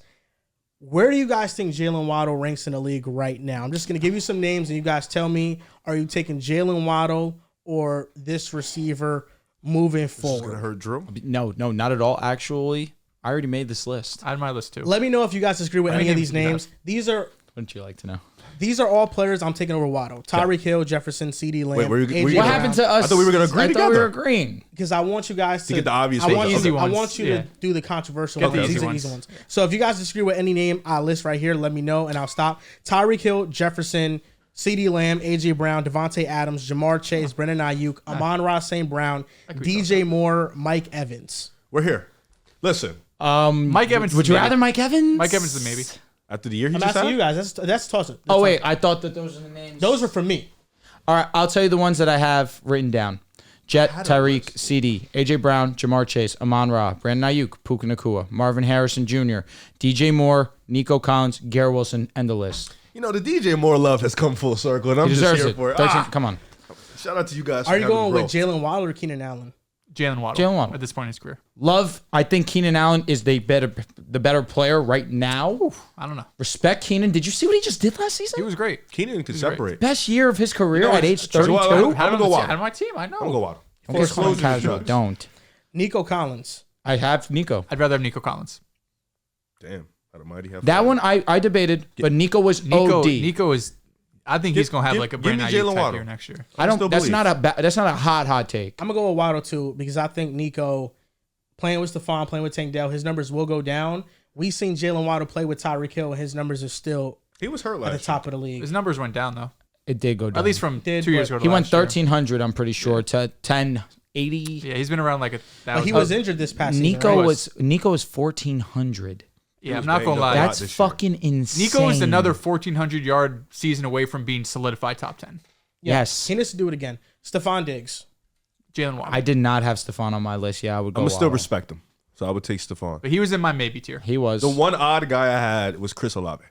Where do you guys think Jalen Waddle ranks in the league right now? I'm just going to give you some names, and you guys tell me, are you taking Jalen Waddle or this receiver moving This is going to forward? hurt Drew. No, not at all. Actually, I already made this list. I had my list too. Let me know if you guys disagree with How any many of these names do you names. Wouldn't you like to know? These are all players I'm taking over Waddle. Tyreek Hill, Jefferson, CD Lamb. Wait, were you- AJ were you- What Brown. happened to us? I thought we were gonna agree I thought we together. were agreeing. Because I want you guys to get the obvious I ones. want, The you, easy I ones. want you Yeah. to do the controversial Get the ones. easy These are the ones. easy ones. So if you guys disagree with any name I list right here, let me know and I'll stop. Tyreek Hill, Jefferson, CD Lamb, AJ Brown, Devontae Adams, Jamar Chase, Brendan Ayuk, Amon-Ra St. Brown, DJ Moore, Mike Evans. We're here. Listen, Mike Evans. Would is you maybe. rather Mike Evans? Mike Evans is a maybe. after the year he I'm just asking had, you guys. That's toss-up. Oh wait, I thought that those are the names. Those were for me. All right, I'll tell you the ones that I have written down. Jet, Tyreek, CD, AJ Brown, Jamar Chase, Amon-Ra, Brandon Ayuk, Puka Nacua, Marvin Harrison Jr., DJ Moore, Nico Collins, Garrett Wilson, and the list. you know, the DJ Moore love has come full circle, and I'm He just deserves here it. for it. 13 Come on. Shout out to you guys. Are for you having going with growth. Jalen Waddle or Keenan Allen? Jalen Waddle. Jalen Waddle. At this point in his career. Love, I think Keenan Allen is the better player right now. I don't know. Respect Keenan. Did you see what he just did last season? He was great. Keenan could He's great. separate. Best year of his career know, at age so 32. I'm Had gonna him go on the- Waddle. had him on my team. I know. I'm gonna go Waddle. Don't get Foreclosure is casual. drugs. Don't. Nico Collins. I have Nico. I'd rather have Nico Collins. Damn, I'd mighty have That one I debated, but Nico was Nico. OD. Nico is. I think he's gonna have give- like a give me Brandon Ayuk Jalen type Waddle. year next year. I don't. still That's believe. not that's not a hot take. I'm going to go with Waddle, too, because I think Nico, playing with Stephon, playing with Tank Dell, his numbers will go down. We've seen Jalen Waddle play with Tyreek Hill, and his numbers are still He was hurt at last the year. top of the league. His numbers went down though. It did go down. At least from Did, 2 years but ago. To he went last year. 1,300. I'm pretty sure to 1080. Yeah, he's been around like a But thousand. he was injured this past season. Nico right? was 1,400. Yeah, I'm was not banged gonna up lie. a lot That's this year. fucking insane. Nico is another 1,400-yard season away from being solidified top 10. Yes. He needs to do it again. Stephon Diggs. Jalen Waddle. I did not have Stephon on my list. Yeah, I would go. I'm gonna still Waddle. respect him, so I would take Stephon. But he was in my maybe tier. He was. The one odd guy I had was Chris Olave.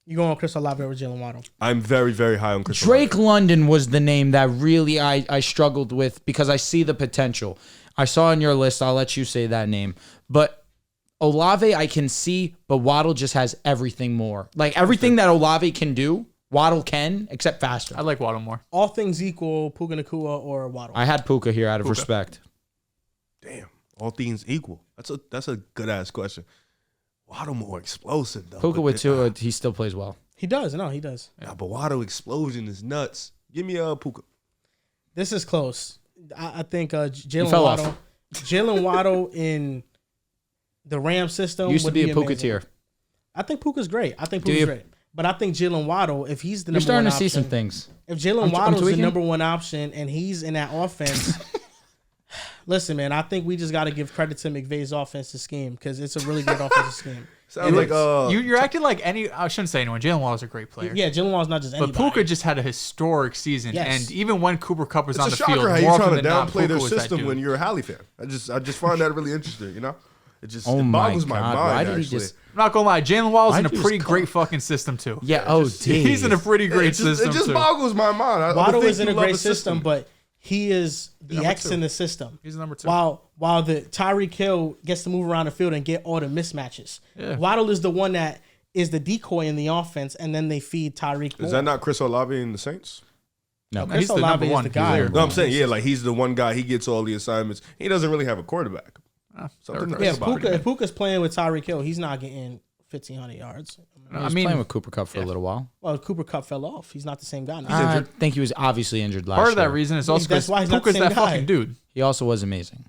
You going with Chris Olave over Jalen Waddle? I'm very, very high on Chris Drake Olave. London was the name that really I struggled with because I see the potential. I saw on your list. I'll let you say that name, but Olave I can see, but Waddle just has everything more. Like everything that Olave can do, Waddle can, except faster. I like Waddle more. All things equal, Puka Nacua or Waddle? I had Puka here out of respect. Damn, all things equal. That's a good ass question. Waddle more explosive though. Puka but with Tua, he still plays well. He does. No, he does. Nah, but Waddle explosion is nuts. Give me Puka. This is close. I think He Jalen fell off. Waddle. Jalen Waddle in The Ram system Used to would be a Puka amazing. tier. I think Puka's great. Do you? Great. But I think Jalen Waddle, if he's the You're number one starting to option, see some things. if Jalen I'm Waddle's the tweaking. number one option and he's in that offense, listen, man, I think we just got to give credit to McVay's offensive scheme because it's a really good offensive scheme. Sounds like You're acting like I shouldn't say anyone. Jalen Waddle's a great player. Yeah, Jalen Waddle's not just But anybody. Puka just had a historic season, Yes. and even when Cooper Cup was on it's the a shocker field, how more you're often trying to than not, downplay Puka their was that system dude. when you're a Halley fan. I just find that really interesting. You know, it just Oh it my boggles my God, mind. why did he actually. just- I'm not gonna lie, Jalen Waddle's in a Why'd you pretty just great fucking system too. Yeah. He's in a pretty great system It just too. boggles my mind. I would Waddle think is in you a love great system, but he is the Number X two. in the system. He's the number 2. While the Tyreek Hill gets to move around the field and get all the mismatches. Yeah. Waddle is the one that is the decoy in the offense, and then they feed Tyreek. Is more. that not Chris Olave in the Saints? No. Chris He's the Olave number is one. the guy. He's No, I'm saying like he's the one guy. He gets all the assignments. He doesn't really have a quarterback. Something to Yeah, think about. if Puka's playing with Tyreek Hill, he's not getting 1,500 yards. He was playing with Cooper Cup for a little while. Well, Cooper Cup fell off. He's not the same guy now. I think he was obviously injured last part of year. that reason is also That's because why he's not the Puka's same that guy. fucking dude. He also was amazing.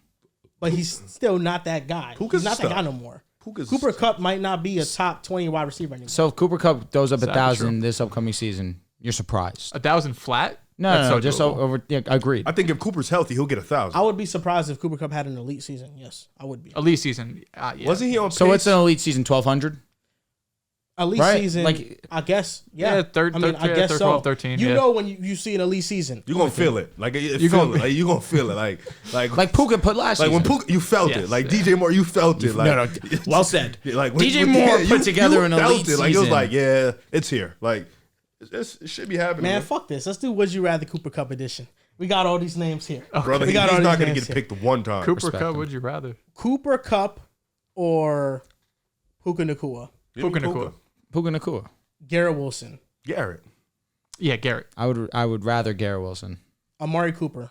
But he's still not that guy. Puka's He's not that stuff. guy no more. Puka's Cooper Cup might not be a top 20 wide receiver anymore. So if Cooper Cup goes up Exactly 1,000 this upcoming season, you're surprised. 1,000 flat? No, That's so just doable. over. Yeah, agreed. I think if Cooper's healthy, he'll get 1,000. I would be surprised if Cooper Cup had an elite season. Yes, I would be. Elite season. Yeah. Wasn't he on? So pace? what's an elite season? 1,200. Elite Right, season, like- I guess. Yeah, Yeah, third- I mean, third- I yeah, guess third, so. 12, 13, you yeah. know when you see an elite season, You're gonna feel it. Like You're you're gonna- gonna like you're gonna feel it. Like Like Puka put last like when season. Puka, you felt Yes, it. Like yeah. DJ Moore, you felt it. Like no, well said. Like DJ Moore put together an felt elite it. Like it was season. like yeah, it's here. Like it should be happening. man, fuck this. Let's do Would You Rather Cooper Cup edition. We got all these names here. brother, We he's got all not these gonna names get here. picked one time. Cooper Respect Cup, him. would you rather? Cooper Cup or Puka Nacua, Give me Puka Nacua. Puka Nacua. Garrett Wilson, Garrett. Yeah, Garrett. I would rather Garrett Wilson. Amari Cooper,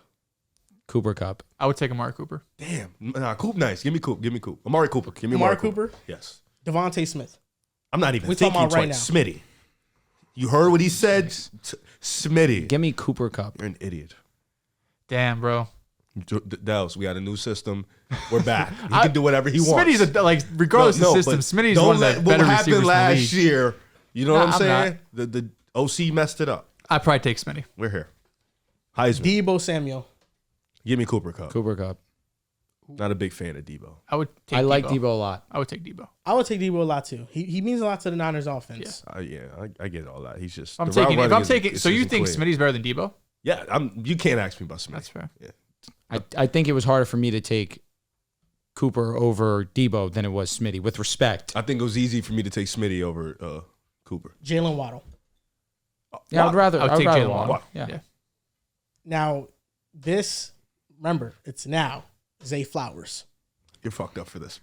Cooper Cup. I would take Amari Cooper. Damn. Nah, Coop nice. Give me Coop. Give me Coop. Amari Cooper. Give me Amari Amari Cooper? Yes. Devontae Smith. I'm not even We talking thinking about right twice. now. Smitty. You heard what he said? Smitty. Give me Cooper Cup. You're an idiot. Damn, bro. Dehls, we got a new system. We're back. He can do whatever he wants. Smitty's like regardless No, of system, but Smitty's don't one of let the better what receivers happened in the last league. year. You know what Nah, I'm I'm saying? The OC messed it up. I'd probably take Smitty. We're here. Heisman. Debo Samuel. Give me Cooper Cup. Cooper Cup. Not a big fan of Debo. I would take I like Debo a lot. I would take Debo. I would take Debo a lot too. He means a lot to the Niners offense. I get all that. He's just. I'm the route taking. If running I'm is- taking, is so you isn't think clear. Smitty's better than Debo? Yeah, you can't ask me about Smitty. That's fair. Yeah. I think it was harder for me to take Cooper over Debo than it was Smitty, with respect. I think it was easy for me to take Smitty over Cooper. Jalen Waddle. Yeah, I would rather. I would I would take rather Jalen Waddle. Waddle. Yeah. Yeah. Now, remember, it's now Zay Flowers. You're fucked up for this.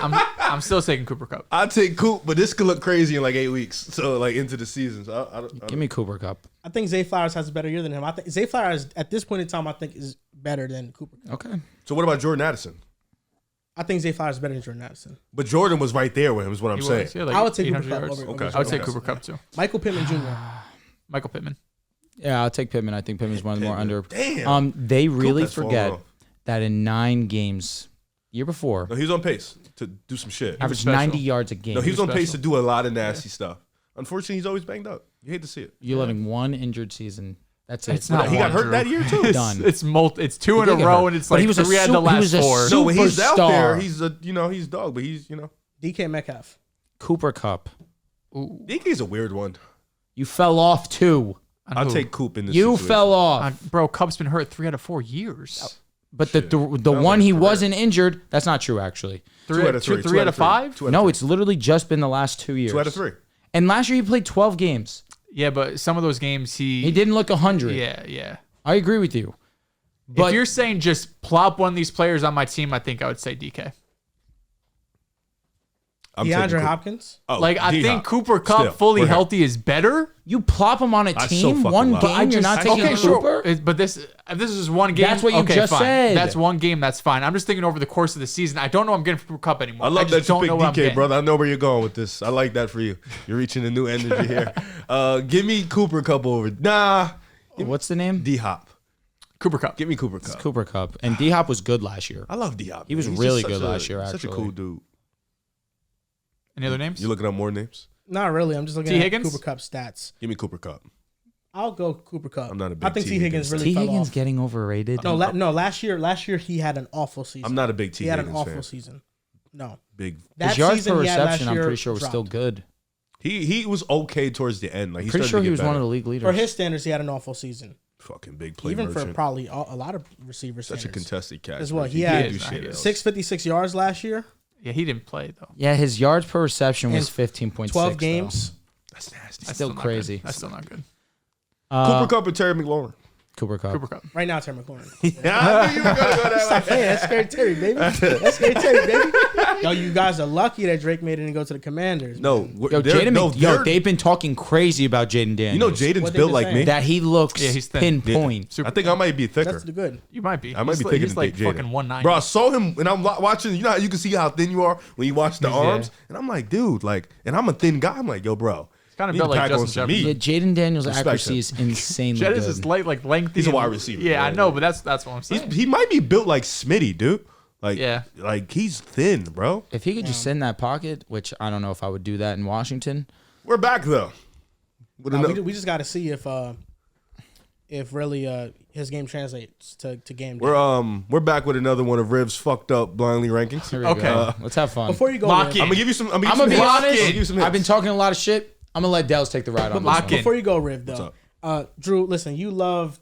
I'm still taking Cooper Cup. I'll take Coop, but this could look crazy in like 8 weeks. So like into the season. So I don't, Give me Cooper Cup. I think Zay Flowers has a better year than him. I think Zay Flowers at this point in time, I think is better than Cooper Cup. Okay. So what about Jordan Addison? I think Zay Flowers is better than Jordan Addison. But Jordan was right there with him. Is what I'm He saying. was, yeah, like I would take 800 Cooper Cup yards. over. Okay. over I would take Jordan Cooper Addison. Cup too. Michael Pittman Jr. Michael Pittman. Yeah, I'll take Pittman. I think Pittman's one of the more under. Damn. They really has fallen forget off. that in 9 games, year before, No, he was on pace to do some shit. averaged special. 90 yards a game. No, he was on pace special. to do a lot of nasty stuff. Unfortunately, he's always banged up. You hate to see it. You're letting one injured season. That's it. It's not He got one, hurt Drew. that year too. Done. It's 2 in He a did get row, hurt. and it's But like he was a 3 out of the he was last a 4. No, when he's out Superstar. there, he's dog, but he's DK Metcalf. Cooper Cup. DK's a weird one. You fell off too. I'll take Coop in this. You situation. fell off. Bro, Cup's been hurt 3 out of 4 years. But the one like he career. wasn't injured, that's not true actually. 2 out of 3. 3 out of 5? No, it's literally just been the last 2 years. 2 out of 3. And last year he played 12 games. Yeah, but some of those games He didn't look 100. Yeah. I agree with you. But If you're saying just plop one of these players on my team, I think I would say DK. I'm taking DeAndre Coop. Hopkins. Oh, Like I D-Hop. think Cooper Cup Still, fully we're here. healthy is better. you plop him on a That's team, so fucking one loud. game, you're not taking Cooper? But this is one game. That's what you okay, just fine. said. That's one game. That's fine. I'm just thinking over the course of the season. I don't know I'm getting Cooper Cup anymore. I love just that you don't know what I'm picked DK, getting. brother. I know where you're going with this. I like that for you. You're reaching a new energy here. Give me Cooper Cup over. Nah, What's the name? D-Hop. Cooper Cup. Give me Cooper Cup. Cooper Cup. And D-Hop was good last year. I love D-Hop. He was man. He's really just good such last year, Such a actually. cool dude. Any other names? You looking up more names? Not really. I'm just looking T. at Higgins? Cooper Kupp stats. Give me Cooper Kupp. I'll go Cooper Kupp. I'm not a big I think T. Higgins really T. fell Higgins off. getting overrated. No, last year he had an awful season. I'm not a big T. He had Higgins an awful fan. season. No. Big. That His yards season per he had last reception, I'm year pretty sure, was still dropped. good. He was okay towards the end. Like he Pretty started sure to he get was better. one of the league leaders. For his standards, he had an awful season. Fucking big play Even merchant. for probably a lot of receiver Such a standards. contested catch. As well, bro. he can't had do shit else. 656 yards last year. Yeah, he didn't play though. Yeah, his yards per reception was In 15.6. 12 games. That's nasty. That's Still not crazy. good. That's still not good. Cooper Kupp and Terry McLaurin. Cooper Kupp. Cooper Kupp. Right now, Terry McLaurin. Yeah, I knew you were gonna go that Stop. way. Hey, that's Scary Terry, baby. That's Scary Terry, baby. Yo, you guys are lucky that Drake made it and go to the Commanders. No, Yo, they've been talking crazy about Jaden Daniels. You know, Jaden's What they built been like saying? me. that he looks Yeah, he's thin. pinpoint. Super I think I might be thicker. That's the good. You might be. I might He's be like, thicker he's than like Jaden. fucking 190. Bro, I saw him and I'm watching. You know how you can see how thin you are when you watch the Yeah. arms, and I'm like, dude, like, and I'm a thin guy. I'm like, yo, bro, kind of you built need to like pack on Justin some Jefferson. meat. Yeah, Jaden Daniels' Respect accuracy him. is insanely Jed good. is his like lengthy. He's a and- wide receiver, Yeah, I bro. know, but that's what I'm saying. He might be built like Smitty, dude. Like, Yeah. like he's thin, bro. If he could just sit in that pocket, which I don't know if I would do that in Washington. We're back though. With another- We just got to see if really his game translates to game day. we're back with another one of Riv's fucked up blindly rankings. Here we Okay. go. Let's have fun. Before you go, Lock Riv, in. I'm gonna give you some. I'm I'm gonna be honest. Give you some I've been hints. talking a lot of shit. I'm gonna let Dehls take the ride on this Lock one. in. before you go, Riv, though, Drew, listen, you love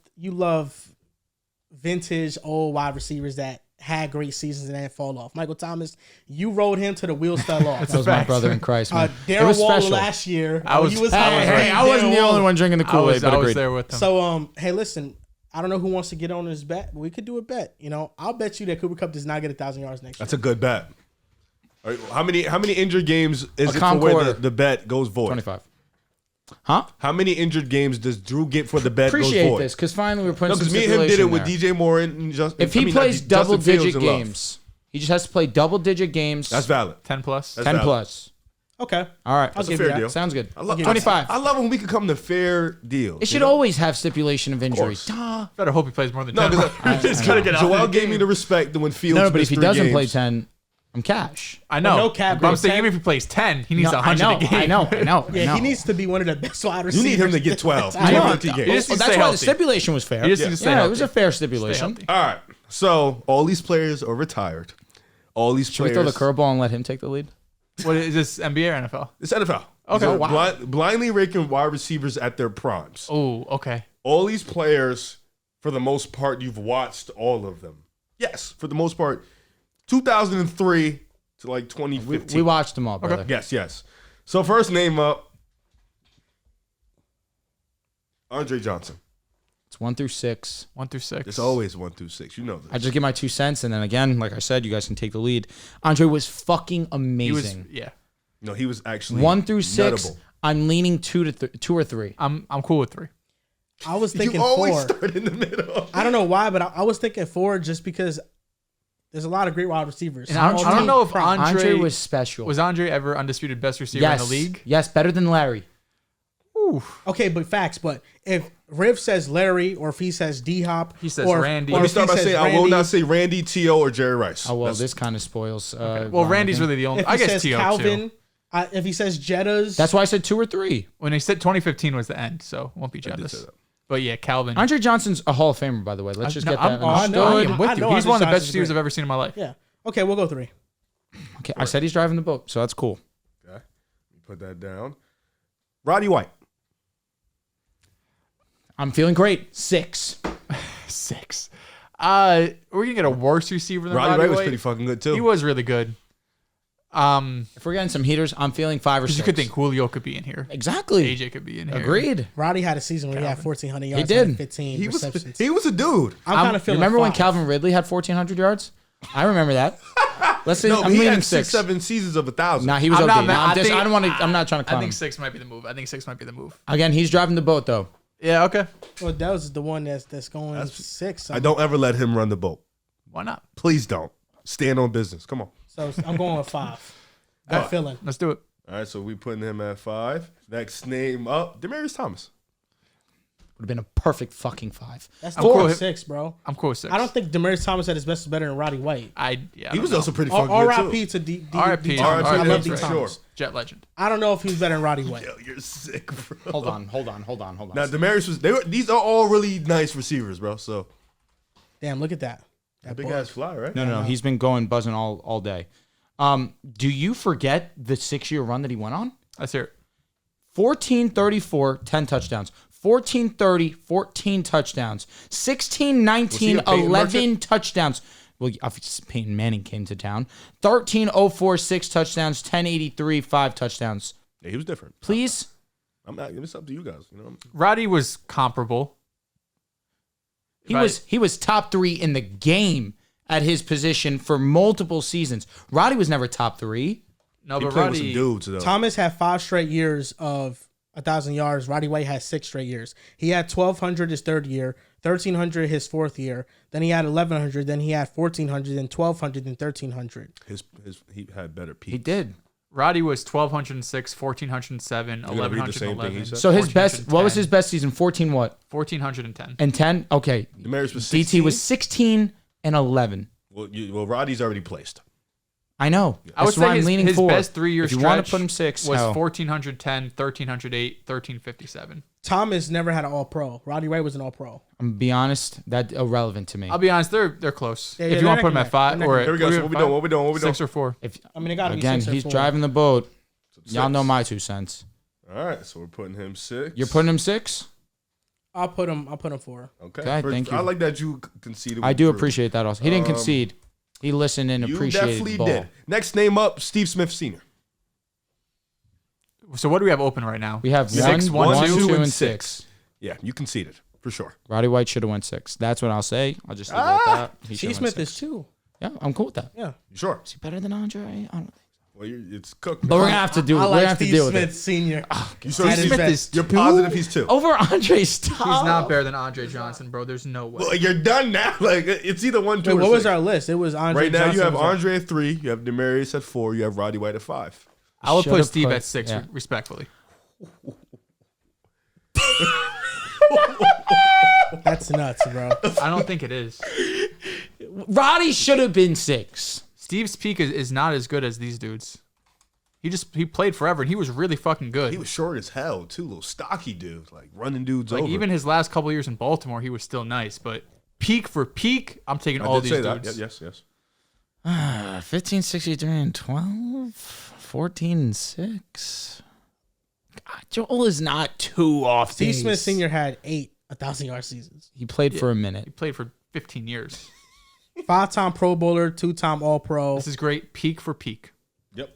vintage old wide receivers that had great seasons and then fall off. Michael Thomas, you rode him to the wheels fell off. That was my brother in Christ, man. it Darren was Waller special. last year. I was- he was Hey, I wasn't the only one drinking the I Kool-Aid, was, but I was agreed. there with him. So, hey, listen, I don't know who wants to get on this bet, but we could do a bet. You know, I'll bet you that Cooper Kupp does not get 1,000 yards next year. That's a good bet. All right, how many injured games is it for calm where quarter. the bet goes void? 25. Huh? How many injured games does Drew get for the bet Appreciate goes void? this, because finally we're putting No, some because me and him did it with stipulation there. DJ Moran and Justin. If he plays Justin Fields double-digit and Love. games, he just has to play double-digit games. That's valid. 10 plus. That's 10 valid. plus. Okay. All right. I'll a give fair you that. deal. Sounds good. I love 25. I love when we can come to fair deals. It should always have stipulation of injury. course. Duh. Better hope he plays more than No, 10. because He's gonna get out. Joel gave me the respect that when Fields. No, but if missed he 3 doesn't play games- 10, I'm cash. I know. no cap, But I'm bro. saying 10. even if he plays 10, he needs No, 100 a game. I know. Yeah, he needs to be one of the best wide you receivers. need him to get 12. I know. 20 games. You just need to That's stay why the healthy. stipulation was fair. You just need to stay yeah, healthy. it was a fair Stay stipulation. healthy. All right. So all these players are retired. All these Should we players. throw the curveball and let him take the lead? What is this, NBA or NFL? It's NFL. Okay. So Wow. blindly ranking wide receivers at their primes. Oh, okay. All these players, for the most part, you've watched all of them. Yes, for the most part, 2003 to like 2015. We watched them all, brother. Yes. So first name up, Andre Johnson. It's 1 through 6. 1 through 6. It's always 1 through 6. You know this. I just give my 2 cents, and then again, like I said, you guys can take the lead. Andre was fucking He was, amazing. yeah. No, he was actually 1 through 6. nuttable. I'm leaning 2 or 3. I'm cool with 3. I was thinking You always 4. start in the middle. I don't know why, but I was thinking 4 just because there's a lot of great wide receivers. And I don't know if Andre was special. Was Andre ever undisputed best receiver in the league? Yes, better than Larry. Ooh. Okay, but facts. But if Riv says Larry, or if he says D Hop, He says or, Randy. or Let me if start he by says saying I will Randy, not say Randy, T.O., or Jerry Rice. Oh, well, That's- this kind of spoils. Well, Randy's really the only. If I he guess says T.O. Calvin, too. if he says Jettas, That's why I said 2 or 3. When they said 2015 was the end, so it won't be did say Jettis. that. But yeah, Calvin. Andre Johnson's a Hall of Famer, by the way. Let's just No, get that I understood. know, I am I with know you. He's one of the Andre best receivers Johnson's I've ever seen in my life. yeah. Okay, we'll go 3. Okay, I said he's driving the boat, so that's cool. Okay. Put that down. Roddy White. I'm feeling great. 6. 6. We're gonna get a worse receiver than Roddy White was White. pretty fucking good too. He was really good. If we're getting some heaters, I'm feeling 5 or 6. Because you could think Julio could be in here. Exactly. AJ could be in here. Agreed. Roddy had a season where he had 1,400 yards, did. and 15 He was receptions. a dude. I'm kind of feeling. Remember when 5. Calvin Ridley had 1,400 yards? I remember that. Let's say No, I'm he leaning had 6. 7 seasons of 1,000. Nah, he was I'm okay. not Nah, mad. I think- I don't want to. I'm not trying to I clown think him. 6 might be the move. I think 6 might be the move. Again, he's driving the boat though. Yeah, okay. Well, that was the one that's going 6. I don't ever let him run the boat. Why not? Please don't. Stand on business. Come on. So I'm going with 5. Gut feeling. Let's do it. All right, so we putting him at 5. Next name up, Demaryius Thomas. would have been a perfect fucking 5. That's cool 4 with- and 6, bro. I'm cool with 6. I don't think Demaryius Thomas at his best is better than Roddy White. He was also pretty fucking good R.I.P. too. to D. R.I.P. Thomas. I love R.I.P. D. for Thomas. Jet legend. I don't know if he was better than Roddy White. Yo, you're sick, bro. Hold on. Now Demaryius was. These are all really nice receivers, bro. So Damn, look at that. That big boy. ass fly, right? No. He's been buzzing all day. Do you forget the 6-year run that he went on? Let's hear it. 14, 34, 10 touchdowns. 14, 30, 14 touchdowns. 16, 19, Was he a Peyton 11 Merchant? touchdowns. Well, obviously Peyton Manning came to town. 13, 04, 6 touchdowns. 10, 83, 5 touchdowns. Yeah, he was different. Please. I'm not. It's up to you guys. You know. Roddy was comparable. He was top 3 in the game at his position for multiple seasons. Roddy was never top 3. No, He but played with some Roddy. dudes though. Thomas had 5 straight years of 1,000 yards. Roddy White had 6 straight years. He had 1,200 his third year, 1,300 his fourth year. Then he had 1,100. Then he had 1,400, then 1,200, then 1,300. He had better peaks. He did. Roddy was 1,206, 1,407, You're gonna read the same thing he 1,111. said? So his best, what was 1410. his best season? 14 what? 1,410. And 10? Okay. Demaryius was DT 16? was 16 and 11. Well, Roddy's already placed. I know. I would That's why say I'm his, leaning his forward. best 3-year If you stretch want to put him 6, was hell. 1,410, 1,308, 1,357. Thomas never had an All-Pro. Roddy White was an All-Pro. I'm gonna be honest, that's irrelevant to me. I'll be honest, they're close. Yeah, if you they're want to put him neck at 5 and neck. or Here we go. So what we doing? What we doing? What we doing? 6 or 4. If I mean, it got to be again, 6 or he's 4. driving the boat. Y'all 6. know my 2 cents. All right, so we're putting him 6. You're putting him 6? I'll put him 4. Okay. Okay, thank you. I like that you conceded. I with do Drew. appreciate that also. He didn't concede. He listened and You appreciated definitely the ball. did. Next name up, Steve Smith Sr. So what do we have open right now? We have Six, 1, one, 2, two, and 6. Yeah, you conceded for sure. Roddy White should have went 6. That's what I'll say. I'll just leave it at that. He Steve should've went Smith 6. is 2. Yeah, I'm cool with that. Yeah. You sure? Is he better than Andre? I don't know. Well, it's cooked. But we're gonna have to do. I We're like gonna have to Steve deal Smith with it. Senior. You sure Steve he's Smith is You're 2? positive he's 2. Over Andre's top. He's not better than Andre Johnson, bro. There's no way. Well, you're done now. Like it's either 1, 2, Wait, or what was 6. our list? It was Andre Right now, Johnson you have was our- Andre at 3. You have Demaryius at 4. You have Roddy White at 5. I would put Should've Steve put- at 6, yeah. respectfully. That's nuts, bro. I don't think it is. Roddy should have been 6. Steve's peak is not as good as these dudes. He played forever and he was really fucking good. He was short as hell too, little stocky dude, like running dudes like over. even his last couple years in Baltimore, he was still nice. But peak for peak, I'm taking all I did these say that. dudes. Yes. 15, 63, and 12. 14 and 6. God, Joel is not too off. Steve days. Smith Senior had 8 1,000-yard seasons. He played for a minute. He played for 15 years. 5-time Pro Bowler, 2-time All-Pro. This is great. Peak for peak. Yep.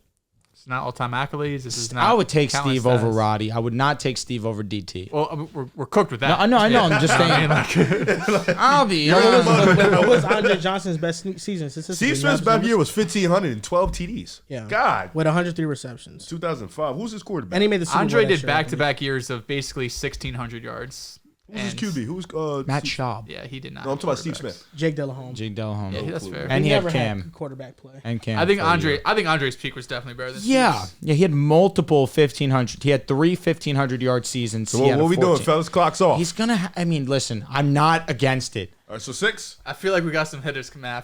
It's not all-time accolades. This is not. I would take talent Steve over stats. Roddy. I would not take Steve over DT. Well, I mean, we're cooked with No, that. I know. I'm just saying. I'll be honest. What was Andre Johnson's best season? Steve Smith's best year was 1,500 and 12 TDs. Yeah. God. With 103 receptions. 2005. Who's his quarterback? And he made the Super Bowl Andre that did year, back-to-back years of basically 1,600 yards. Who's his And- QB? Who's Matt Steve- Schaub. Yeah, he did not. No, I'm have talking about Steve quarterbacks. Smith. Jake Delhomme. Jake Delhomme. Yeah, that's fair. And he had never Cam. had quarterback play. And Cam. I think for a Andre. year. I think Andre's peak was definitely better than Yeah. Steve's. Yeah, he had multiple 1,500. He had 3 1,500-yard seasons. So He what, had a we doing, 14. fellas? Clock's off. He's going to I mean, listen, I'm not against it. All right, so 6. I feel like we got some hitters coming out. I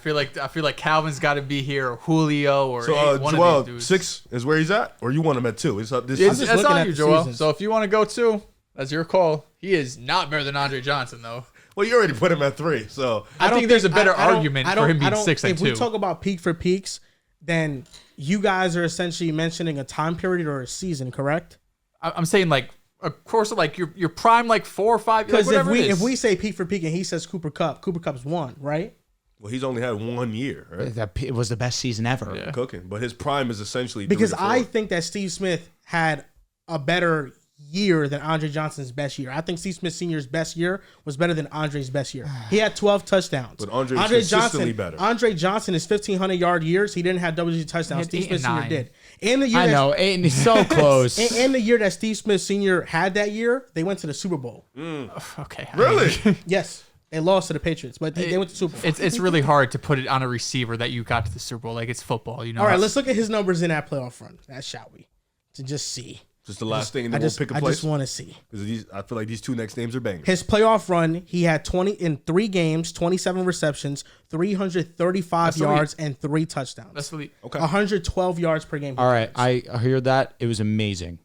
feel like Calvin's got to be here, or Julio, or So one Joel, of these dudes. 6 is where he's at, or you want him at 2? It's up. This It's, is just that's looking on at you, the Joel. seasons. So if you want to go 2, that's your call. He is not better than Andre Johnson, though. well, you already put him at 3. So I think there's a better argument for him being 6 and If 2. we talk about peak for peaks, then you guys are essentially mentioning a time period or a season, correct? I'm saying like, of course, like your prime, like 4 or 5. Because Like, if we say peak for peak and he says Cooper Cup's 1, right? well, he's only had 1 year, right? It was the best season ever. Yeah. Cooking, but his prime is essentially Because 3 to 4. I think that Steve Smith had a better year than Andre Johnson's best year. I think Steve Smith Sr.'s best year was better than Andre's best year. He had 12 touchdowns. But Andre was consistently better. Andre Johnson is 1,500-yard years. He didn't have double-digit touchdowns. He Steve had Smith 8 Sr. and 9. did. And the year I know, and he's so close. And the year that Steve Smith Sr. had that year, they went to the Super Bowl. Okay. I Really? mean, Yes. They lost to the Patriots, but they went to the Super Bowl. it's really hard to put it on a receiver that you got to the Super Bowl. Like it's football, you know. All right, let's look at his numbers in that playoff run. That shall we? To just see. Just the last thing, and then we'll pick a I place. just want to see. Because I feel like these two next names are bangers. His playoff run, he had 20 in 3 games, 27 receptions, 335 yards, and 3 touchdowns. That's elite. Okay. 112 yards per game. All right, I hear that. It was amazing.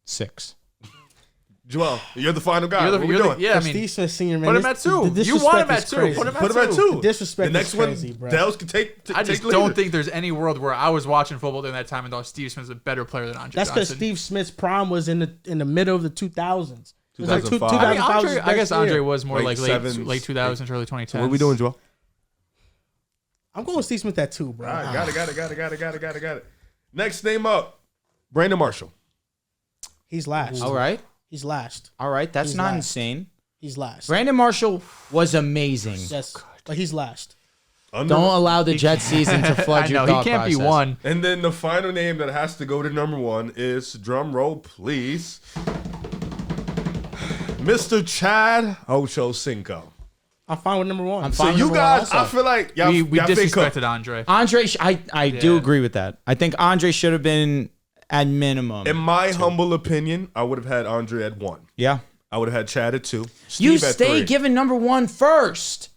6. Joel, you're the final guy. You're the, what we you're the, doing? yeah, I mean, Steve Smith Senior, man. put him at 2. You want him at 2. Put him Put him at 2. The disrespect The next is crazy, one, bro. Dehls can take. I just take don't leader. think there's any world where I was watching football during that time and thought Steve Smith's a better player than Andre That's because Johnson. Steve Smith's prime was in the middle of the 2000s. It was like 2005. 2005 I mean, was his I guess best Andre year. was more Late like sevens, late 2000s, early 2010s. What are we doing, Joel? I'm going with Steve Smith at 2, bro. All right, got it. Next name up, Brandon Marshall. He's last. All right. He's last. All right. That's He's not last. insane. He's last. Brandon Marshall was amazing. Yes, but he's last. Under- Don't allow the Jet season to flood I your know, thought he can't process. be 1. And then the final name that has to go to number 1 is, drum roll, please, Mr. Chad Ochocinco. I'm fine with number 1. I'm So fine with you number guys, one I also. feel like y'all, We y'all fake disrespected cooked. Andre. Andre, I do Yeah. agree with that. I think Andre should have been at minimum. In my humble opinion, I would have had Andre at 1. Yeah. I would have had Chad at 2. You Steve at stay 3. giving number 1 first.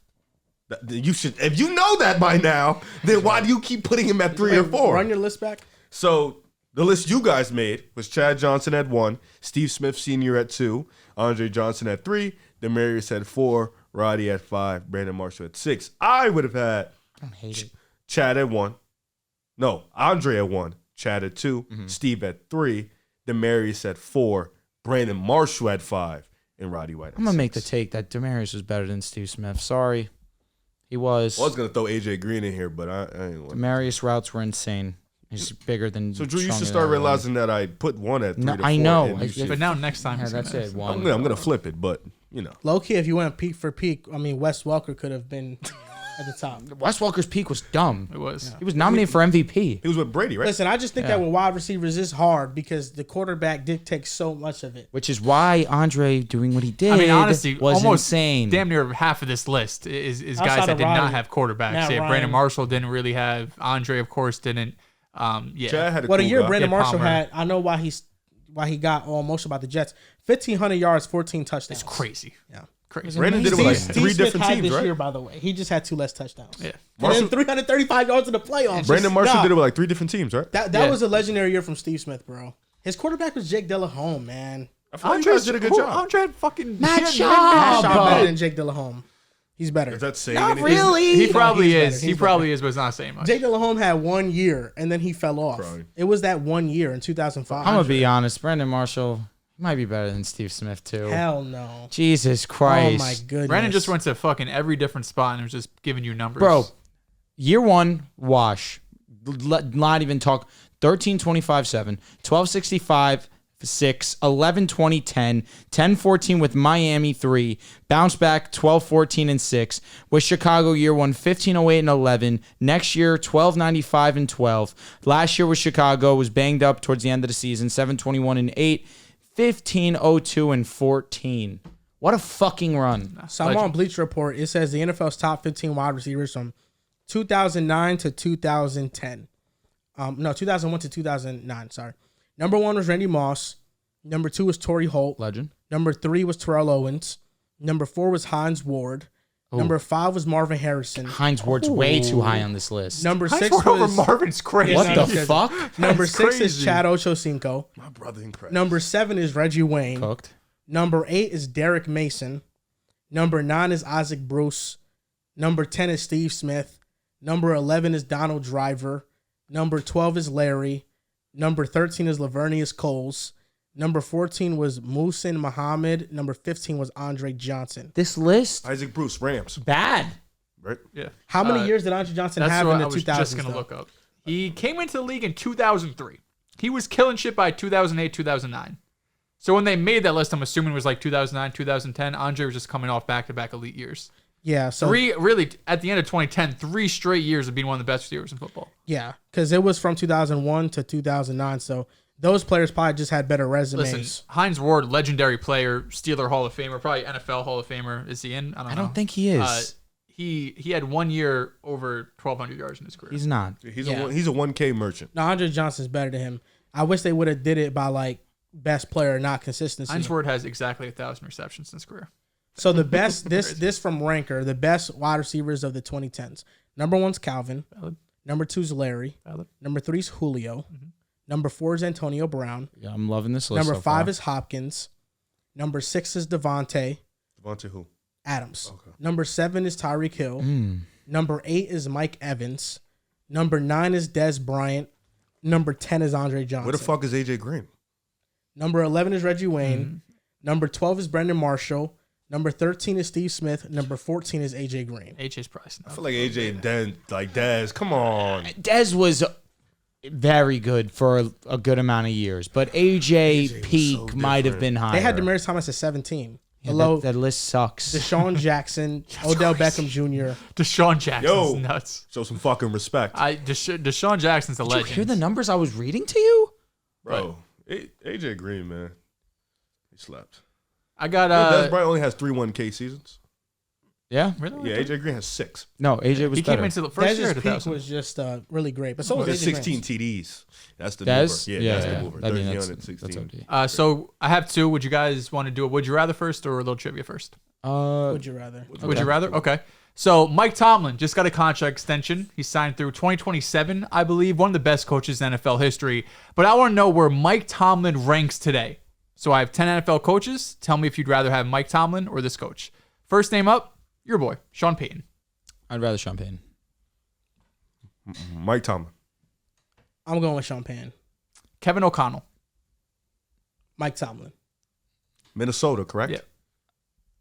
You should, if you know that by now, then why do you keep putting him at 3 or 4? Run your list back. So the list you guys made was Chad Johnson at 1, Steve Smith Sr. at 2, Andre Johnson at 3, Demarius at 4, Roddy at 5, Brandon Marshall at 6. I would have had I hate it. Chad at 1. No, Andre at 1, Chad at 2, Mm-hmm. Steve at 3, Demarius at 4, Brandon Marshall at 5, and Roddy White at I'm going to 6. make the take that Demarius was better than Steve Smith. Sorry. He was. I was going to throw AJ Green in here, but I ain't want Demarius routes were insane. He's bigger than. So Drew, you stronger should than start everyone. realizing that I put 1 at 3 No, to 4. I know. and you should- But now next time, Yeah, he's that's gonna- it. I'm 1. gonna flip it, but you know. Low key, if you went peak for peak, I mean, Wes Welker could have been at the top. Wes Welker's peak was dumb. It was. He was nominated for MVP. He was with Brady, right? Listen, I just think that with wide receivers is hard because the quarterback dictates so much of it. Which is why Andre doing what he did I mean, honestly, was almost insane. damn near half of this list is Outside guys that of did not Roddy. have quarterbacks. Matt Yeah, Ryan. Brandon Marshall didn't really have. Andre, of course, didn't. Yeah. Chad had a Well, the cool year guy. Brandon Yeah, Marshall Palmer. had, I know why he got all emotional about the Jets. 1,500 yards, 14 touchdowns. It's crazy. Yeah. Crazy. Brandon did it with like Steve 3 Smith different had teams, this right? year, by the way. He just had 2 less touchdowns. Yeah. And Marshall- then 335 yards in the playoffs. Brandon Marshall Nah, did it with like 3 different teams, right? That Yeah. was a legendary year from Steve Smith, bro. His quarterback was Jake Delahome, man. I feel like you guys did a good job. Andre had fucking Matt he had- Schaub. Matt Schaub bro. better than Jake Delahome. He's better. Is that saying Not anything? really. He probably he's is. better. He He's probably is, but it's not saying much. Jake Delahome had 1 year and then he fell off. Probably. It was that 1 year in 2005. I'm gonna be honest. Brandon Marshall might be better than Steve Smith too. Hell no. Jesus Oh Christ. my goodness. Brandon just went to fucking every different spot and was just giving you numbers. Bro, year 1, wash. Not even talk. 13, 25, 7, 12, 65, 6, 11, 20, 10, 10, 14 with Miami 3, bounce back 12, 14, and 6. With Chicago year 1, 15, 08, and 11. Next year, 12, 95, and 12. Last year with Chicago was banged up towards the end of the season, 7, 21, and 8. 15, 02, and 14. What a fucking run. So I'm on Bleacher Report. It says the NFL's top 15 wide receivers from 2009 to 2010. 2001 to 2009. Sorry. Number 1 was Randy Moss. Number 2 was Torrey Holt. Legend. Number 3 was Terrell Owens. Number 4 was Hines Ward. Number 5 was Marvin Harrison. Hines Ward's way too high on this list. Number Hines 6 Ward over was Marvin's crazy. What the because- fuck? Number That's 6 is crazy. Chad Ochocinco. My brother in Christ. Number 7 is Reggie Wayne. Cooked. Number 8 is Derek Mason. Number 9 is Isaac Bruce. Number 10 is Steve Smith. Number 11 is Donald Driver. Number 12 is Larry. Number 13 is Lavernius Coles. Number 14 was Muhsin Muhammad. Number 15 was Andre Johnson. This list? Isaac Bruce, Rams, Bad. right? Yeah. How many years did Andre Johnson That's have what in the I was 2000s? just going to though? look up. He came into the league in 2003. He was killing shit by 2008, 2009. So when they made that list, I'm assuming it was like 2009, 2010. Andre was just coming off back-to-back elite years. Yeah, so Really, at the end of 2010, 3 straight years of being one of the best receivers in football. yeah, because it was from 2001 to 2009. So those players probably just had better resumes. Listen, Hines Ward, legendary player, Steeler Hall of Famer, probably NFL Hall of Famer. Is he in? I don't know. I don't think he is. He had 1 year over 1,200 yards in his career. He's not. He's Yeah. a 1K merchant. No, Andre Johnson's better than him. I wish they would have did it by like best player, not consistency. Heinz Ward has exactly 1,000 receptions in his career. So the best, this from Ranker, the best wide receivers of the 2010s. Number 1's Calvin. Valid. Number 2's Larry. Valid. Number 3's Julio. Number 4 is Antonio Brown. Yeah, I'm loving this list. Number so 5 far. is Hopkins. Number 6 is Devontae Devontae who? Adams. Okay. Number 7 is Tyreek Hill. Number 8 is Mike Evans. Number 9 is Dez Bryant. Number 10 is Andre Johnson. Where the fuck is AJ Green? Number 11 is Reggie Wayne. Number 12 is Brendan Marshall. Number 13 is Steve Smith. Number 14 is AJ Green. AJ's price. I feel like AJ and Dez. Come on. Dez was very good for a good amount of years, but AJ peak so might have different. been higher. They had Demaryius Thomas at 17. Yeah, Below that list sucks. Deshaun Jackson, Odell Beckham Jr. Deshaun Jackson's Yo. nuts. Show some fucking respect. Deshaun Jackson's a Did you legend. hear the numbers I was reading to you? Bro, AJ Green, man. He slept. I got Dez Bryant only has 3 1K seasons. Yeah. really? Yeah, AJ Green has 6. No, AJ was He better. came into the first year Dez's at peak 1,000. was just really great. But so was He has AJ 16 Green's. TDs. That's the Dez? mover. Yeah, that's the mover. I mean, 13 that's, on it, that's 16. OD. So I have 2. Would you guys want to do a would you rather first or a little trivia first? Would you rather? Would you rather? Okay. So Mike Tomlin just got a contract extension. He signed through 2027, I believe, one of the best coaches in NFL history. But I want to know where Mike Tomlin ranks today. So I have 10 NFL coaches. Tell me if you'd rather have Mike Tomlin or this coach. First name up, your boy, Sean Payton. I'd rather Sean Payton. Mike Tomlin. I'm going with Sean Payton. Kevin O'Connell. Mike Tomlin. Minnesota, correct? Yeah.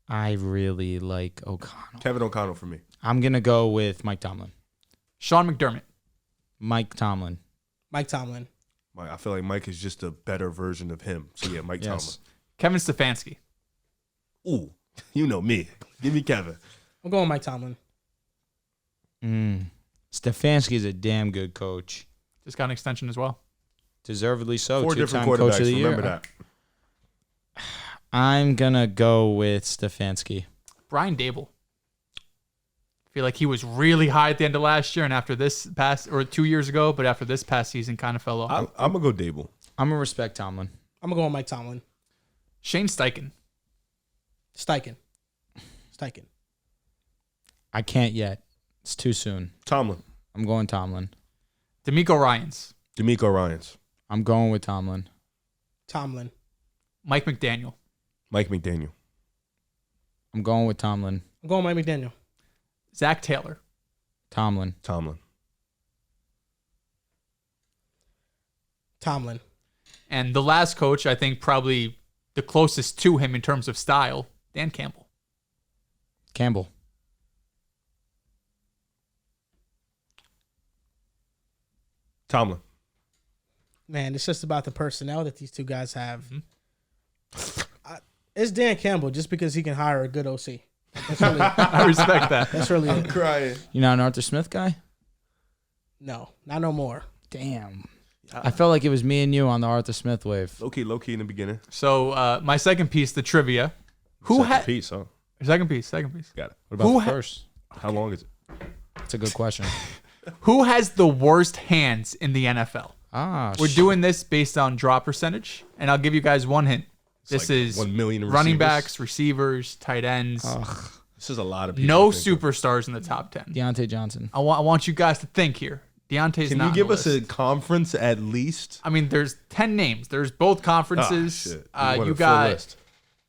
I really like O'Connell. Kevin O'Connell for me. I'm going to go with Mike Tomlin. Sean McDermott. Mike Tomlin. Mike Tomlin. I feel like Mike is just a better version of him. So yeah, Mike Yes. Kevin Stefanski. Tomlin. Ooh, you know me. Give me Kevin. I'm going with Mike Tomlin. Stefanski is a damn good coach. Just got an extension as well. Deservedly so. 4 different Two-time coach of the quarterbacks. year. Remember that. I'm going to go with Stefanski. Brian Dable. I feel like he was really high at the end of last year and after this past, or 2 years ago, but after this past season kind of fell off. I'm going to go Dable. I'm going to respect Tomlin. I'm going to go with Mike Tomlin. Shane Steichen. Steichen. I can't yet. It's too soon. Tomlin. I'm going Tomlin. D'Amico Ryans. D'Amico Ryans. I'm going with Tomlin. Tomlin. Mike McDaniel. Mike McDaniel. I'm going with Tomlin. I'm going with Mike McDaniel. Zach Taylor. Tomlin. Tomlin. Tomlin. And the last coach, I think probably the closest to him in terms of style, Dan Campbell. Campbell. Tomlin. Man, it's just about the personnel that these two guys have. It's Dan Campbell just because he can hire a good OC. That's really, I respect that. that's really it. Crying. You not an Arthur Smith guy? No, not no more. Damn. I felt like it was me and you on the Arthur Smith wave. Low key in the beginning. So my second piece, the trivia. Second had piece, huh? second piece? Got it. What about Who the ha- first? How long is it? That's a good question. Who has the worst hands in the NFL? Ah, We're doing this based on drop percentage, and I'll give you guys one hint. This like is 1 million running receivers. backs, receivers, tight ends. This is a lot of people. No I think. superstars in the top 10. Deontay Johnson. I want you guys to think here. Deontay's Can not you on give the us list. a conference at least? I mean, there's 10 names. There's both conferences. shit. You Want a full got list.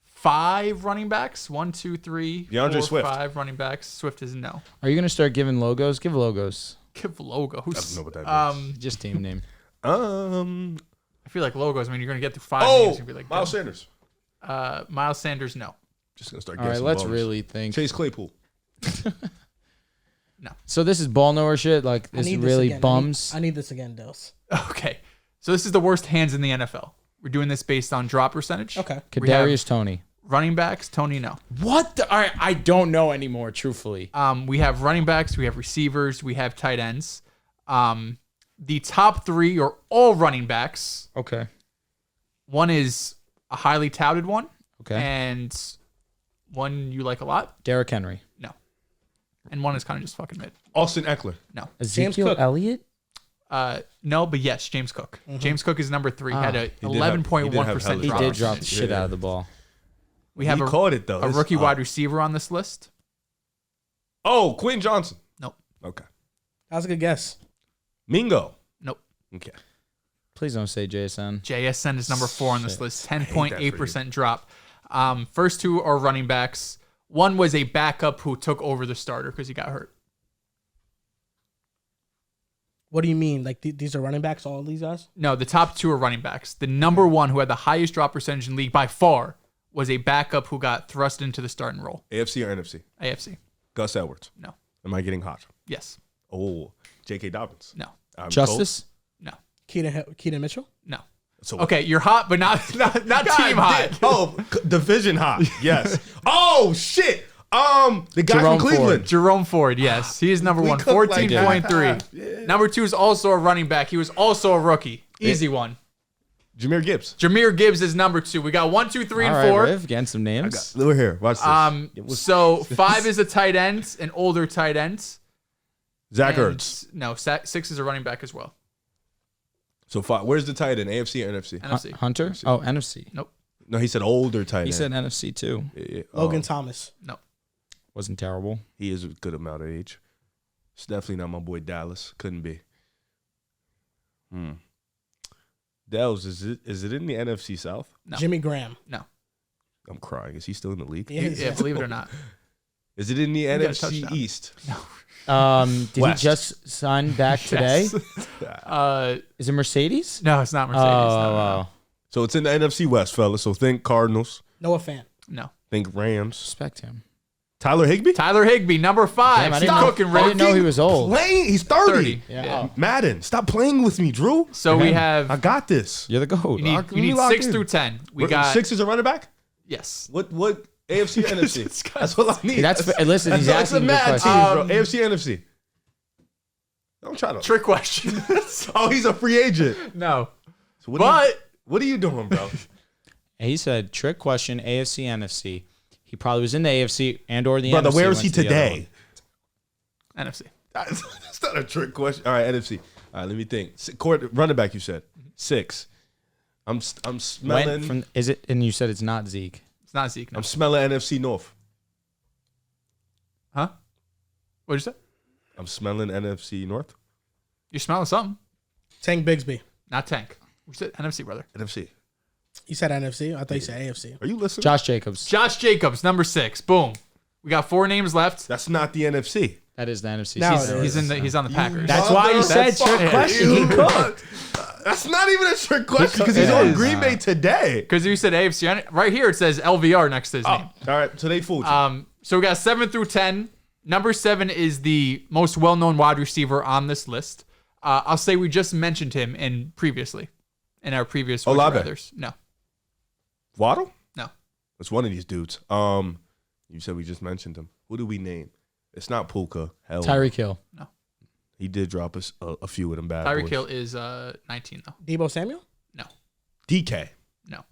5 running backs. 1, 2, 3, DeAndre 4, Swift. 5 running backs. Swift is no. Are you going to start giving logos? Give logos. Give logos. I don't know what that means. Just team name. I feel like logos. I mean, you're gonna get through 5 Oh, names and be like, Miles damn. Sanders. Miles Sanders, no. Just gonna start. All right, guessing let's bonus. really think. Chase Claypool. So this is ball knower shit? Like, I this need really this again. bums? I need this again, Dehls. Okay, so this is the worst hands in the NFL. We're doing this based on drop percentage. Okay. We have Kadarius Tony. running backs. Tony, no. What? All right, I don't know anymore, truthfully. We have running backs. We have receivers. We have tight ends. The top 3 are all running backs. Okay. One is a highly touted one, Okay. and one you like a lot. Derrick Henry. No, and one is kind of just fucking mid. Austin Eckler. No. James Ezekiel Cook. Elliott? No, but yes, James Cook. James Cook is number 3. Had a He did have 11.1% He drop. did drop the percentage. shit out of the ball. We have He caught it though. a rookie wide receiver on this list. Oh, Quinn Johnson. Nope. Okay. That was a good guess. Mingo. Nope. Okay. Please don't say JSN. JSN is number 4 on this list. I hate that for 10.8% drop. First 2 are running backs. One was a backup who took over the starter because he got hurt. What do you mean? Like these are running backs, all of these guys? No, the top 2 are running backs. The number 1 who had the highest drop percentage in the league by far was a backup who got thrust into the starting role. AFC or NFC? AFC. Gus Edwards. No. Am I getting hot? Yes. Oh, J.K. Dobbins. No. Justice? No. Keaton Mitchell? No. So Okay, you're hot, but not team hot. Oh, division hot. Yes. Oh shit. The guy Jerome from Cleveland. Jerome Ford, yes. He is number We 1, cooked like 14.3. that. Number 2 is also a running back. He was also a rookie. Easy one. Jameer Gibbs. Jameer Gibbs is number 2. We got 1, 2, 3, and All right, 4. Riv, getting some names. Look here. Watch this. So 5 is a tight end, an older tight end. Zach And- Ertz. No, 6 is a running back as well. So 5. Where's the tight end? AFC or NFC? NFC. Hunter? Oh, NFC. Nope. No, he said older tight end. He said NFC too. Yeah. Logan Thomas. No. Wasn't terrible. He is a good amount of age. It's definitely not my boy Dallas. Couldn't be. Dehls, is it in the NFC South? No. Jimmy Graham. No. I'm crying. Is he still in the league? Yeah, believe it or not. Is it in the got a NFC touchdown. East? Did West. he just sign back today? Yes. Is it Mercedes? No, it's not Mercedes. No. So it's in the NFC West, fellas. So think Cardinals. Noah Fant. No. Think Rams. Respect him. Tyler Higbee? Tyler Higbee, number 5. Damn, I Keep didn't know- cooking, I Rick. didn't know he was old. Playing. He's 30. 30. Yeah. Madden, stop playing with me, Drew. So we have I got this. You're the goat. you need, Let you me need lock 6 in. through 10. We got 6 is a running back? yes. What AFC or NFC? This guy's- That's all I need. That's listen. He's That's a asking good mad questions. team, bro. AFC or NFC? Don't try to. Trick question. Oh, he's a free agent. No. So But what are you doing, bro? He said trick question. AFC, NFC. He probably was in the AFC and or the Brother, NFC. where is he went to the other today? NFC. That's not a trick question. All right, NFC. All right, let me think. Running back, you said 6. I'm one. smelling. Went from is it? And you said it's not Zeke. It's not Zeke. No. I'm smelling NFC North. Huh? What'd you say? I'm smelling NFC North. You're smelling something. Tank Bigsby. Not Tank. We said NFC, brother. NFC. You said NFC. I thought you said AFC. Are you listening? Josh Jacobs. Josh Jacobs, number 6. Boom. We got 4 names left. That's not the NFC. That is the NFC. No, He's on the Packers. That's why you said trick question. He cooked. That's not even a trick question because he's It on is. Green Bay today. Because you said AFC. Right here it says LVR next to his name. All right, so they fooled you. So we got 7 through 10. Number 7 is the most well-known wide receiver on this list. I'll say we just mentioned him in our previous Olave. brothers. No. Waddle? No. It's one of these dudes. You said we just mentioned him. Who do we name? It's not Puka. Hell, Tyreek Hill. he did drop us a few of them bad Tyreek boys. Hill is 19 though. Debo Samuel? No. DK. No.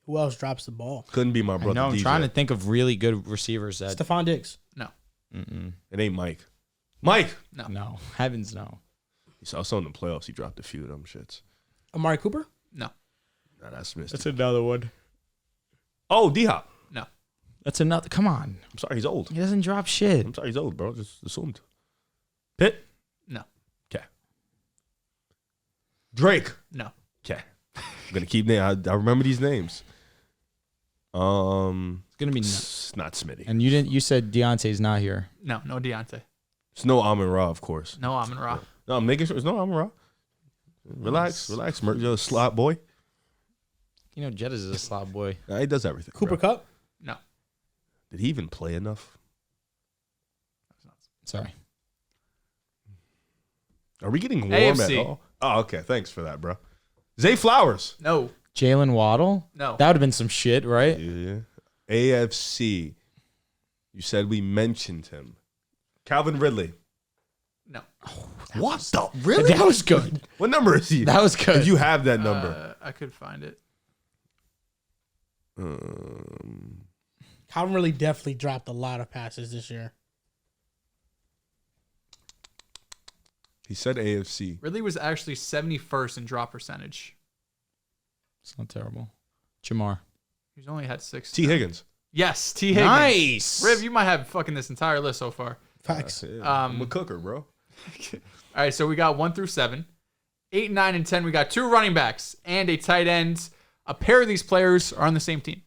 Who else drops the ball? Couldn't be my I brother. know. I'm DJ. trying to think of really good receivers that. Stephon Diggs. No. It ain't Mike. Mike. No. No, heavens no. He saw some in the playoffs. He dropped a few of them shits. Amari Cooper? No. Nah, that's missed. another one. Oh, D-Hop. No. That's another. Come on. I'm sorry, he's old. He doesn't drop shit. I'm sorry, he's old, bro. Just assumed. Pitt. No. Okay. Drake. No. Okay. I'm gonna keep name. I remember these names. It's gonna be. It's not Smitty. And you didn't. You said Deontay's not here. No. No Deontay. It's no Amon Ra, of course. No Amon Ra. No, I'm making sure it's no Amon Ra. Relax. Merc, you're a slot boy. You know, Jettas is a slot boy. Nah, he does everything. Cooper bro. Kupp? No. Did he even play enough? Sorry. Are we getting warm AFC. at all? Oh, okay. Thanks for that, bro. Zay Flowers. No. Jalen Waddle. No. That would have been some shit, right? Yeah. AFC. You said we mentioned him. Calvin Ridley. No. What the? Really? That was good. What number is he? That was good. If you have that number. I could find it. Calvin really definitely dropped a lot of passes this year. He said AFC. Ridley was actually 71st in drop percentage. It's not terrible. Jamar. He's only had 6. T. Higgins. Yes, T. Higgins. Nice. Riv, you might have fucking this entire list so far. Facts. I'm a cooker, bro. All right, so we got 1 through 7. 8, 9, and 10, we got 2 running backs and a tight end. A pair of these players are on the same team.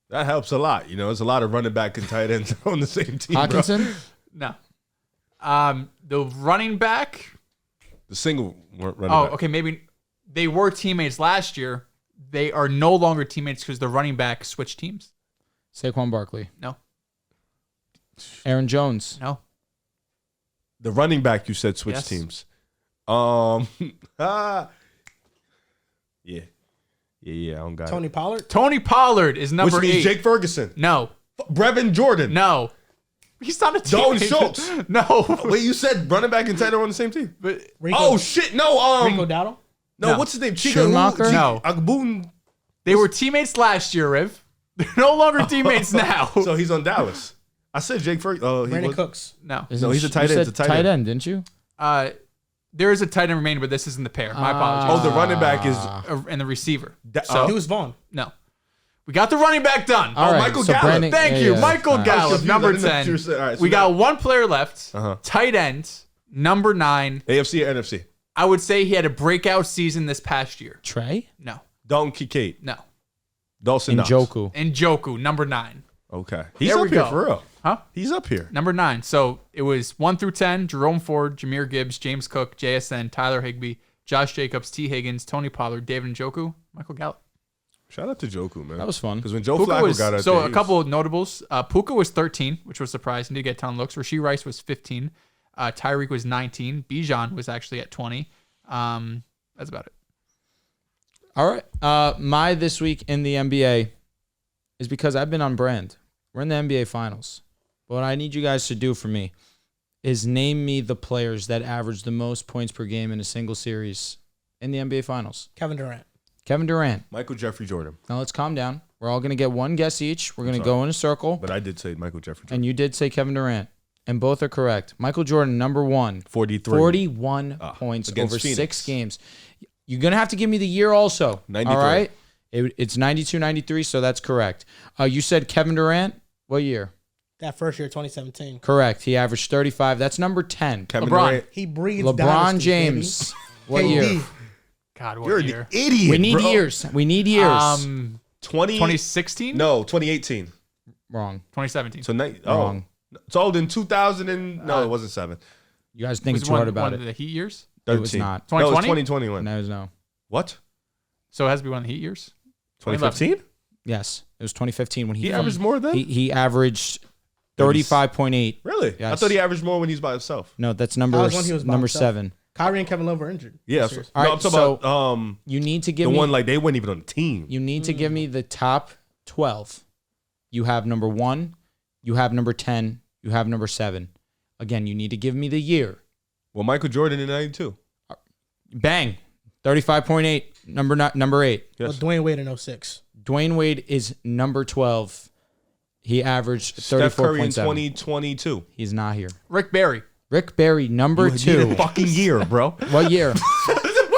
That helps a lot. You know, there's a lot of running back and tight ends on the same team, Hawkinson? No. The running back. The single running Oh, back. okay. Maybe they were teammates last year. They are no longer teammates because the running back switched teams. Saquon Barkley. No. Aaron Jones. No. The running back you said switch Yes. teams. Yeah, I don't got Tony it. Pollard. Tony Pollard is number Which means 8. Jake Ferguson. No. Brevin Jordan. No. He's not a Dalton teammate. Schultz. No. Wait, you said running back and tight end are on the same team? But Rico, Oh, shit. No, Rico Dowdle. no, No. what's his name? Schumacher? No. Agbun. they were teammates last year, Riv. They're no longer teammates now. So he's on Dallas. I said Jake Ferguson. Oh, he Brandon was. Cooks. No. No, he's a tight You end. said It's a tight end. end, didn't you? There is a tight end remaining, but this isn't the pair. My apologies. Oh, the running back is. And the receiver. So He was Vaughn. No. We got the running back done. All right, Michael so Gallup. Brandon- Thank yeah, you. yeah, Michael all right. Gallup, confused. I number didn't know what 10. you were saying. All right, so We now- got one player left. Uh-huh. Tight end, number 9. AFC or NFC? I would say he had a breakout season this past year. Trey? No. Dalton Kincaid. No. Dawson Knox. Njoku. Njoku, number 9. Okay. He's There up we here go. for real. Huh? He's up here. Number 9. So it was 1 through 10, Jerome Ford, Jameer Gibbs, James Cook, JSN, Tyler Higbee, Josh Jacobs, T. Higgins, Tony Pollard, David Njoku, Michael Gallup. Shout out to Joku, man. That was fun. Because when Joe Puka Flacco was, got out so there, a he was- couple of notables. Puka was 13, which was surprising. Did get a ton of looks. Rasheed Rice was 15. Tyreek was 19. Bijan was actually at 20. That's about it. All right. My this week in the NBA is because I've been on brand. We're in the NBA Finals. But what I need you guys to do for me is name me the players that average the most points per game in a single series in the NBA Finals. Kevin Durant. Kevin Durant. Michael Jeffrey Jordan. Now let's calm down. We're all going to get one guess each. We're going to go in a circle. But I did say Michael Jeffrey Jordan. And you did say Kevin Durant. And both are correct. Michael Jordan, number 1. 43. 41 points against over Phoenix. 6 games. You're going to have to give me the year also. 93. All right? It's 92, 93, so that's correct. You said Kevin Durant. What year? That first year, 2017. Correct. He averaged 35. That's number 10. Kevin LeBron. Durant. He breathes LeBron dynasty, James. What KD. year? God, what You're an year? idiot, We need bro. years. We need years. 20. 2016? No, 2018. Wrong. 2017. So, Wrong. It's old in 2000 and... No, it wasn't 7. You guys think was too hard about one it. of the Heat years? 13. It was not. No, it was 2020? 2021. No, it was no. What? So it has to be one of the Heat years? 2015? Yes. It was 2015 when He averaged more than? He averaged 35.8. Really? I Yes. thought he averaged more when he's by himself. No, that's That number was when he was by number himself. 7. Kyrie and Kevin Love were injured. Yeah. Serious. No, All right, I'm talking so about You need to give the me one like they weren't even on the team. You need to give me the top 12. You have number 1, you have number 10, you have number 7. Again, you need to give me the year. Well, Michael Jordan in 92. Bang. 35.8, number 8. Yes. Well, Dwayne Wade in 06. Dwayne Wade is number 12. He averaged Steph Curry in 34.7. 2022. He's not here. Rick Barry. Rick Barry, number You need 2. a fucking year, bro. What year?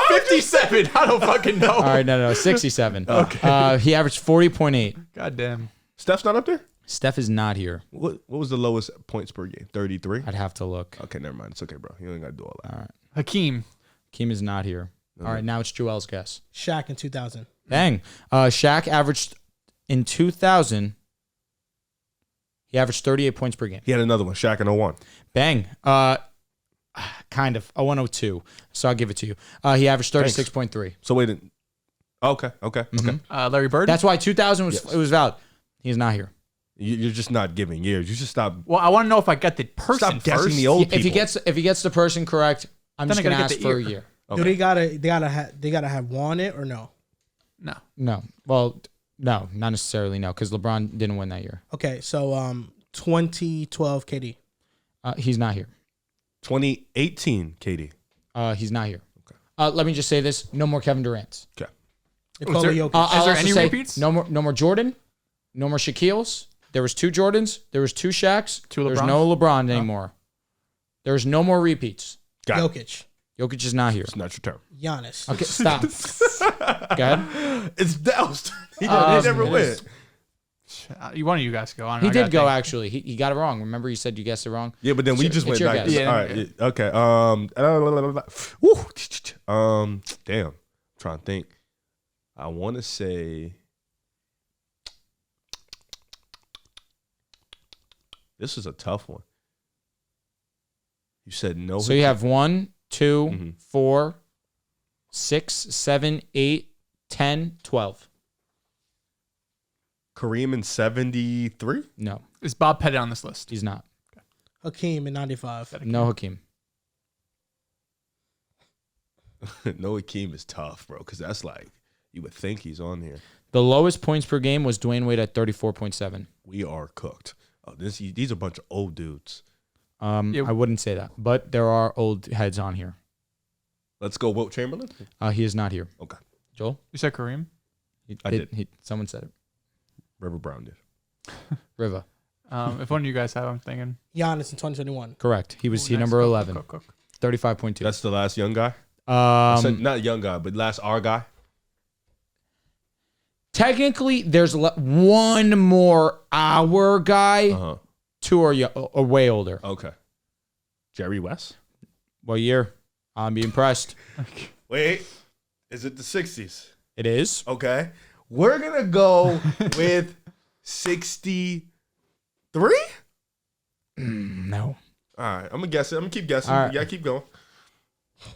57. I don't fucking know. All right, no, 67. Okay. He averaged 40.8. God damn. Steph's not up there? Steph is not here. What was the lowest points per game? 33? I'd have to look. Okay, never mind. It's okay, bro. You ain't got to do all that. All right. Hakeem. Kim is not here. All right, now it's Joel's guess. Shaq in 2000. Dang. Shaq averaged in 2000. He averaged 38 points per game. He had another one, Shaq in 01. Bang. Kind of. 102. So I'll give it to you. He averaged 36.3. So wait. Okay. Okay. Larry Bird. That's why 2000 was Yes. it was valid. He's not here. You're just not giving years. You should stop. well, I want to know if I got the person Stop guessing first. the old people. If he gets the person correct, I'm Then just I gonna gotta ask get the for a year. year. Do they gotta have won it or no? No. No. Well, no, not necessarily no, because LeBron didn't win that year. Okay, so 2012 KD. He's not here. 2018, Katie. He's not here. Let me just say this: no more Kevin Durant's. Okay. Nikola there- Jokic. I'll Is there also any say repeats? No more Jordan. No more Shaquille's. There was 2 Jordans. There was 2 Shaqs. Two There's LeBrons? no LeBron anymore. There's no more repeats. Got it. Jokic. Jokic is not here. It's not your term. Giannis. Okay, stop. Go ahead. It's Dehls. He Um, never it win. is. One of you guys go on. He did go, actually. He got it wrong. Remember you said you guessed it wrong? Yeah, but then we It's just went your back. guess. Yeah. All right. Okay. Damn. I'm trying to think. I want to say. This is a tough one. You said no. So you have 1, 2, Mhm. 4, 6, 7, 8, 10, 12. Kareem in 73. No, Is Bob Pettit on this list? he's not. Hakeem in 95. No Hakeem. No, Hakeem is tough, bro, because that's like you would think he's on here. The lowest points per game was Dwayne Wade at 34.7. We are cooked. Oh, these are a bunch of old dudes. Yeah. I wouldn't say that, but there are old heads on here. Let's go, Wilt Chamberlain. He is not here. Okay, Joel? You said Kareem? I did. Someone said it. River Brown did. Riva. If one of you guys have, I'm thinking. Giannis in 2021. Correct. He was Ooh, he nice. number Cook, 11. cook, cook, cook. 35.2. That's the last young guy. Not young guy, but last our guy. Technically, there's one more our guy. Uh-huh. 2 are way older. Okay. Jerry West. What year? I'm being impressed. Wait, is it the 60s? It is. Okay. We're going to go with 63? No. All right. I'm going to guess it. I'm going to keep guessing. All right. Yeah, keep going.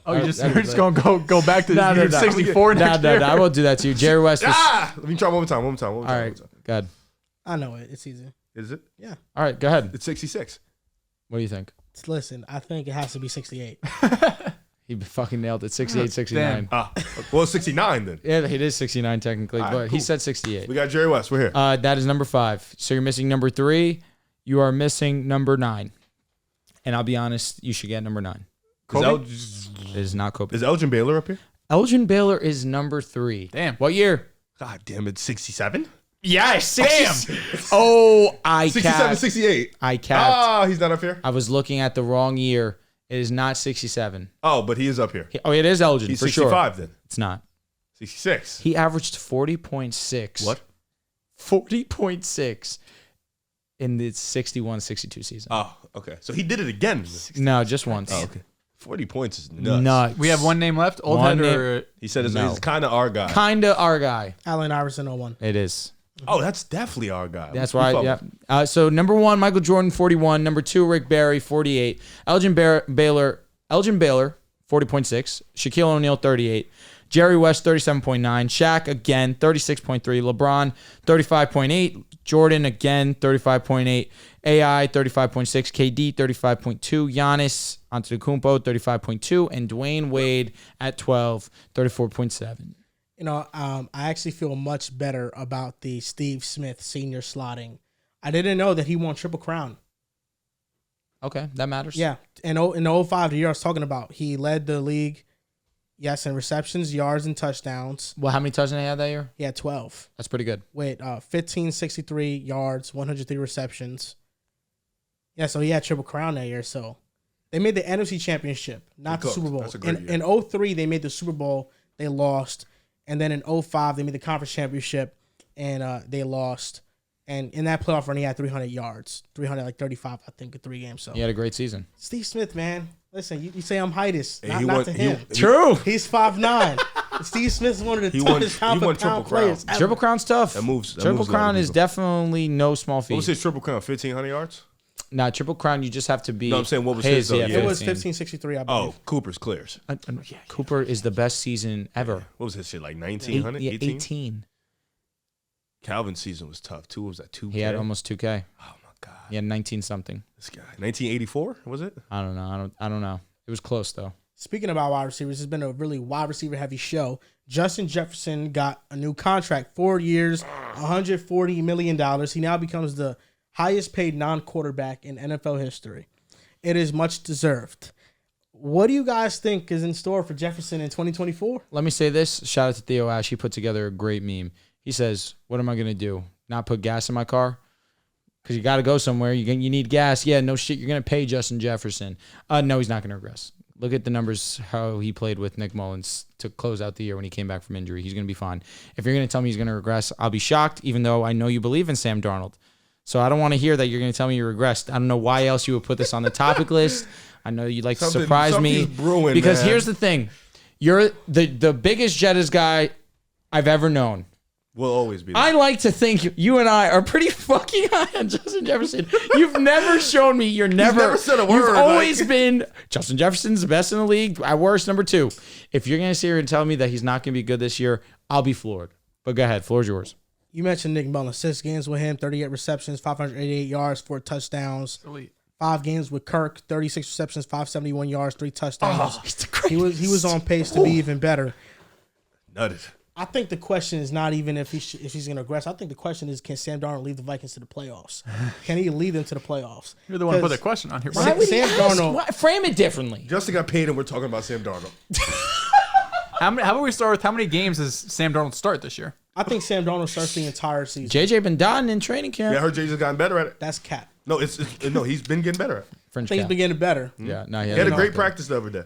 Oh, You're just going to go back to No, no, no. 64 next year. No, I won't do that to you. Jerry West was. Let me try one more time. All right. Go ahead. I know it. It's easy. Is it? All right. Go ahead. It's 66. What do you think? Listen, I think it has to be 68. He fucking nailed it. 68, 69. Well, 69 then. Yeah, he is 69 technically, All right, but he cool. said 68. We got Jerry West. We're here. That is number 5. So you're missing number 3. You are missing number 9. And I'll be honest, you should get number 9. It is not Kobe. Is Elgin Baylor up here? Elgin Baylor is number 3. Damn. What year? God damn it, 67? Yes. Damn. Oh, I 67, capped. 68. I capped. Ah, he's not up here. I was looking at the wrong year. It is not 67. Oh, but he is up here. Oh, it is Elgin He's for sure. 65 then. It's not. 66. He averaged 40.6. What? 40.6 in the 61-62 season. Oh, okay. So he did it again. No, just once. Oh, okay. 40 points is nuts. Nuts. We have one name left. Old One head name. or He said it's, No. it's kind of our guy. Kinda our guy. Allen Iverson 01. It is. Oh, that's definitely our guy. That's We why. fuck Yeah. with- So number 1, Michael Jordan, 41. Number 2, Rick Barry, 48. Elgin Baylor, 40.6. Shaquille O'Neal, 38. Jerry West, 37.9. Shaq, again, 36.3. LeBron, 35.8. Jordan, again, 35.8. AI, 35.6. KD, 35.2. Giannis Antetokounmpo, 35.2. And Dwayne Wade at 12, 34.7. You know, I actually feel much better about the Steve Smith senior slotting. I didn't know that he won Triple Crown. Okay, that matters. Yeah. In the 05, the year I was talking about, he led the league, yes, in receptions, yards, and touchdowns. Well, how many touchdowns he had that year? He had 12 That's pretty good. with 1563 yards, 103 receptions. Yeah, so he had Triple Crown that year. So they made the NFC Championship, not the cooked. Super Bowl. That's a great year. In 03, they made the Super Bowl. They lost. And then in 05, they made the Conference Championship, and they lost. And in that playoff run, he had 300 yards, 335, I think, in 3 games. So He had a great season. Steve Smith, man, listen, you say I'm Heightus, Hey, not to him. True. He's 5'9". Steve Smith's one of the He won- toughest he pound won for pound Triple Crown. players ever. Triple Crown's tough. That moves Triple a lot of Crown is people. definitely no small feat. What was his Triple Crown? 1,500 yards? Nah, Triple Crown, you just have to be. No, I'm saying what was his, though? Yeah, Yeah. It was 15. 1563, I Oh, believe. Cooper's clears. Cooper is the best season ever. What was his shit, like 1,900? 18? 18. Calvin's season was tough, too. What was that, 2K? He had almost 2K. Oh, my God. He had 19 something. This guy. 1984, was it? I don't know. I don't know. It was close though. Speaking about wide receivers, it's been a really wide receiver heavy show. Justin Jefferson got a new contract, 4 years, $140 million. He now becomes the highest paid non-quarterback in NFL history. It is much deserved. What do you guys think is in store for Jefferson in 2024? Let me say this. Shout out to Theo Ash. He put together a great meme. He says, "What am I gonna do? Not put gas in my car? Because you got to go somewhere. You need gas. Yeah, no shit. You're gonna pay Justin Jefferson. No, he's not gonna regress. Look at the numbers, how he played with Nick Mullins to close out the year when he came back from injury. He's going to be fine. If you're going to tell me he's going to regress, I'll be shocked, even though I know you believe in Sam Darnold. So I don't want to hear that you're going to tell me you regressed. I don't know why else you would put this on the topic list. I know you'd like to surprise me. Brewing, because man. here's the thing. You're the biggest Jettas guy I've ever known. Will always be. I like to think you and I are pretty fucking high on Justin Jefferson. You've never shown me you're never said a word, You've always like- been Justin Jefferson's the best in the league. At worst, number 2. If you're gonna sit here and tell me that he's not gonna be good this year, I'll be floored. But go ahead, floor's yours. You mentioned Nick Mullins. 6 games with him, 38 receptions, 588 yards, 4 touchdowns. Elite. 5 games with Kirk, 36 receptions, 571 yards, 3 touchdowns. He's the greatest. He was on pace to be even better. Nutted. I think the question is not even if he's going to regress. I think the question is, can Sam Darnold lead the Vikings to the playoffs? Can he lead them to the playoffs? You're the one who put the question on here. Why Right? would Sam Darnold- Why- frame it differently. Justin got paid, and we're talking about Sam Darnold. How about we start with how many games does Sam Darnold start this year? I think Sam Darnold starts the entire season. JJ been done in training camp. Yeah, I heard Jay's gotten better at it. That's cap. No, no, he's been getting better at it. French Things cap. been getting better. Yeah, no, He had a great practice the other day.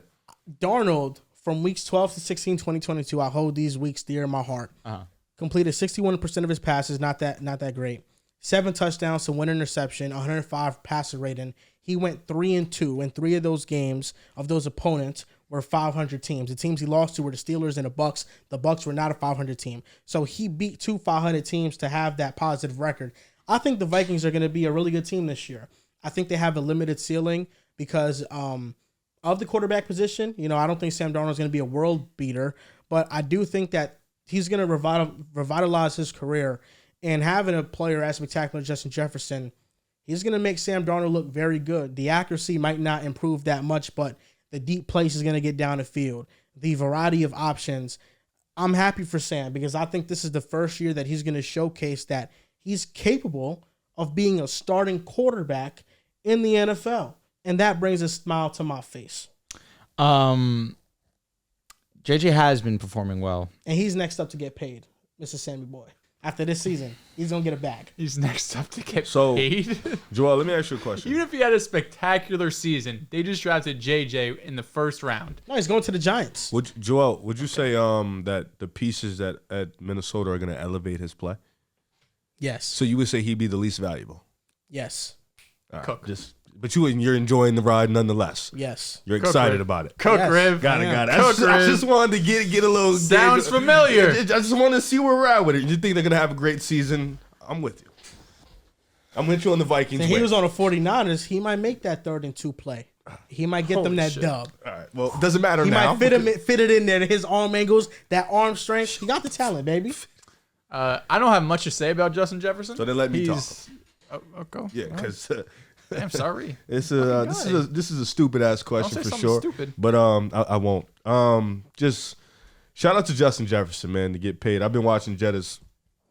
Darnold, from weeks 12 to 16, 2022, I hold these weeks dear in my heart. Uh-huh. Completed 61% of his passes, not that great. 7 touchdowns to 1 interception, 105 passer rating. He went 3-2 in 3 of those games of those opponents were 500 teams. The teams he lost to were the Steelers and the Bucks. The Bucks were not a 500 team. So he beat 2 500 teams to have that positive record. I think the Vikings are going to be a really good team this year. I think they have a limited ceiling because of the quarterback position. You know, I don't think Sam Darnold is going to be a world beater, but I do think that he's going to revitalize his career. And having a player as spectacular as Justin Jefferson, he's going to make Sam Darnold look very good. The accuracy might not improve that much, but the deep place is going to get down the field. The variety of options. I'm happy for Sam because I think this is the first year that he's going to showcase that he's capable of being a starting quarterback in the NFL. And that brings a smile to my face. JJ has been performing well. And he's next up to get paid, Mr. Sammy Boy. After this season, he's going to get a bag. He's next up to get So- paid. Joel, let me ask you a question. Even if he had a spectacular season, they just drafted JJ in the first round. No, he's going to the Giants. Joel, would you say that the pieces at Minnesota are going to elevate his play? Yes. So you would say he'd be the least valuable? Yes. All right, Cook. But you're enjoying the ride nonetheless. Yes. You're Cook, excited Riv. about it. Cook Yes. Riv. Got it. Cook I Riv. just wanted to get a little Sounds familiar. I just wanted to see where we're at with it. You think they're gonna have a great season? I'm with you. I'm with you on the Vikings. And he win. was on the 49ers. He might make that 3rd-and-2 play. He might get them Holy that shit. dub. All right. Well, it doesn't matter He now. might fit it in there. His arm angles, that arm strength. He got the talent, baby. I don't have much to say about Justin Jefferson. So they let me talk. Go. Yeah, because I'm sorry. this is a stupid ass question say for something sure. stupid. But I won't. Just shout out to Justin Jefferson, man, to get paid. I've been watching Jetta's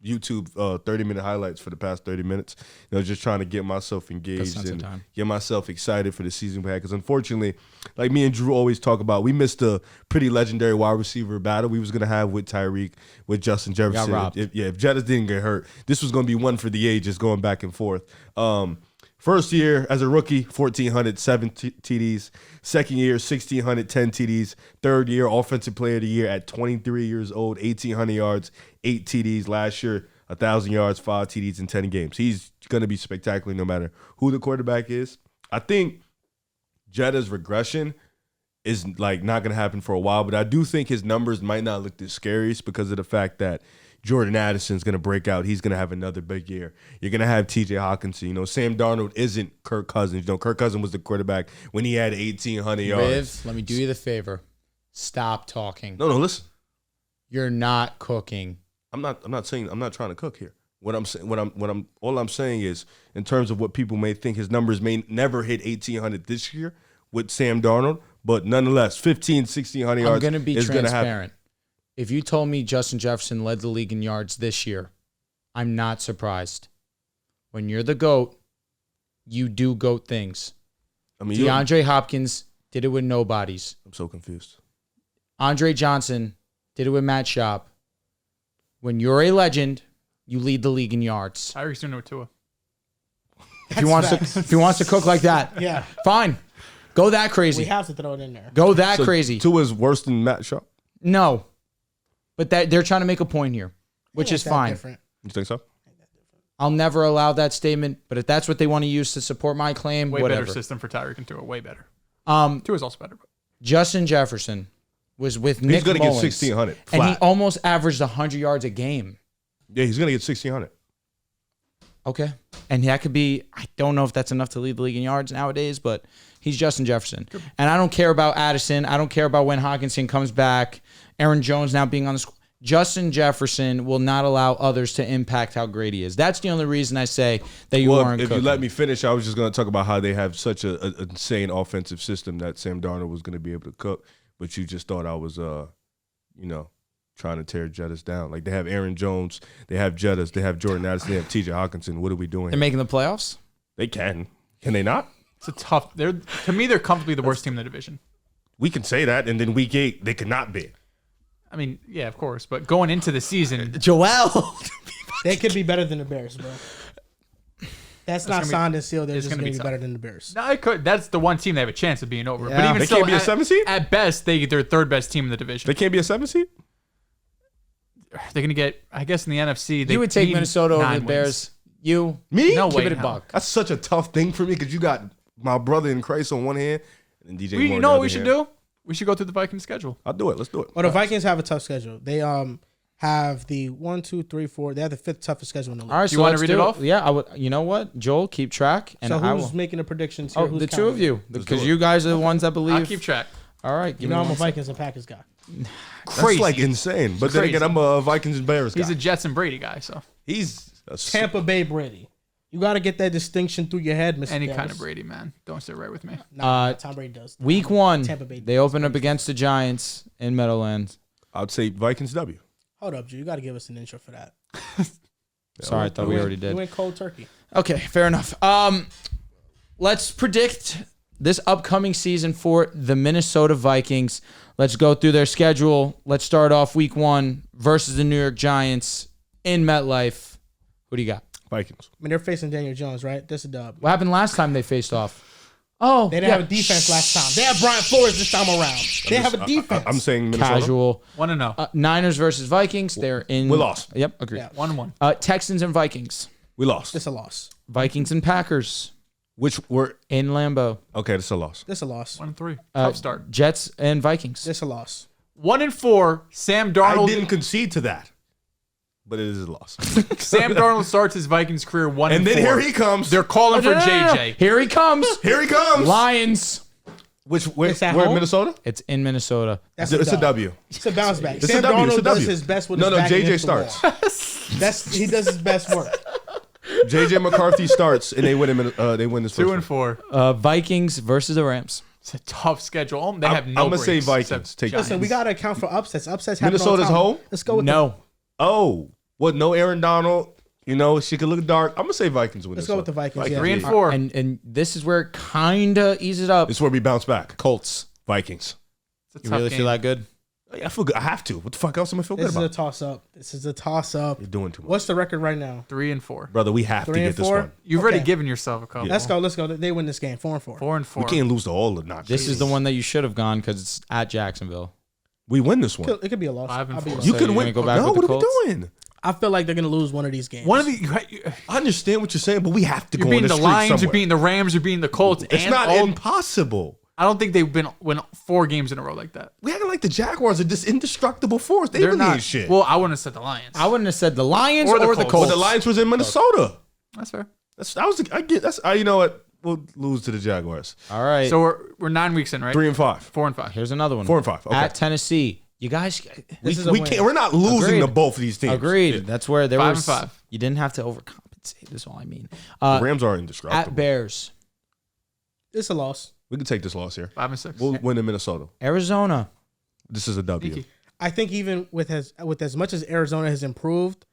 YouTube 30-minute highlights for the past 30 minutes. You know, just trying to get myself engaged That's and time. get myself excited for the season we had. Because unfortunately, like me and Drew always talk about, we missed a pretty legendary wide receiver battle we was gonna have with Tyreek, with Justin Jefferson. robbed. If Jettas didn't get hurt, this was gonna be one for the ages, going back and forth. First year as a rookie, 1,400, 7 TDs. Second year, 1,600, 10 TDs. Third year, Offensive Player of the Year at 23 years old, 1,800 yards, 8 TDs. Last year, 1,000 yards, 5 TDs in 10 games. He's going to be spectacular no matter who the quarterback is. I think Jetta's regression is like not going to happen for a while, but I do think his numbers might not look the scariest because of the fact that Jordan Addison's going to break out. He's going to have another big year. You're going to have TJ Hawkinson. You know, Sam Darnold isn't Kirk Cousins. You know, Kirk Cousins was the quarterback when he had 1,800 yards. Riv, let me do you the favor. Stop talking. No, listen. You're not cooking. I'm not trying to cook here. All I'm saying is, in terms of what people may think, his numbers may never hit 1,800 this year with Sam Darnold, but nonetheless, 1,600 yards. I'm going to be is gonna happen. transparent. If you told me Justin Jefferson led the league in yards this year, I'm not surprised. When you're the GOAT, you do GOAT things. I mean, DeAndre Hopkins did it with nobodies. I'm so confused. Andre Johnson did it with Matt Schaub. When you're a legend, you lead the league in yards. Tyreek's doing it with Tua. If he wants to cook like that, Yeah. fine. Go that We crazy. have to throw it in there. Go that So crazy. Tua is worse than Matt Sharp. No. But that they're trying to make a point here, which Ain't is that fine. different. You think so? I'll never allow that statement, but if that's what they want to use to support my claim, Way whatever. better system for Tyreek and Tua. Way better. 2 is also better. But Justin Jefferson was with Nick He's going to get Mullins, 1,600 and he flat. almost averaged 100 yards a game. Yeah, he's going to get 1,600. Okay. And that could be, I don't know if that's enough to lead the league in yards nowadays, but he's Justin Jefferson. And I don't care about Addison. I don't care about when Hawkinson comes back. Aaron Jones now being on the squad. Justin Jefferson will not allow others to impact how great he is. That's the only reason I say that you Well, weren't if cooking. you let me finish, I was just going to talk about how they have such a insane offensive system that Sam Darnold was going to be able to cook, but you just thought I was, trying to tear Jettis down. Like, they have Aaron Jones, they have Jettis, they have Jordan Addison, they have T.J. Hawkinson. What are we doing? They're making the playoffs? They can. Can they not? it's a tough. To me, they're comfortably the worst team in the division. We can say that, and then week 8, they cannot be. I mean, yeah, of course. But going into the season, Joel. They could be better than the Bears, bro. That's not gonna be- signed and sealed. They're it's just gonna going be to be tough. better than the Bears. no, it could. That's the one team they have a chance of being over. Yeah. But even They still, can't be a 7 seed? At best, they're third best team in the division. They can't be a 7 seed? They're gonna get. I guess in the NFC, they You would take need Minnesota over 9 the wins. Bears. You? Me? No Give way. it a no. buck. That's such a tough thing for me because you got my brother in Christ on one hand and DJ Moore You on know the what other we should hand. do? We should go through the Vikings schedule. I'll do it. Let's do it. Well, the Vikings have a tough schedule. They have the 1, 2, 3, 4. They have the 5th toughest schedule in the league. All right, Do you so wanna let's read it do off? Yeah, I would. You know what? Joel, keep track. And So I who's will. making the predictions here? Oh, Who's the two of counting? you. do Because it. you guys are the ones that believe. I'll keep track. All right. You know I'm a Vikings and Packers guy. That's Crazy. like insane. But then Crazy. again, I'm a Vikings and Bears guy. He's a Jets and Brady guy, so He's a Tampa Bay Brady. You got to get that distinction through your head, Mr. any Davis. kind of Brady, man. Don't sit right with me. Nah, Tom Brady does. Week 1, Tampa Bay. they open up against the Giants in Meadowlands. I'd say Vikings W. Hold up, Drew. You got to give us an intro for that. Sorry, I thought we already You did. went cold turkey. Okay, fair enough. Let's predict this upcoming season for the Minnesota Vikings. Let's go through their schedule. Let's start off week 1 versus the New York Giants in MetLife. Who do you got? Vikings. I mean, they're facing Daniel Jones, right? This is a dub. What happened last time they faced off? Oh, They didn't have a defense last time. They have Brian Flores this time around. They have a defense. I'm saying Minnesota. Casual. 1-0. Niners versus Vikings. They're in. We lost. Yep, agreed. Yeah. 1-1. Texans and Vikings. We lost. This a loss. Vikings and Packers Which were in Lambeau. okay. This is a loss. This a loss. 1-3. Tough start. Jets and Vikings. This a loss. 1-4. Sam I Darnold. didn't concede to that, but it is a loss. Sam Darnold starts his Vikings career 1-4. and then here he comes. They're calling for JJ. Here he comes. Here he comes. Lions. Which where, It's at where in home? Minnesota? It's in Minnesota. That's It's a dub. W. It's a bounce back. It's Sam a W. It's Darnold a does W. his best with No, his no. back JJ against the starts. wall. He does his best work. JJ McCarthy starts, and they win. They win this. 2-4. Vikings versus the Rams. It's a tough schedule. They have no I'm gonna say breaks Vikings. except Take Giants. Listen, we got to account for upsets. Upsets happen Minnesota's all the time. home? Let's go with No. Oh, what? No Aaron Donald. You know she could look dark. I'm gonna say Vikings win. Let's this go one. with the Vikings, yeah. 3-4. And this is where it kind of eases up. This is where we bounce back. Colts. Vikings. It's a You tough really game. feel that good? I feel good. I have to. What the fuck else am I feel This good is a about? toss up. This is a toss up. You're doing too much, What's the record right now? 3-4. brother. We have to 3 get and this 4. one. You've already Okay. given yourself a couple. Let's go. Let's go. They win this game. 4-4. 4-4. We can't lose to all the notches. This is the one that you should have gone because it's at Jacksonville. We win this one. It could be a loss. 5 and I'll be 4. honest. You So can you're win. gonna go back no, with the what are we Colts? doing? I feel like they're going to lose one of these games. One of the I understand what you're saying, but we have to you're go on beating the the streak Lions, somewhere. you're beating the Rams, you're beating the Colts. It's and not all, impossible. I don't think they've been win 4 games in a row like that. We acting like the Jaguars are this indestructible force. They They're really not. ain't shit. Well, I wouldn't have said the Lions. I wouldn't have said the Lions Or or the the, Colts. Colts. but the Lions was in Minnesota. That's fair. I get. That's. You know what? We'll lose to the Jaguars. All right. So we're 9 weeks in, right? 3 and 5. 4 and 5. Here's another one. 4 and 5. Okay. At Tennessee. You guys This is a we win. can't. We're not losing Agreed. to both of these teams. agreed. Yeah. That's where there 5 was. and 5. You didn't have to overcompensate. That's all I mean. The Rams are At indestructible. Bears. It's a loss. We can take this loss here. 5 and 6. We'll win in Minnesota. Arizona. This is a W. Sneaky. I think even with as much as Arizona has improved,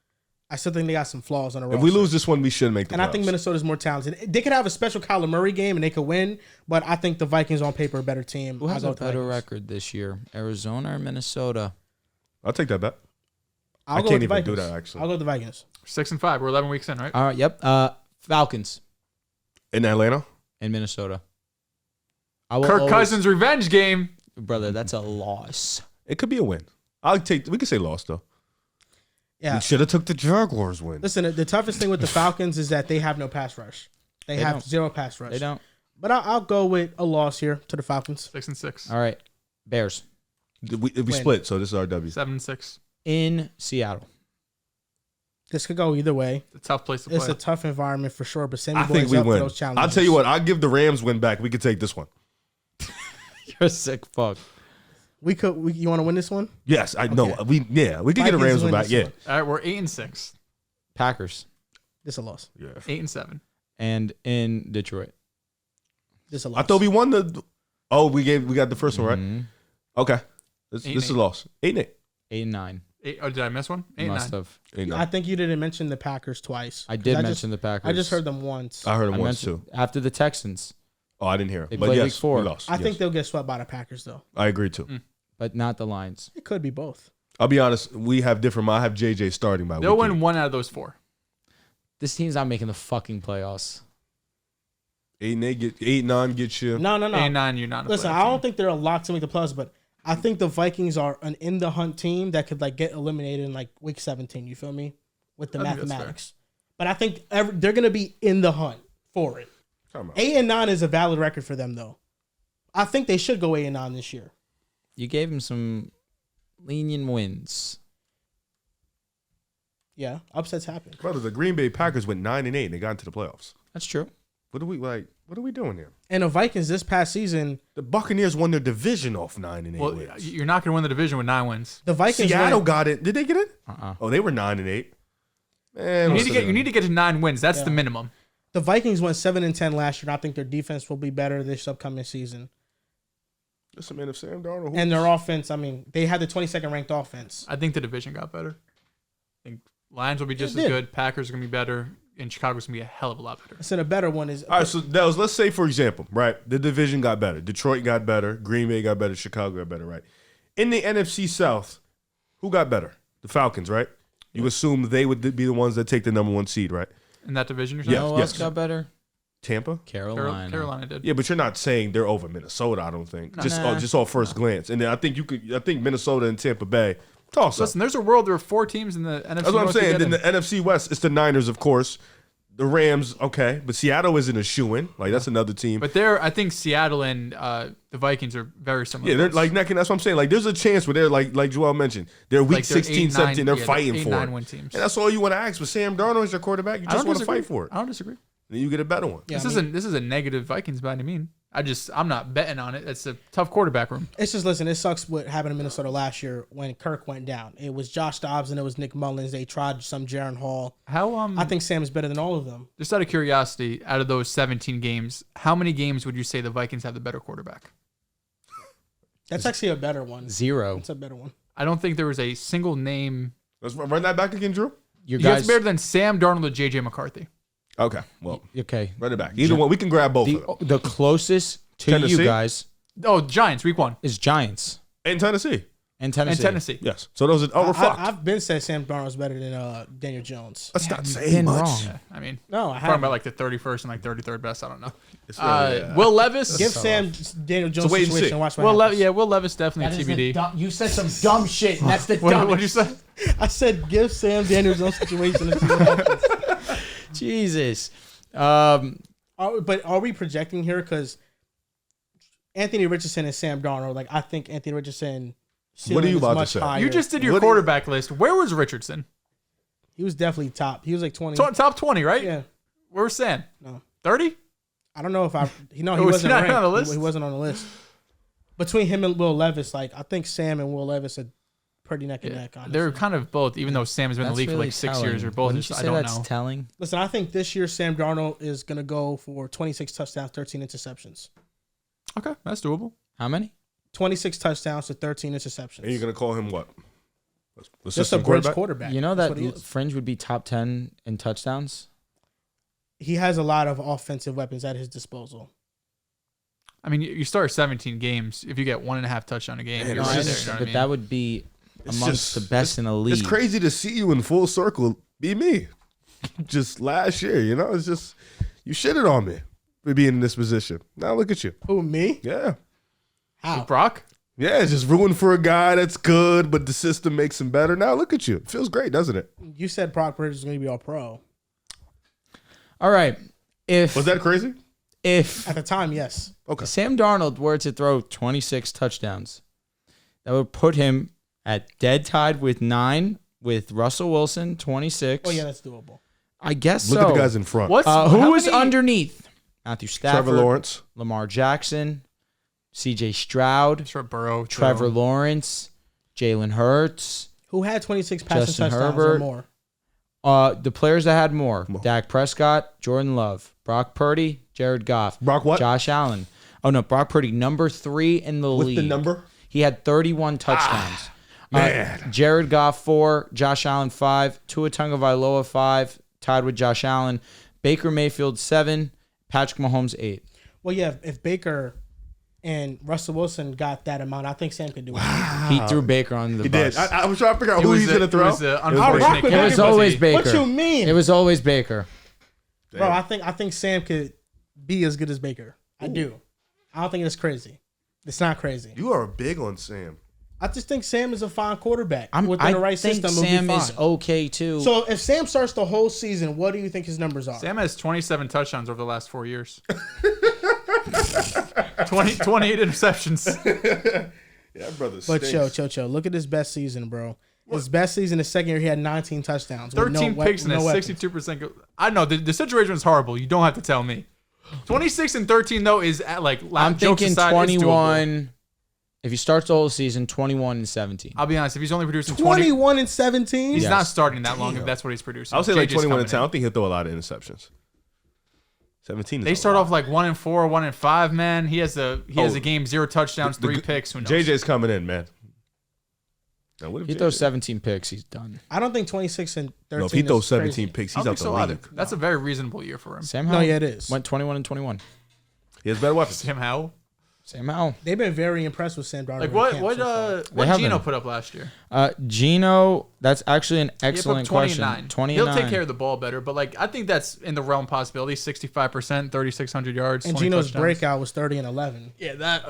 I still think they got some flaws on the roster. If we lose this one, we should make the And I think playoffs. Minnesota's more talented. They could have a special Kyler Murray game and they could win, but I think the Vikings on paper are a better team. Who has I'll go a with the better Vikings. record this year? Arizona or Minnesota? I'll take that bet. I'll I go can't with the even do Vikings. that, actually. I'll go with the Vikings. 6 and 5. We're 11 weeks in, right? All right. Yep. Falcons In Atlanta, in Minnesota. Kirk Cousins revenge game. Brother, that's a loss. It could be a win. We could say loss though. Yeah. We should have took the Jaguars win. Listen, the toughest thing with the Falcons is that they have no pass rush. They have don't. zero pass rush. They don't. But I'll go with a loss here to the Falcons. 6-6. All right. Bears. We split, so this is our W. 7-6. In Seattle. This could go either way. It's a tough place to play. It's a tough environment for sure, but Sammy I think Boy's we up for win. those challenges. I'll tell you what. I'll give the Rams win back. We could take this one. You're a sick fuck. You want to win this one? Yes, I know. We could get a Vikings Rams win win back. this Yeah. one. All right, we're 8-6. Packers. This is a loss. Yeah. 8-7. And in Detroit. This is a loss. I thought we won the. Oh, we got the first one right. Mhm. Okay, this is a loss. 8-8. 8-9. Oh, did I miss one? 8-9. Must have. 8-9. I think you didn't mention the Packers twice. I did 'Cause mention the Packers. I just heard them once. I heard I him once mentioned too. after the Texans, Oh, I didn't hear it. They But play yes, week 4. we lost. I think Yes. they'll get swept by the Packers, though. I agree too. but not the Lions. It could be both. I'll be honest. We have different. I have JJ starting by. They'll week win 8. 1 out of those 4. This team's not making the fucking playoffs. 8-8 get 8-9 get you. No. 8-9, you're not. In a Listen, playoff I don't team. think they're a lock to make the playoffs, but I think the Vikings are an in the hunt team that could get eliminated in week 17. You feel me? With the I think that's mathematics. But I think they're gonna be in the hunt for it. Come on. 8-9 is a valid record for them, though. I think they should go 8-9 this year. You gave him some lenient wins. Yeah, upsets happen. Brother, the Green Bay Packers went 9-8 and they got into the playoffs. That's true. What are we doing here? And the Vikings this past season, The Buccaneers won their division off 9-8 Well, wins. you're not going to win the division with 9 wins. the Vikings Seattle went- got it. Did they get it? Oh, they were 9-8. Man, You need to get to 9 wins. That's the minimum. The Vikings went 7-10 last year, and I think their defense will be better this upcoming season. Listen, man, if Sam Darnold And their offense, they had the 22nd ranked offense. I think the division got better. I think Lions will be just It as did. good. Packers are going to be better. And Chicago's going to be a hell of a lot better. I said a better one is All right, so Dehls, let's say, for example, right, the division got better. Detroit got better. Green Bay got better. Chicago got better, right? In the NFC South, who got better? The Falcons, right? You assume they would be the ones that take the number 1 seed, right? In that division, you're Yeah. saying? You know who else got better? Tampa? Carolina. Carolina did. Yeah, but you're not saying they're over Minnesota, I don't think. No. Just off first glance. And then I think Minnesota and Tampa Bay, toss up. Listen, there's a world there are 4 teams in the NFC. That's what I'm North to saying. get Then in. the NFC West, it's the Niners, of course. The Rams, okay. But Seattle isn't a shoo-in. That's another team. But I think Seattle and the Vikings are very similar. Yeah, they're like neck and that's what I'm saying. There's a chance where they're like Joel mentioned. They're week 16, 17, they're fighting for it. Win teams. And that's all you want to ask. But Sam Darnold is your quarterback. You I just don't want to disagree. fight for it. I don't disagree. Then you get a better one. Yeah, This is a negative Vikings by any mean. I'm not betting on it. It's a tough quarterback room. It's just listen. It sucks what happened in Minnesota last year when Kirk went down. It was Josh Dobbs and it was Nick Mullins. They tried some Jaron Hall. How I think Sam is better than all of them. just out of curiosity, out of those 17 games, how many games would you say the Vikings have the better quarterback? That's actually a better one. 0. It's a better one. I don't think there was a single name. Let's run that back again, Drew. You You guys guys. better than Sam Darnold or JJ McCarthy. Okay. Well, Okay. run it back. Either one. We can grab both of them. The closest to Tennessee? you guys Oh, Giants, week 1. is Giants In Tennessee. and Tennessee. And Tennessee. Yes. So those are, we're fucked. I've been said Sam Darnold's better than Daniel Jones. Let's not you've say been much. wrong. Yeah, I mean, No, I talking haven't. about the 31st and 33rd best. I don't know. It's really, Will Levis. Give Sam Daniel Jones wait and situation see. and watch what happens. Will Levis definitely TBD. You said some dumb shit, and that's the What did you say? I said give Sam Daniel Jones situation and see what happens. Jesus. But are we projecting here? Because Anthony Richardson and Sam Darnold, I think Anthony Richardson. What are you ceiling is about to much say? higher. You just did your What do you- quarterback list. Where was Richardson? He was definitely top. He was 20. Top 20, right? Yeah. Where was Sam? No. 30? I don't know if I. He Was wasn't he not ranked. on the list? He wasn't on the list. Between him and Will Levis, I think Sam and Will Levis are pretty neck and neck. Honestly. They're kind of both, even though Sam has been in the league for 6 years. Or both. Wouldn't you I say don't that's know. telling? Listen, I think this year Sam Darnold is going to go for 26 touchdowns, 13 interceptions. Okay, that's doable. How many? 26 touchdowns to 13 interceptions. And you're going to call him what? Just a Assistant bridge quarterback? quarterback. You know That's that what he is. Fringe would be top 10 in touchdowns? He has a lot of offensive weapons at his disposal. I mean, you start 17 games. If you get 1.5 touchdown a game, Man, you're it's right just- there. You know what I But mean? that would be It's amongst just- the best in the league. It's crazy to see you in full circle be me. Just last year, it's just, you shitted on me. being in this position. Now look at you. Who, me? Yeah. How? Brock? Yeah, it's just rooting for a guy that's good, but the system makes him better. Now look at you. It feels great, doesn't it? You said Brock Purdy was going to be all pro. All right. Was that crazy? If At the time, yes. Okay. Sam Darnold were to throw 26 touchdowns, that would put him at dead tied with 9 with Russell Wilson, 26. Oh, yeah, that's doable. I guess Look so. at the guys in front. What's Who was many- underneath? Matthew Stafford, Trevor Lawrence. Lamar Jackson, CJ Stroud, Sure, Burrow. Trevor Lawrence, Jalen Hurts. Who had 26 passing Justin touchdowns Herbert. or more? The players that had more: Dak Prescott, Jordan Love, Brock Purdy, Jared Goff, Brock what? Josh Allen. Oh no, Brock Purdy, number 3 in the With league. the number? He had 31 touchdowns. Man. Jared Goff 4, Josh Allen 5, Tua Tagovailoa 5, tied with Josh Allen. Baker Mayfield 7, Patrick Mahomes 8. Well, yeah, if Baker and Russell Wilson got that amount, I think Sam could do it. He threw Baker on the He bus. did. I was trying to figure out who he's going to throw. It was It was I'll Baker. rock with It was Baker. always Baker. What you mean? It was always Baker. Bro, I think Sam could be as good as Baker. I do. I don't think it's crazy. It's not crazy. You are big on Sam. I just think Sam is a fine quarterback. I Within the right think system, Sam he'll be is fine. okay too. So if Sam starts the whole season, what do you think his numbers are? Sam has 27 touchdowns over the last 4 years. 28 interceptions. Yeah, brother. But stinks. chill. Look at his best season, bro. His best season, his second year, he had 19 touchdowns. with 13 no picks and a weapons. 62%. I know the situation is horrible. You don't have to tell me. 26 and 13 though is at like I'm jokes thinking aside, it's doable. 21. If he starts the whole season, 21 and 17. I'll be honest. If he's only producing 20, 21 and 17. he's Yes. not starting that long. If that's what he's producing, I would say like JJ's 21 coming and 10. I in. don't think he'll throw a lot of interceptions. 17 is They a start lot. off like 1-4, 1-5. Man, he has a game, 0 touchdowns, The 3 picks. Who knows? JJ's coming in, man. Now, what if He JJ throws 17 picks, he's done. I don't think 26 and 13 No, if he throws is 17 crazy. picks, I he's don't out think the so league. either. That's a very reasonable year for him. Sam No, Howell yeah, it is. went 21 and 21. He has better weapons. Sam Howell. Sam Howell. They've been very impressed with Sam Darnold. Like in what? camp What? so far. What haven't. Gino put up last year? Gino, that's actually an He put up excellent 29. question. 29. He'll take care of the ball better, but like I think that's in the realm of possibility. 65%, 3,600 yards, And 20 Gino's touchdowns. breakout was 30 and 11. Yeah, that.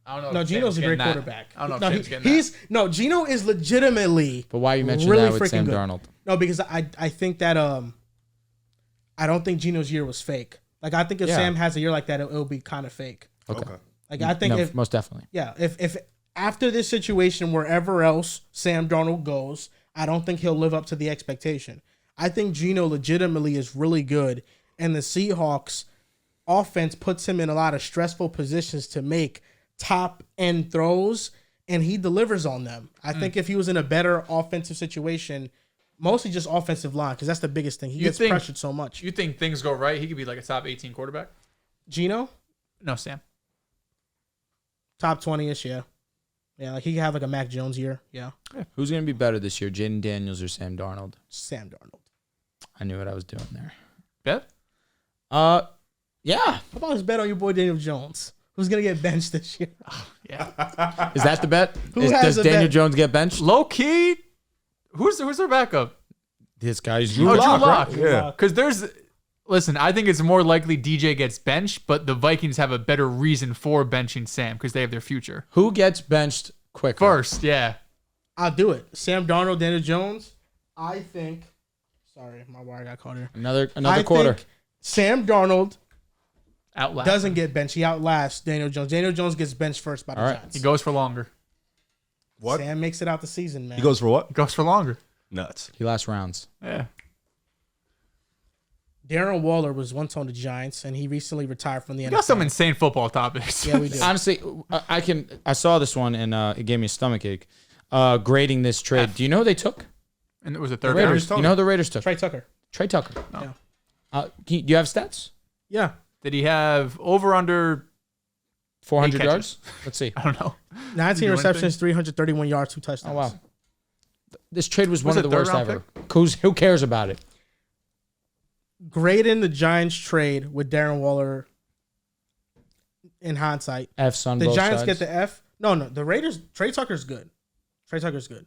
I don't know. No, if Gino's Sam's a great getting that. quarterback. I don't know if No, Sam's getting that. no, Gino is legitimately. But why you mentioned really that with freaking Sam good. Darnold? No, because I think that I don't think Gino's year was fake. Like I think if Yeah. Sam has a year like that, it'll be kind of fake. Okay. Like I think No, if most definitely. if after this situation, wherever else Sam Darnold goes, I don't think he'll live up to the expectation. I think Gino legitimately is really good, and the Seahawks offense puts him in a lot of stressful positions to make top end throws, and he delivers on them. I think if he was in a better offensive situation, mostly just offensive line, because that's the biggest thing. He You gets think- pressured so much. You think things go right? He could be like a top 18 quarterback. Gino, No, Sam. top 20-ish, yeah. Yeah, like he could have like a Mac Jones year. Yeah. Who's going to be better this year, Jaden Daniels or Sam Darnold? Sam Darnold. I knew what I was doing there. Bet? Yeah. How about his bet on your boy Daniel Jones? Who's gonna get benched this year? Yeah. Is that the bet? Who has Does a Daniel bet? Jones get benched? Low key. Who's their backup? This guy's Drew Lock, Lock. right? Yeah. Because listen, I think it's more likely DJ gets benched, but the Vikings have a better reason for benching Sam because they have their future. Who gets benched quicker? First, yeah. I'll do it. Sam Darnold, Daniel Jones. I think. Sorry, my wire got caught here. Another I quarter. think Sam Darnold Outlast. doesn't get benched. He outlasts Daniel Jones. Daniel Jones gets benched first by the All right. Giants. He goes for longer. What? Sam makes it out the season, man. He goes for what? He goes for longer. Nuts. He lasts rounds. Yeah. Darren Waller was once on the Giants, and he recently retired from the We NFL. got some insane football topics. Yeah, we do. Honestly, I saw this one and it gave me a stomach ache. Grading this trade. Do you know who they took? And it was a The third Raiders. round. You know who the Raiders took? Trey Tucker. Trey Tucker. Yeah. Do you have stats? Yeah. Did he have over under? 400 catches. yards? Let's see. I don't know. 19 do receptions, 331 yards, 2 touchdowns. Oh, wow. This trade was Was one of it the worst third-round ever. Who cares about it? Grading the Giants trade with Darren Waller in hindsight. F's on The both Giants sides. get the F. No, the Raiders. Trey Tucker's good. Trey Tucker's good.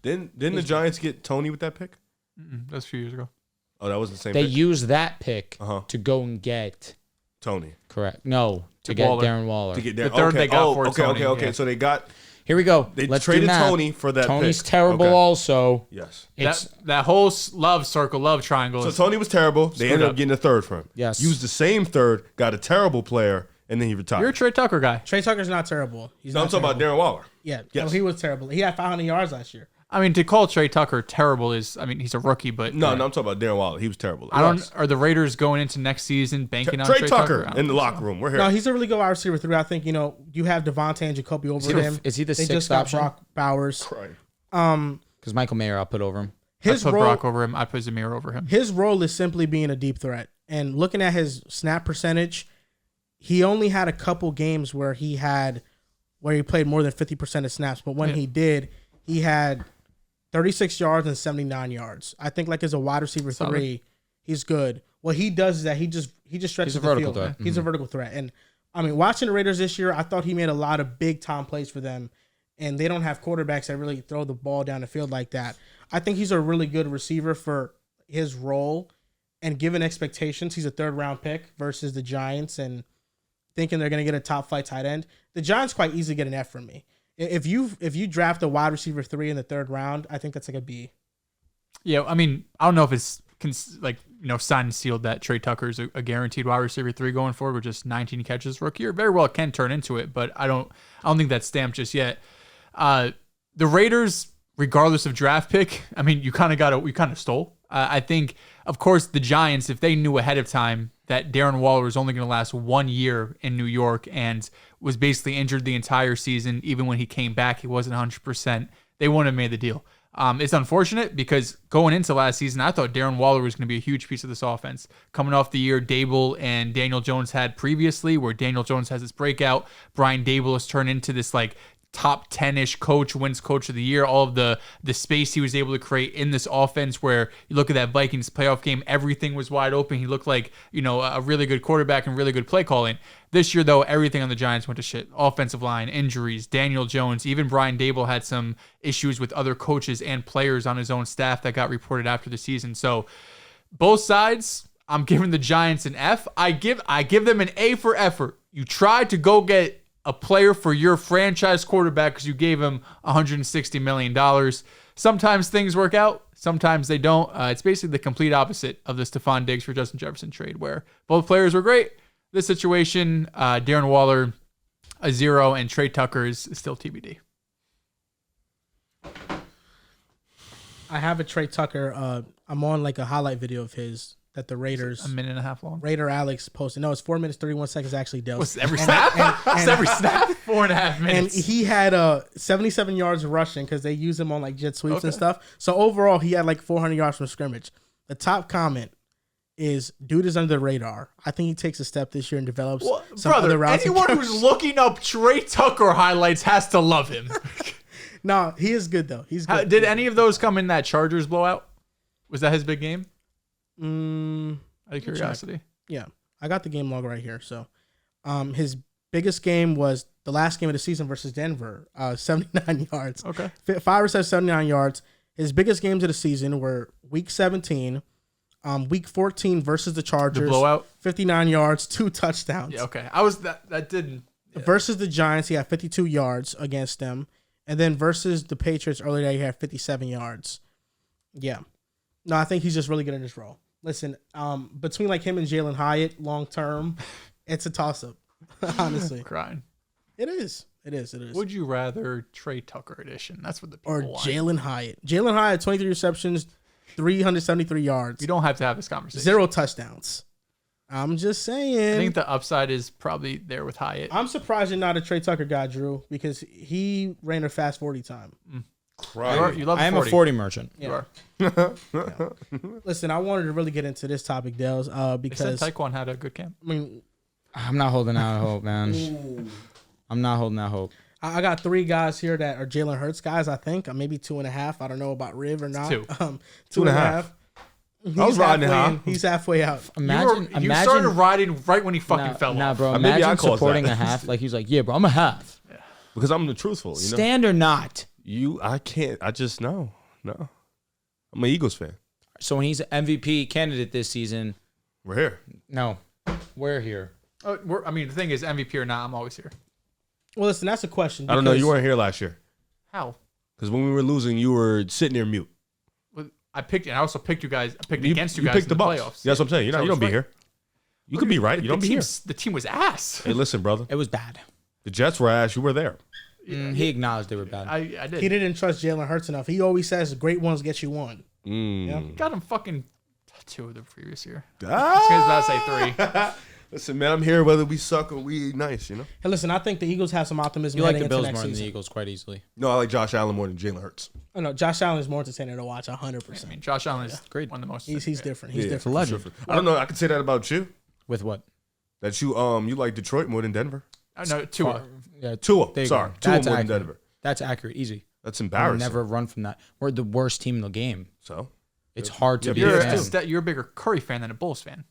Didn't the Giants get Tony with that pick? That was a few years ago. Oh, that was the same They pick? used that pick Uh-huh. to go and get Tony. Correct. No, to get Waller. Darren Waller. To get The Darren. third they got for okay, Tony, okay. yeah. So they got. Here we go. They Let's traded do math. Tony for that Tony's pick. terrible Okay. also. Yes. It's That whole love circle, love triangle. So is- Tony was terrible. They ended up. up getting a third for him. Yes. Used the same third, got a terrible player, and then he retired. You're a Trey Tucker guy. Trey Tucker's not terrible. He's No, I'm not talking about terrible. Darren Waller. Yeah, Yes. no, he was terrible. He had 500 yards last year. I mean, to call Trey Tucker terrible is, I mean, he's a rookie, but No, I'm talking about Darren Waller. He was terrible. I don't. Are the Raiders going into next season banking on Trey Tucker I don't in the think locker so. room. We're here. No, he's a really good wide receiver 3. I think, you have Devontae and Jacoby over him. Is he the They sixth just got option? Brock Bowers. Right. Because Michael Mayer, I'll put over him. I His put role, Brock over him. I put Zamir over him. his role is simply being a deep threat. And looking at his snap percentage, he only had a couple games where he played more than 50% of snaps. But when he did, he had 36 yards and 79 yards. I think like as a wide receiver 3, he's good. What he does is that he just stretches He's a the vertical field. threat. He's a vertical threat. And I mean, watching the Raiders this year, I thought he made a lot of big time plays for them. And they don't have quarterbacks that really throw the ball down the field like that. I think he's a really good receiver for his role. And given expectations, he's a 3rd round pick versus the Giants and thinking they're going to get a top flight tight end. The Giants quite easily get an F from me. If you draft a wide receiver 3 in the 3rd round, I think that's like a B. Yeah, I mean, I don't know if it's signed and sealed that Trey Tucker's a guaranteed wide receiver 3 going forward with just 19 catches rookie year. Very well it can turn into it, but I don't think that's stamped just yet. The Raiders, regardless of draft pick, I mean, we kind of stole. I think, of course, the Giants, if they knew ahead of time that Darren Waller was only going to last 1 year in New York and was basically injured the entire season, even when he came back, he wasn't 100%, they wouldn't have made the deal. It's unfortunate because going into last season, I thought Darren Waller was going to be a huge piece of this offense. Coming off the year Dable and Daniel Jones had previously, where Daniel Jones has this breakout, Brian Dable has turned into this like top 10-ish coach, wins coach of the year, all of the space he was able to create in this offense where you look at that Vikings playoff game, everything was wide open. He looked like, a really good quarterback and really good play calling. This year, though, everything on the Giants went to shit. Offensive line, injuries, Daniel Jones, even Brian Dable had some issues with other coaches and players on his own staff that got reported after the season. So both sides, I'm giving the Giants an F. I give them an A for effort. You tried to go get a player for your franchise quarterback because you gave him $160 million. Sometimes things work out. Sometimes they don't. It's basically the complete opposite of the Stephon Diggs for Justin Jefferson trade where both players were great. This situation, Darren Waller, a 0, and Trey Tucker is still TBD. I have a Trey Tucker. I'm on like a highlight video of his that the Raiders, A minute and a half long. Raider Alex posted. No, it's 4 minutes 31 seconds actually. Dehls. What's every snap? It's every snap. 4.5 And minutes. he had 77 yards rushing because they use him on like jet sweeps and stuff. So overall, he had like 400 yards from scrimmage. The top comment is, "Dude is under the radar. I think he takes a step this year and develops some other routes." Anyone who's looking up Trey Tucker highlights has to love him. No, he is good though. He's good. Did any of those come in that Chargers blowout? Was that his big game? Out of curiosity. Yeah, I got the game log right here. So, his biggest game was the last game of the season versus Denver, 79 yards. Okay. 5 receptions, 79 yards. His biggest games of the season were Week 17, Week 14 versus the Chargers, The blowout? 59 yards, 2 touchdowns. Yeah, okay. I was that didn't. Versus the Giants, he had 52 yards against them, and then versus the Patriots earlier that he had 57 yards. Yeah, no, I think he's just really good in this role. Listen, between like him and Jalen Hyatt, long term, it's a toss up. Honestly, Crying. it is. It is. Would you rather Trey Tucker edition? That's what the people Or want. Jalen Hyatt. Jalen Hyatt, 23 receptions, 373 yards, We don't have to have this conversation. 0 touchdowns. I'm just saying. I think the upside is probably there with Hyatt. I'm surprised you're not a Trey Tucker guy, Drew, because he ran a fast 40 time. You love I am 40. a 40 merchant. You are. Listen, I wanted to really get into this topic, Dehls, They said because Taekwon had a good camp. I mean, I'm not holding out hope, man. I'm not holding out hope. I got 3 guys here that are Jalen Hurts guys, I think. Maybe 2.5. I don't know about Riv or not. 2. 2.5. I was riding it, huh? He's halfway out. You started riding right when he fucking fell Nah, off. bro. Maybe I Imagine caused supporting that. a half. Like he was like, yeah, bro, I'm a half. Because I'm the truthful. You know? Stand or not. I can't. I just no. I'm an Eagles fan. So when he's an MVP candidate this season, We're here. no, we're here. The thing is, MVP or not, I'm always here. Well, listen, that's a question. I don't know. You weren't here last year. How? Because when we were losing, you were sitting there mute. I also picked you guys. I picked against you guys picked in the Bucks. playoffs. That's what I'm saying. You don't be here. You could be right. You don't be here. The team was ass. Hey, listen, brother. It was bad. The Jets were ass. You were there. He acknowledged they were bad. I did. He didn't trust Jalen Hurts enough. He always says great ones get you one. Yeah. Got him fucking 2 the previous year. Ah! I was about to say 3. Listen, man, I'm here whether we suck or we nice, you know? Hey, listen, I think the Eagles have some optimism. You like heading the into Bills next more than the season. Eagles quite easily. No, I like Josh Allen more than Jalen Hurts. Oh, no, Josh Allen is more entertaining to watch, 100%. I mean, Josh Allen is Great. one of the most. He's different. He's Yeah, different. legend. Sure. I don't know. I could say that about you. With what? That you like Detroit more than Denver. No, Tua. Yeah, Tua. there you Sorry. go. Tua That's more than accurate. Denver. That's accurate. Easy. That's We'll embarrassing. never run from that. We're the worst team in the game. So? It's hard to Yeah, be You're, a fan. you're a bigger Curry fan than a Bulls fan.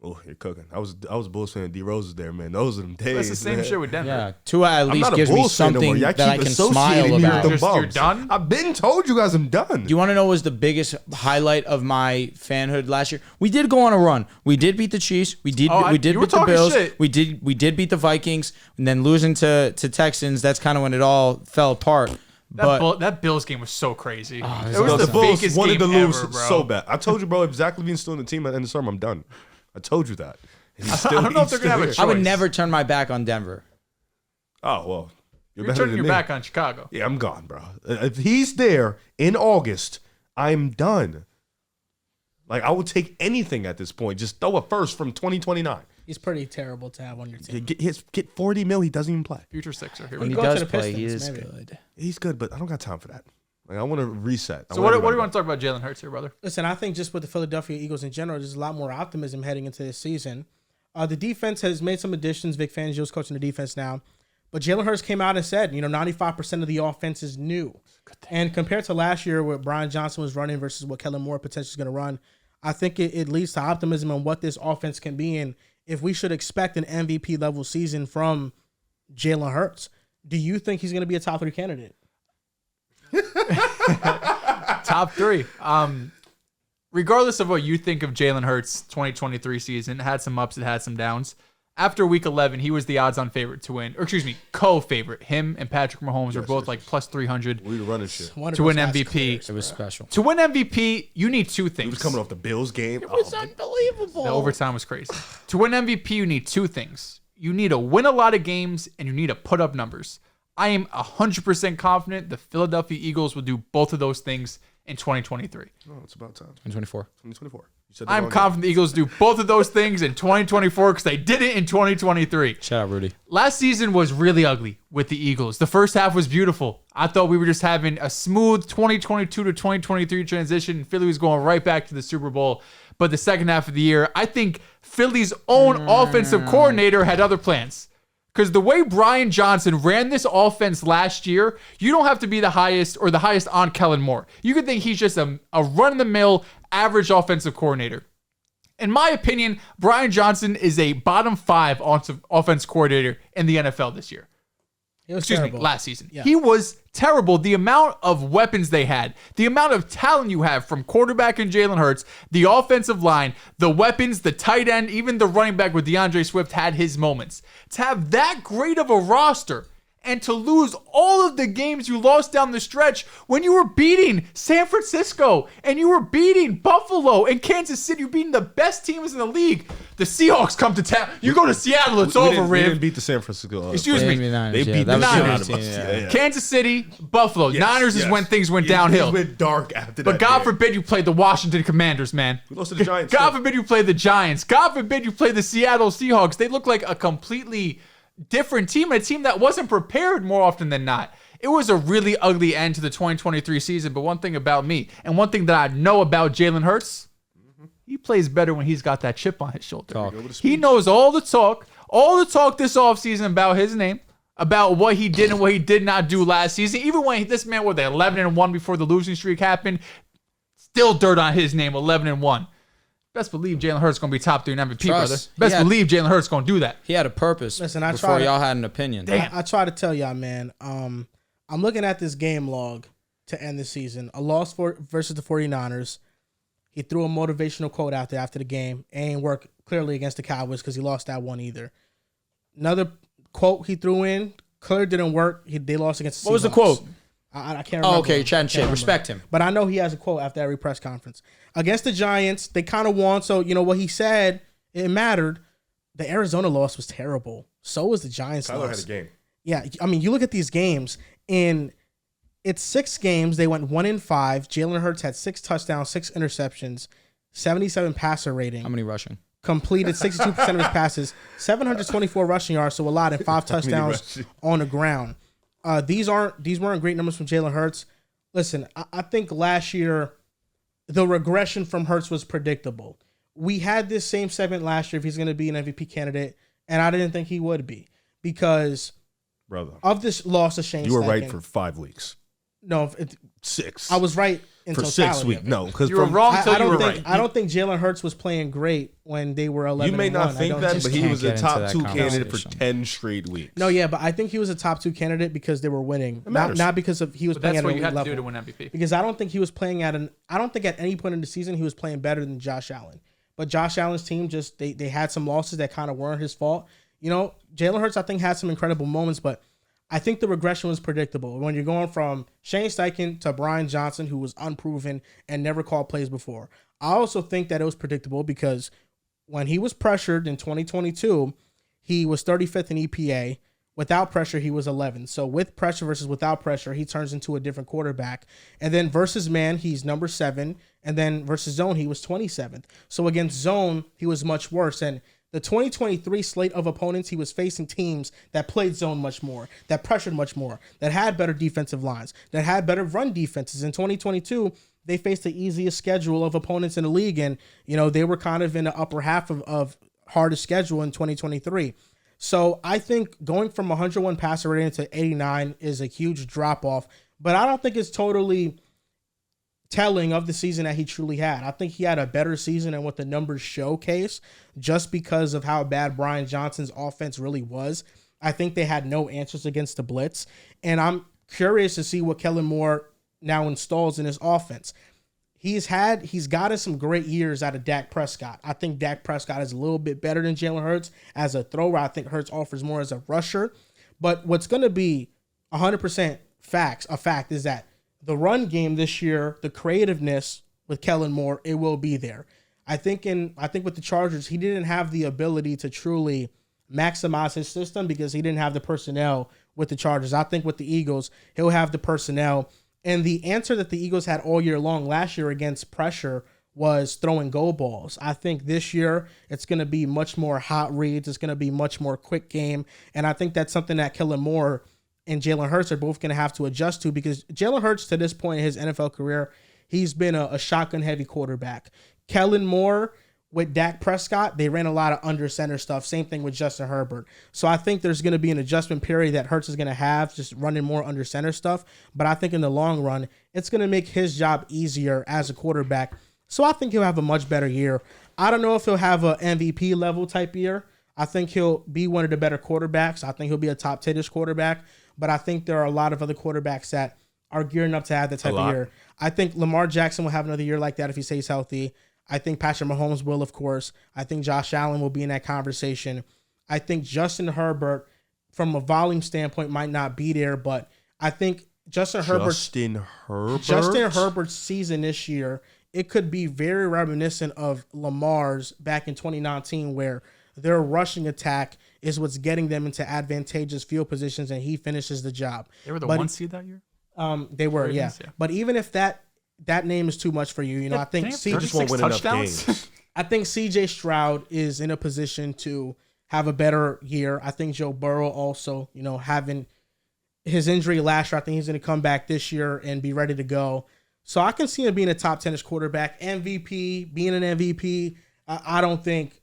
Oh, you're cooking. I was a Bulls fan. D Rose was there, man. Those are them days. That's the same man. shit with Denver. Yeah, Tua at I'm least not a gives me Bulls fan no more. something Y'all that I keep can associating smile me about. with them You're bums. done? I've been told you guys I'm done. You want to know what was the biggest highlight of my fanhood last year? We did go on a run. We did beat the Chiefs. We did you were beat the talking Bills. shit. We did beat the Vikings, and then losing to Texans. That's kind of when it all fell apart. But That Bills game was so crazy. It No, was the the Bulls fakest wanted to game lose ever, bro. so bad. I told you, bro, if Zach Levine's still in the team at the end of the summer, I'm done. I told you that. And he's still, I don't know if he's they're gonna have a still I would choice. never turn my back on Denver. here. Oh, well. You're You're better turning than your me. back on Chicago. Yeah, I'm gone, bro. If he's there in August, I'm done. Like, I would take anything at this point. Just throw a first from 2029. He's pretty terrible to have on your team. Get 40 mil. He doesn't even play. Future Sixer. Here When we he go. go to does the play, he Pistons, is maybe. good. He's good, but I don't got time for that. Like, I want to reset. So what do you want to talk about Jalen Hurts here, brother? Listen, I think just with the Philadelphia Eagles in general, there's a lot more optimism heading into this season. The defense has made some additions. Vic Fangio's coaching the defense now. But Jalen Hurts came out and said, 95% of the offense is new. And compared to last year where Brian Johnson was running versus what Kellen Moore potentially is going to run, I think it leads to optimism on what this offense can be and if we should expect an MVP level season from Jalen Hurts. Do you think he's going to be a top 3 candidate? Top 3. Regardless of what you think of Jalen Hurts' 2023 season, it had some ups, it had some downs. After week 11, he was the odds-on favorite to win. Or excuse me, co-favorite. Him and Patrick Mahomes are both like plus 300 We were running shit. to win MVP. It was special. To win MVP, you need 2 things. He was coming off the Bills game. Unbelievable. The overtime was crazy. To win MVP, you need 2 things. You need to win a lot of games, and you need to put up numbers. I am 100% confident the Philadelphia Eagles will do both of those things in 2023. Oh, it's about time. 2024. 2024. You said the I'm wrong confident the Eagles do both of those things in 2024 because they did it in 2023. Shout out, Rudy. Last season was really ugly with the Eagles. The first half was beautiful. I thought we were just having a smooth 2022 to 2023 transition. Philly was going right back to the Super Bowl. But the second half of the year, I think Philly's own offensive coordinator had other plans. Because the way Brian Johnson ran this offense last year, you don't have to be the highest or the highest on Kellen Moore. You could think he's just a run-of-the-mill average offensive coordinator. In my opinion, Brian Johnson is a bottom 5 offense coordinator in the NFL this year. It was Excuse terrible. me, last season. Yeah. He was terrible. The amount of weapons they had, the amount of talent you have from quarterback and Jalen Hurts, the offensive line, the weapons, the tight end, even the running back with DeAndre Swift had his moments. To have that great of a roster and to lose all of the games you lost down the stretch when you were beating San Francisco and you were beating Buffalo and Kansas City, you're beating the best teams in the league. The Seahawks come to town. You go to Seattle, it's over, We didn't Riv. beat the San Francisco. Excuse me. They beat that the was shit Niners. out of us. Yeah. Kansas City, Buffalo. Niners is when things went downhill. It went dark after that. But God game. forbid you played the Washington Commanders, man. We lost to the Giants. God too. forbid you play the Giants. God forbid you play the Seattle Seahawks. They look like a completely different team, a team that wasn't prepared more often than not. It was a really ugly end to the 2023 season, but one thing about me, and one thing that I know about Jalen Hurts, he plays better when he's got that chip on his shoulder. Talk. He knows all the talk this offseason about his name, about what he did and what he did not do last season. Even when this man was 11-1 before the losing streak happened, still dirt on his name, 11-1. Best believe Jalen Hurts is going to be top 3 in MVP, brother. Trust. Best Yeah. believe Jalen Hurts is going to do that. He had a purpose Listen, I before tried to- y'all had an opinion. I try to tell y'all, man. I'm looking at this game log to end the season. A loss versus the 49ers. He threw a motivational quote out there after the game. It ain't work clearly against the Cowboys because he lost that one either. Another quote he threw in clearly didn't work. They lost against the Seahawks. What was the quote? I can't remember. Oh, okay, chat and shit. Respect him. But I know he has a quote after every press conference. Against the Giants, they kind of won. So, what he said, it mattered. The Arizona loss was terrible. So was the Giants Kyler loss. had a game. Yeah, I mean, you look at these games, and it's 6 games. They went 1-5. Jalen Hurts had 6 touchdowns, 6 interceptions, 77 passer rating. How many rushing? Completed 62% of his passes, 724 rushing yards, so a lot, and 5 touchdowns on the ground. These weren't great numbers from Jalen Hurts. Listen, I think last year the regression from Hurts was predictable. We had this same segment last year if he's going to be an MVP candidate, and I didn't think he would be because of this loss of Shane. You were Steichen. right for 5 weeks. No, 6. I was right in for totality 6 weeks. No, because you were wrong until you were right. I don't think Jalen Hurts was playing great when they were 11. You may not think that, but he was a top 2 candidate for conversation. 10 straight weeks. No, yeah, but I think he was a top 2 candidate because they were winning, not because of he was But playing that's at what an you elite have to level. do to win MVP. Because I don't think he was playing I don't think at any point in the season he was playing better than Josh Allen. But Josh Allen's team just they had some losses that kind of weren't his fault. Jalen Hurts I think had some incredible moments, but I think the regression was predictable. When you're going from Shane Steichen to Brian Johnson, who was unproven and never called plays before. I also think that it was predictable because when he was pressured in 2022, he was 35th in EPA. Without pressure, he was 11th. So with pressure versus without pressure, he turns into a different quarterback. And then versus man, he's number 7. And then versus zone, he was 27th. So against zone, he was much worse. And the 2023 slate of opponents, he was facing teams that played zone much more, that pressured much more, that had better defensive lines, that had better run defenses. In 2022, they faced the easiest schedule of opponents in the league, and they were kind of in the upper half of hardest schedule in 2023. So I think going from 101 passer rating to 89 is a huge drop off, but I don't think it's totally telling of the season that he truly had. I think he had a better season than what the numbers showcase just because of how bad Brian Johnson's offense really was. I think they had no answers against the blitz, and I'm curious to see what Kellen Moore now installs in his offense. He's gotten some great years out of Dak Prescott. I think Dak Prescott is a little bit better than Jalen Hurts as a thrower. I think Hurts offers more as a rusher, but what's going to be 100% a fact is that the run game this year, the creativeness with Kellen Moore, it will be there. I think with the Chargers, he didn't have the ability to truly maximize his system because he didn't have the personnel with the Chargers. I think with the Eagles, he'll have the personnel. And the answer that the Eagles had all year long last year against pressure was throwing go balls. I think this year it's going to be much more hot reads. It's going to be much more quick game. And I think that's something that Kellen Moore and Jalen Hurts are both going to have to adjust to because Jalen Hurts, to this point in his NFL career, he's been a shotgun-heavy quarterback. Kellen Moore with Dak Prescott, they ran a lot of under-center stuff. Same thing with Justin Herbert. So I think there's going to be an adjustment period that Hurts is going to have, just running more under-center stuff. But I think in the long run, it's going to make his job easier as a quarterback. So I think he'll have a much better year. I don't know if he'll have an MVP level type year. I think he'll be one of the better quarterbacks. I think he'll be a top 10-ish quarterback. But I think there are a lot of other quarterbacks that are gearing up to have that type of year. I think Lamar Jackson will have another year like that if he stays healthy. I think Patrick Mahomes will, of course. I think Josh Allen will be in that conversation. I think Justin Herbert, from a volume standpoint, might not be there, but I think Justin Herbert's season this year, it could be very reminiscent of Lamar's back in 2019, where their rushing attack is what's getting them into advantageous field positions, and he finishes the job. They were the 1 seed that year? They were, Ravens, yeah. yeah. But even if that name is too much for you, I think just won't win enough games. I think CJ Stroud is in a position to have a better year. I think Joe Burrow also, having his injury last year, I think he's going to come back this year and be ready to go. So I can see him being a top 10-ish quarterback. MVP, being an MVP, I don't think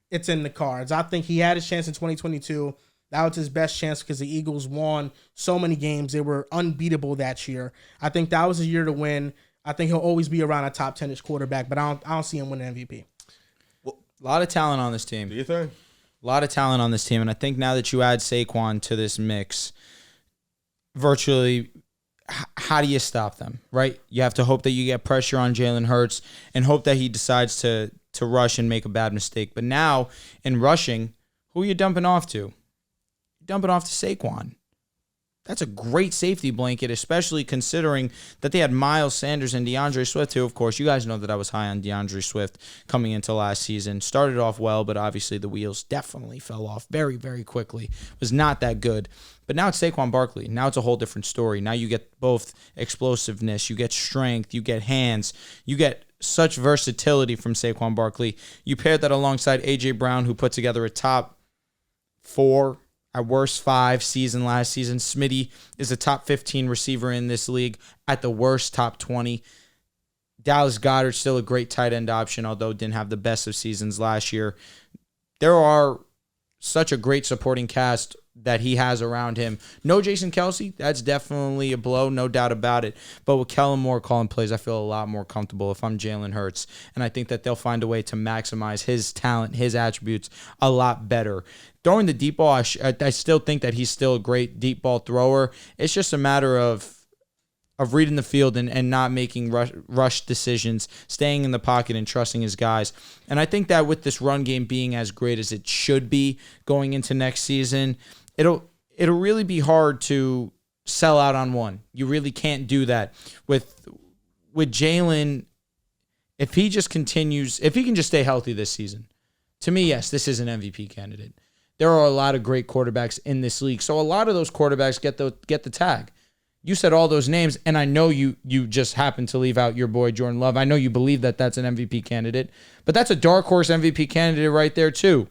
it's in the cards. I think he had his chance in 2022. That was his best chance because the Eagles won so many games. They were unbeatable that year. I think that was a year to win. I think he'll always be around a top 10-ish quarterback, but I don't see him winning MVP. Well, a lot of talent on this team. Do you think? A lot of talent on this team, and I think now that you add Saquon to this mix, virtually, how do you stop them, right? You have to hope that you get pressure on Jalen Hurts and hope that he decides to rush and make a bad mistake. But now, in rushing, who are you dumping off to? You're dumping off to Saquon. That's a great safety blanket, especially considering that they had Miles Sanders and DeAndre Swift, too. Of course, you guys know that I was high on DeAndre Swift coming into last season. Started off well, but obviously the wheels definitely fell off very, very quickly. Was not that good. But now it's Saquon Barkley. Now it's a whole different story. Now you get both explosiveness, you get strength, you get hands, you get such versatility from Saquon Barkley. You pair that alongside A.J. Brown, who put together a top 4, at worst 5 season last season. Smitty is a top 15 receiver in this league. At the worst, top 20. Dallas Goedert still a great tight end option, although didn't have the best of seasons last year. There are such a great supporting cast that he has around him. No Jason Kelce, that's definitely a blow, no doubt about it. But with Kellen Moore calling plays, I feel a lot more comfortable if I'm Jalen Hurts. And I think that they'll find a way to maximize his talent, his attributes a lot better. Throwing the deep ball, I still think that he's still a great deep ball thrower. It's just a matter of reading the field and not making rush decisions, staying in the pocket and trusting his guys. And I think that with this run game being as great as it should be going into next season, it'll really be hard to sell out on one. You really can't do that. With Jalen, if he just continues, if he can just stay healthy this season, to me, yes, this is an MVP candidate. There are a lot of great quarterbacks in this league. So a lot of those quarterbacks get the tag. You said all those names, and I know you just happened to leave out your boy Jordan Love. I know you believe that that's an MVP candidate, but that's a dark horse MVP candidate right there too.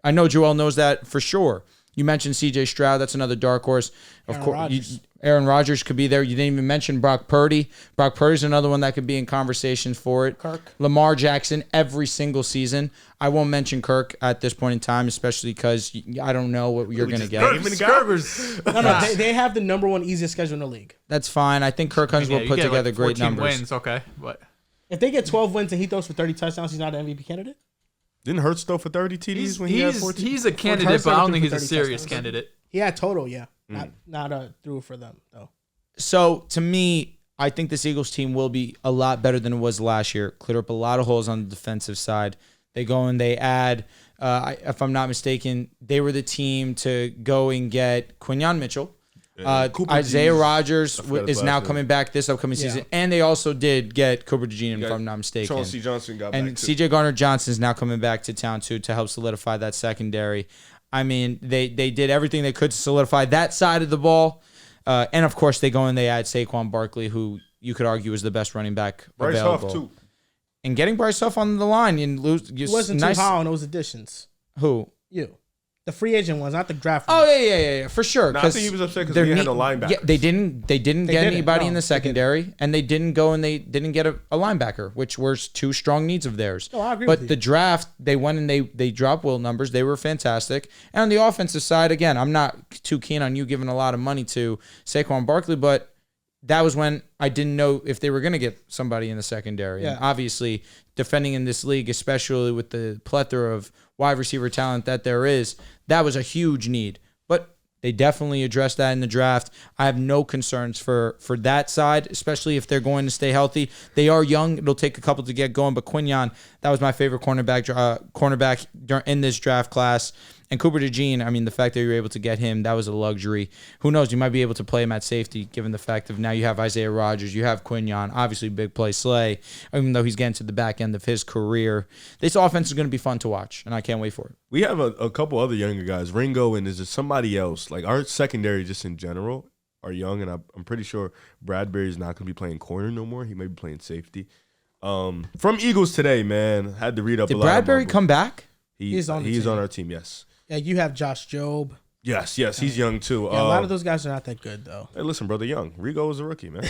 I know Joel knows that for sure. You mentioned C.J. Stroud. That's another dark horse. Of course, Aaron Rodgers could be there. You didn't even mention Brock Purdy. Brock Purdy's another one that could be in conversations for it. Kirk. Lamar Jackson every single season. I won't mention Kirk at this point in time, especially because I don't know what you're going to get. No, they have the number 1 easiest schedule in the league. That's fine. I think Kirk Cousins will put together great numbers. Wins, okay, but if they get 12 wins and he throws for 30 touchdowns, he's not an MVP candidate? Didn't Hurts throw for 30 TDs when he had 14? He's a candidate, but I don't think he's a serious candidate. Yeah, total, yeah. Not through for them, though. So, to me, I think this Eagles team will be a lot better than it was last year. Clear up a lot of holes on the defensive side. They go and they add, if I'm not mistaken, they were the team to go and get Quinyon Mitchell. Isaiah Rodgers is now coming back this upcoming season. And they also did get Cooper DeJean, if I'm not mistaken. Chauncey Johnson got back, and C.J. Gardner-Johnson is now coming back to town, too, to help solidify that secondary. I mean, they did everything they could to solidify that side of the ball. And, of course, they go and they add Saquon Barkley, who you could argue is the best running back available. Bryce Huff, too. And getting Bryce Huff on the line. And he wasn't too high on those additions. Who? You. The free agent ones, not the draft ones. Oh, yeah, for sure. I think he was upset because he had no linebackers. Yeah, they didn't get anybody in the secondary, and they didn't go and they didn't get a linebacker, which were 2 strong needs of theirs. No, I agree but with you. the draft, they went and they dropped will numbers. They were fantastic. And on the offensive side, again, I'm not too keen on you giving a lot of money to Saquon Barkley, but that was when I didn't know if they were going to get somebody in the secondary. Yeah. And obviously, defending in this league, especially with the plethora of wide receiver talent that there is, that was a huge need. But they definitely addressed that in the draft. I have no concerns for that side, especially if they're going to stay healthy. They are young. It'll take a couple to get going. But Quinyon, that was my favorite cornerback in this draft class. And Cooper DeJean, I mean, the fact that you were able to get him, that was a luxury. Who knows? You might be able to play him at safety, given the fact of now you have Isaiah Rodgers, you have Quinyon, obviously big play Slay, even though he's getting to the back end of his career. This offense is going to be fun to watch, and I can't wait for it. We have a couple other younger guys, Ringo, and is there somebody else? Like our secondary, just in general, are young, and I'm pretty sure Bradbury's not going to be playing corner no more. He may be playing safety. From Eagles today, man, had to read up. Did Bradbury come back? He's on our team. Yes. Yeah, you have Josh Jobe. Yes, he's young too. Yeah, a lot of those guys are not that good though. Hey, listen, brother, young. Rigo is a rookie, man.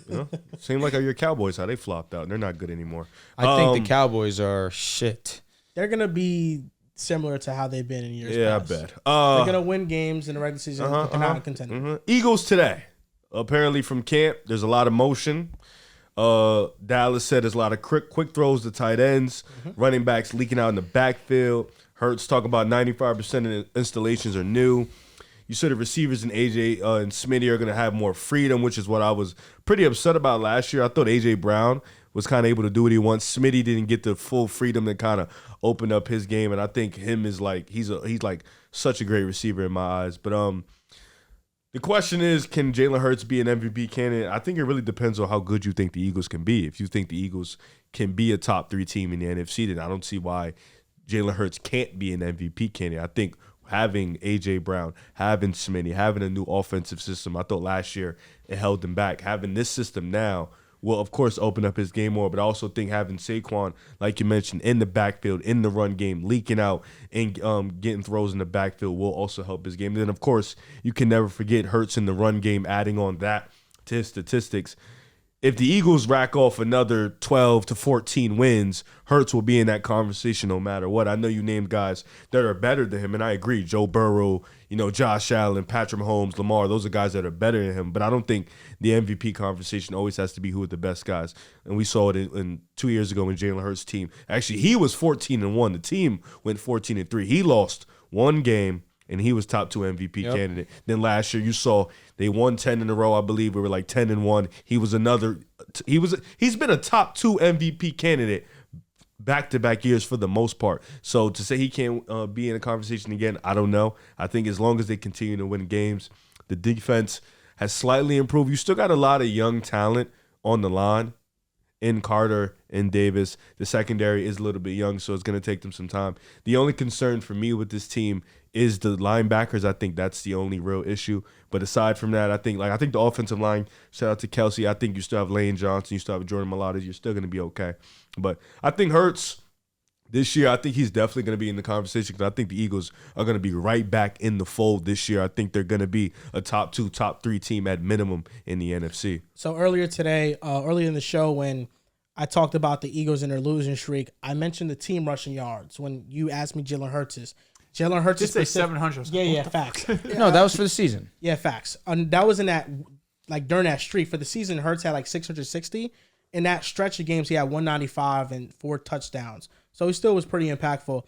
You know, seemed like your Cowboys how they flopped out. They're not good anymore. I think the Cowboys are shit. They're gonna be similar to how they've been in years past. I bet. They're gonna win games in the regular season, but they're not a contender. Eagles today. Apparently from camp, there's a lot of motion. Dallas said there's a lot of quick throws to tight ends, running backs leaking out in the backfield. Hurts talking about 95% of the installations are new. You said the receivers and AJ and Smitty are going to have more freedom, which is what I was pretty upset about last year. I thought AJ Brown was kind of able to do what he wants. Smitty didn't get the full freedom to kind of open up his game, and I think him is like he's like such a great receiver in my eyes. But the question is, can Jalen Hurts be an MVP candidate? I think it really depends on how good you think the Eagles can be. If you think the Eagles can be a top 3 team in the NFC, then I don't see why Jalen Hurts can't be an MVP candidate. I think having A.J. Brown, having Smitty, having a new offensive system, I thought last year it held him back. Having this system now will, of course, open up his game more, but I also think having Saquon, like you mentioned, in the backfield, in the run game, leaking out and getting throws in the backfield will also help his game. And then, of course, you can never forget Hurts in the run game, adding on that to his statistics. If the Eagles rack off another 12 to 14 wins, Hurts will be in that conversation no matter what. I know you named guys that are better than him, and I agree. Joe Burrow, Josh Allen, Patrick Mahomes, Lamar, those are guys that are better than him. But I don't think the MVP conversation always has to be who are the best guys. And we saw it in 2 years ago when Jalen Hurts' team. Actually, he was 14-1. The team went 14-3. He lost one game, and he was top 2 MVP candidate. Then last year, you saw they won 10 in a row. I believe we were like 10-1. He was he's been a top 2 MVP candidate back-to-back years for the most part. So to say he can't be in a conversation again, I don't know. I think as long as they continue to win games, the defense has slightly improved. You still got a lot of young talent on the line in Carter and Davis. The secondary is a little bit young, so it's going to take them some time. The only concern for me with this team is the linebackers. I think that's the only real issue. But aside from that, I think the offensive line, shout out to Kelsey, I think you still have Lane Johnson, you still have Jordan Mailata, you're still going to be okay. But I think Hurts this year, I think he's definitely going to be in the conversation because I think the Eagles are going to be right back in the fold this year. I think they're going to be a top 2, top 3 team at minimum in the NFC. So earlier today, earlier in the show when I talked about the Eagles and their losing streak, I mentioned the team rushing yards when you asked me Jalen Hurts is. Jalen Hurts just say 700. Yeah, facts. No, that was for the season. Yeah, facts. That was in that, during that streak. For the season, Hurts had 660. In that stretch of games, he had 195 and 4 touchdowns. So he still was pretty impactful.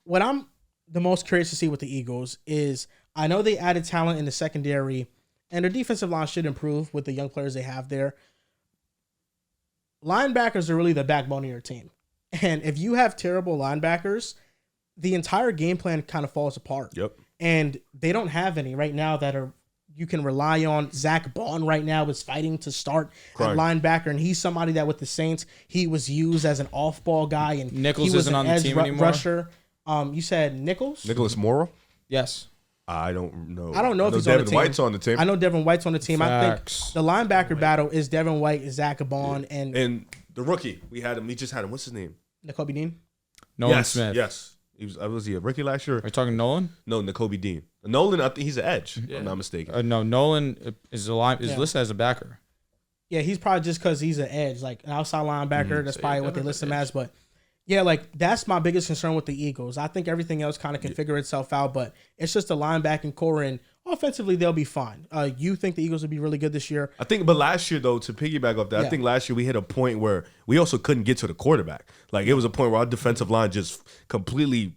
What I'm the most curious to see with the Eagles is I know they added talent in the secondary, and their defensive line should improve with the young players they have there. Linebackers are really the backbone of your team. And if you have terrible linebackers, the entire game plan kind of falls apart. Yep. And they don't have any right now that are you can rely on. Zach Bond right now is fighting to start at linebacker, and he's somebody that with the Saints, he was used as an off-ball guy, and Nichols he was isn't on the team anymore. Rusher. You said Nichols? Nicholas Morrow? Yes. I don't know. I don't know if he's Devin on the team. White's on the team. I know Devin White's on the team. Facts. I think the linebacker battle is Devin White, Zach Bond, and the rookie. We just had him. What's his name? N'Kobe Dean. Nolan Smith. Yes. Was he a rookie last year? Are you talking Nolan? No, N'Kobe Dean. Nolan, I think he's an edge, if I'm not mistaken. No, Nolan is listed as a backer. Yeah, he's probably just because he's an edge, like an outside linebacker. That's probably what they list him as. But yeah, that's my biggest concern with the Eagles. I think everything else kind of can figure itself out, but it's just the linebacking core, and offensively they'll be fine. You think the Eagles will be really good this year? I think, but last year though, to piggyback off that, I think last year we hit a point where we also couldn't get to the quarterback. It was a point where our defensive line just completely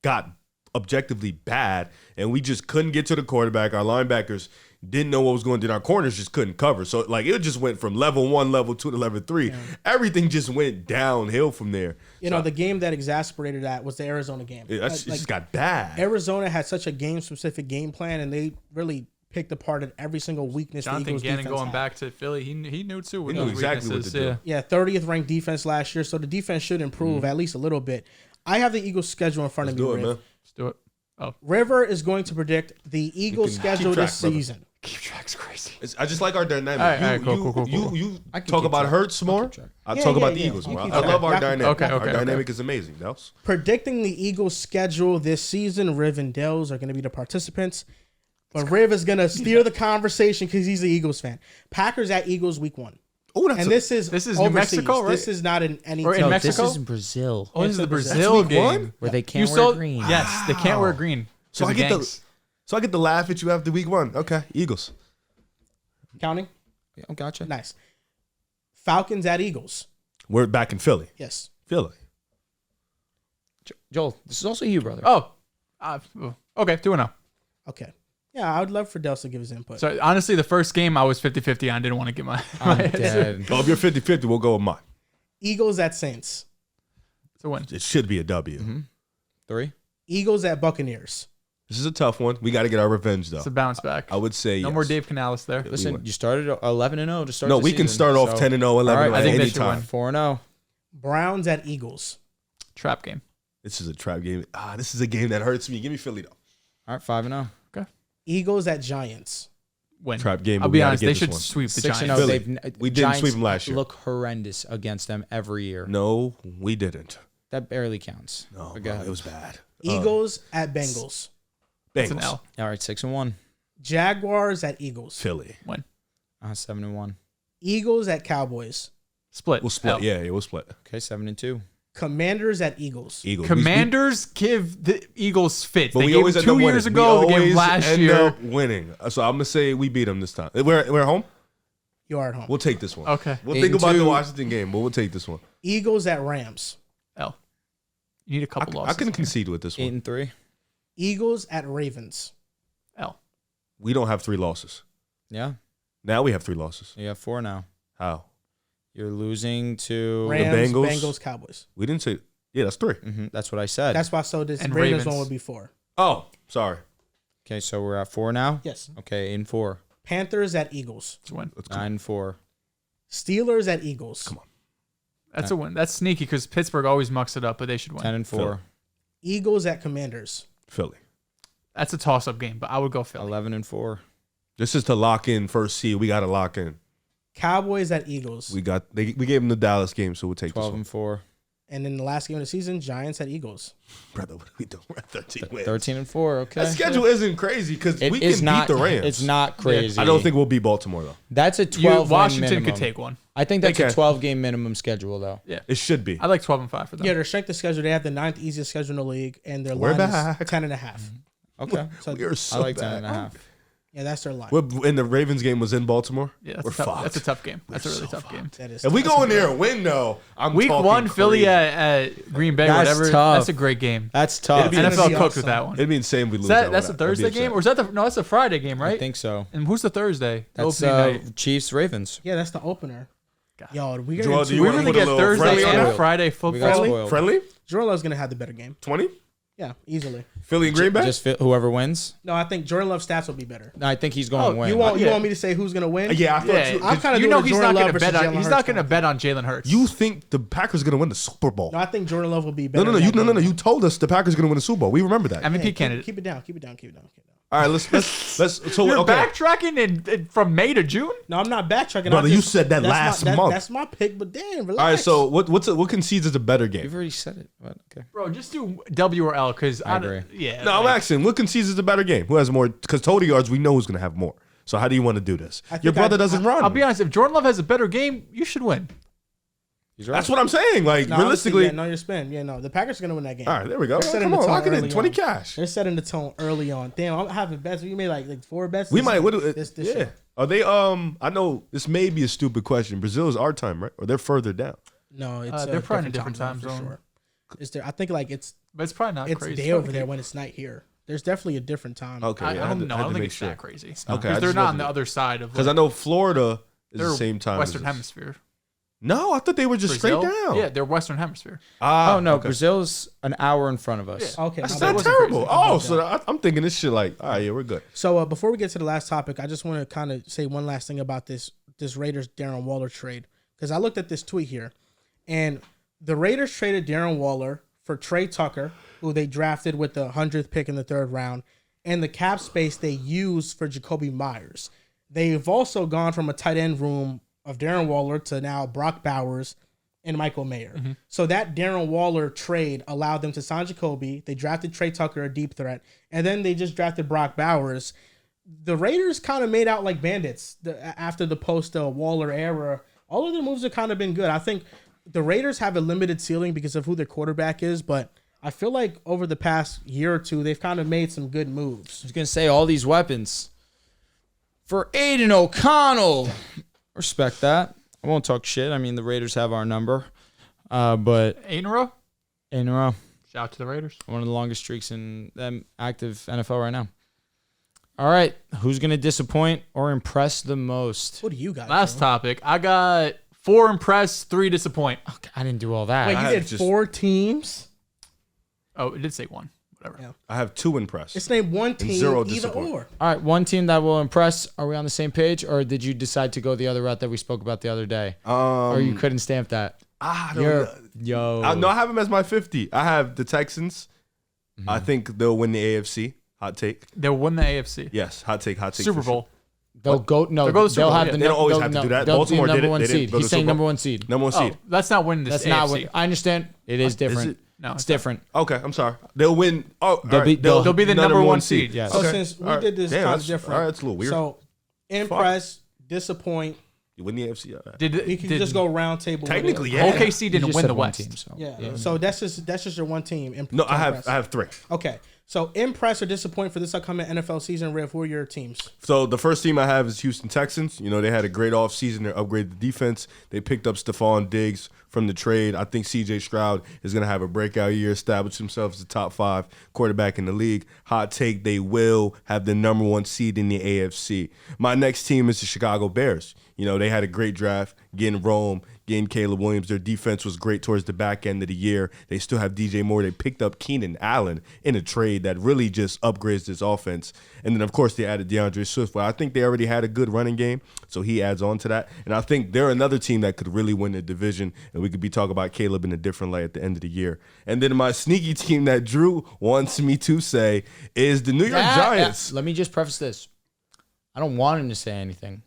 got objectively bad, and we just couldn't get to the quarterback. Our linebackers didn't know what was going on. Our corners just couldn't cover. So it just went from level 1, level 2 to level 3. Yeah. Everything just went downhill from there. The game that exacerbated that was the Arizona game. It just got bad. Arizona had such a game-specific game plan, and they really picked apart at every single weakness Jonathan the Eagles Gannon defense going had. back to Philly, he knew too. He knew exactly what to do. Yeah, 30th ranked defense last year, so the defense should improve at least a little bit. I have the Eagles schedule in front of me, Riv. Let's do it. Oh. River is going to predict the Eagles schedule this season. Keep track's crazy. I just like our dynamic. All right, cool. You talk about Hurts more. I talk about the Eagles more. I love our dynamic. Our dynamic is amazing. Dehls. Predicting the Eagles schedule this season, Riv and Dehls are going to be the participants. But Riv is going to steer the conversation because he's the Eagles fan. Packers at Eagles week 1. Oh, this is New Mexico, right? This is not in any or in Mexico. This is in Brazil. Oh, this is the Brazil game where they can't wear green. Yes, they can't wear green. So I get the laugh at you after week 1. Okay, Eagles. Counting? Yeah, gotcha. Nice. Falcons at Eagles. We're back in Philly. Yes. Philly. Joel, this is also you, brother. Oh, okay, 2-0. Okay. Yeah, I would love for Dehls to give his input. So honestly, the first game I was 50-50 on. Didn't want to get my I'm answer. dead. Well, if you're 50-50, we'll go with mine. Eagles at Saints. It's a win. It should be a W. Mm-hmm. 3. Eagles at Buccaneers. This is a tough one. We got to get our revenge, though. It's a bounce back. I would say No yes. more Dave Canales there. Listen, you started 11-0 to start. No, the we can season, start off so- 10-0, 11-0 All right, I think they should anytime. win. 4-0. Browns at Eagles. Trap game. This is a trap game. This is a game that hurts me. Give me Philly, though. All right, 5-0. Eagles at Giants. Win. Trap game. I'll but we be gotta honest. get They this should one. sweep the 6-0. Giants. Philly. We didn't sweep them last year. Look horrendous against them every year. No, we didn't. That barely counts. No, But go bro, ahead. it was bad. Eagles at Bengals. It's an Bengals. L. All right, 6-1. Jaguars at Eagles. Philly. Win. 7-1. Eagles at Cowboys. Split. We'll split. L. Yeah, we'll split. Okay, 7-2. Commanders at Eagles. Eagles. Commanders give the Eagles fits. But They we gave always them end up 2 winning. years ago. We They gave always them last end year. up winning. So I'm gonna say we beat them this time. We're home. You are at home. We'll take this one. Okay. We'll think 8-2. about the Washington game, but we'll take this one. Eagles at Rams. L. You need a couple I losses. can in here. concede with this one. 8-3. Eagles at Ravens. L. We don't have 3 losses. Yeah, Now we have 3 losses. you have 4 now. How? You're losing to. Rams, Bengals? Bengals, Cowboys. We didn't say. Yeah, that's 3. That's what I said. That's why so this And Ravens Ravens. one would be 4. Oh, sorry. Okay, so we're at 4 now. Yes. Okay, 8-4. Panthers at Eagles. It's a win. Let's go. 9-4. Steelers at Eagles. Come on. That's a win. That's sneaky because Pittsburgh always mucks it up, but they should win. 10-4. Eagles at Commanders. Philly. That's a toss-up game, but I would go Philly. 11-4. This is to lock in first seed. We got to lock in. Cowboys at Eagles. We gave them the Dallas game, so we'll take this one. 12-4. And then the last game of the season, Giants at Eagles. Brother, what are we doing? We're at 13 wins. 13-4. Okay. That schedule isn't crazy because It we is can not, beat the Rams. It's not crazy. I don't think we'll beat Baltimore, though. That's a 12 Washington minimum. could take one. I think They that's a can. 12-game minimum schedule, though. Yeah. It should be. I like 12-5 for them. Yeah, their strength of schedule, they have the 9th easiest schedule in the league, and their We're line back. is 10.5. Okay. So We are so I like bad. 10.5. yeah, that's their line. And the Ravens game was in Baltimore. Yeah, We're that's a, tough, fucked. that's a tough game. That's a We're really so tough game. That is If we tough. go in there and win, though, I'm Week talking 1, Philly crazy. at Green Bay, That's whatever. tough. That's a great game. That's tough. It'd be gonna NFL be cooked awesome. with that one. It'd be insane if we lose. That's that the one. I'd be Thursday upset. game, or is that the? No, that's the Friday game, right? I think so. And who's the Thursday? The That's opening night. Chiefs-Ravens. Yeah, that's the opener. God. Yo, we Joel, got do you We wanna really put a get little Thursday friendly on and that? Friday We got football. spoiled. Friendly? Jordan Love's gonna have the better game. 20? Yeah, easily. Philly and Green Bay? Just whoever wins. No, I think Jordan Love's stats will be better. No, I think he's going to win. You want Yeah. me to say who's gonna win? Yeah, I thought Yeah, you. I'm kind of you doing know a he's Jordan not Love going to versus bet on. Jalen He's Hurts not going to kind of bet on Jalen Hurts. You think the Packers are going to win the Super Bowl? No, I think Jordan Love will be better. No. in that game. You told us the Packers are going to win the Super Bowl. We remember that. MVP Yeah, candidate. Keep it down. Keep it down. Keep it down. Keep it down. All right, let's. So You're okay, backtracking from May to June. No, I'm not backtracking. Brother, I you just- said that that's last my, month. That's my pick, but damn, relax. all right. So what concedes is a better game? You've already said it. But, okay. Bro, just do W or L because I agree. Yeah. No, I'm asking. What concedes is a better game? Who has more? Because total yards, we know who's going to have more. So how do you want to do this? I think Your brother I- doesn't run. I'll be honest. If Jordan Love has a better game, you should win. He's right. That's what I'm saying. Like No, realistically. honestly, yeah, no, you're spinning. Yeah, no, the Packers are gonna win that game. All right, there we go. They're setting Come the on, tone lock it in. early 20 on. cash. They're setting the tone early on. Damn, I'm having bets. You made like 4 bets. We this- might. What? This Yeah. show. Are they? I know this may be a stupid question. Brazil is our time, right? Or they're further down. No, it's They're probably in a different time for zone. Sure. It's there. I think like it's But it's probably not it's crazy. day over there when it's night here. There's definitely a different time. Okay. I yeah, don't know. I had don't to think make it's sure. that crazy. Okay, Because I they're just not on wanted the to- other side of. Because I know Florida is they're the same time. Western as us. Hemisphere. No, I thought they were just Brazil? straight down. Yeah, they're Western Hemisphere. Ah, Oh, no. okay. Brazil's an hour in front of us. Yeah. Okay, That's my not bad. terrible. crazy. Oh, so I'm thinking this shit like, all right, yeah, we're good. So before we get to the last topic, I just want to kind of say one last thing about this Raiders Darren Waller trade, because I looked at this tweet here, and the Raiders traded Darren Waller for Trey Tucker, who they drafted with the 100th pick in the 3rd round, and the cap space they used for Jacoby Myers. They've also gone from a tight end room of Darren Waller to now Brock Bowers and Michael Mayer. So that Darren Waller trade allowed them to sign Jacoby. They drafted Trey Tucker, a deep threat, and then they just drafted Brock Bowers. The Raiders kind of made out like bandits after the post-Waller era. All of their moves have kind of been good. I think the Raiders have a limited ceiling because of who their quarterback is, but I feel like over the past year or two, they've kind of made some good moves. I was going to say all these weapons for Aiden O'Connell. Respect that. I won't talk shit. I mean, the Raiders have our number. But 8 in a row. 8 in a row. Shout out to the Raiders. One of the longest streaks in them active NFL right now. All right. Who's going to disappoint or impress the most? What do you got? Last Joe? topic. I got 4 impress, 3 disappoint. Okay, I didn't do all that. Wait, you I did have 4 teams? Oh, it did say 1. Whatever. Yeah. I have 2 impressed. It's named one team, 0 either disappoint. or. All right. One team that will impress. Are we on the same page, or did you decide to go the other route that we spoke about the other day? Or you couldn't stamp that? I don't You're, know. yo. No, I have them as my 50. I have the Texans. I think they'll win the AFC. Hot take. They'll win the AFC. Yes, hot take. Super for sure. Bowl. They'll go. No, They'll go to the Super they'll Bowl, have yeah. the. They don't always they'll- have to no, do that. they'll Baltimore do did number it. one They didn't seed. go to He's the saying Super number Bowl. one seed. Number 1 Oh, seed. that's not winning this That's not AFC. what I understand. It is different. No, It's different. Okay, I'm sorry. They'll win. Oh, They'll all be- right. they'll be the number 1 seed. Yes. So Okay. since we All right. did this Damn, kind of that's- different. all right, that's a little weird. So impress, disappoint. You win the AFC. All right. Did You can just go round table. with it. Technically, yeah. OKC You didn't just win said the one West. team, so. Yeah. So that's just your one team. No, I Impress. have 3. Okay. So impress or disappoint for this upcoming NFL season, Riv, who are your teams? So the first team I have is Houston Texans. You know, they had a great offseason. They upgraded the defense. They picked up Stephon Diggs from the trade. I think C.J. Stroud is going to have a breakout year, establish himself as a top 5 quarterback in the league. Hot take, they will have the number 1 seed in the AFC. My next team is the Chicago Bears. You know, they had a great draft, getting Rome, getting Caleb Williams. Their defense was great towards the back end of the year. They still have DJ Moore. They picked up Keenan Allen in a trade that really just upgrades this offense. And then, of course, they added DeAndre Swift. Well, I think they already had a good running game, so he adds on to that. And I think they're another team that could really win the division, and we could be talking about Caleb in a different light at the end of the year. And then my sneaky team that Drew wants me to say is the New York Giants. Let me just preface this. I don't want him to say anything.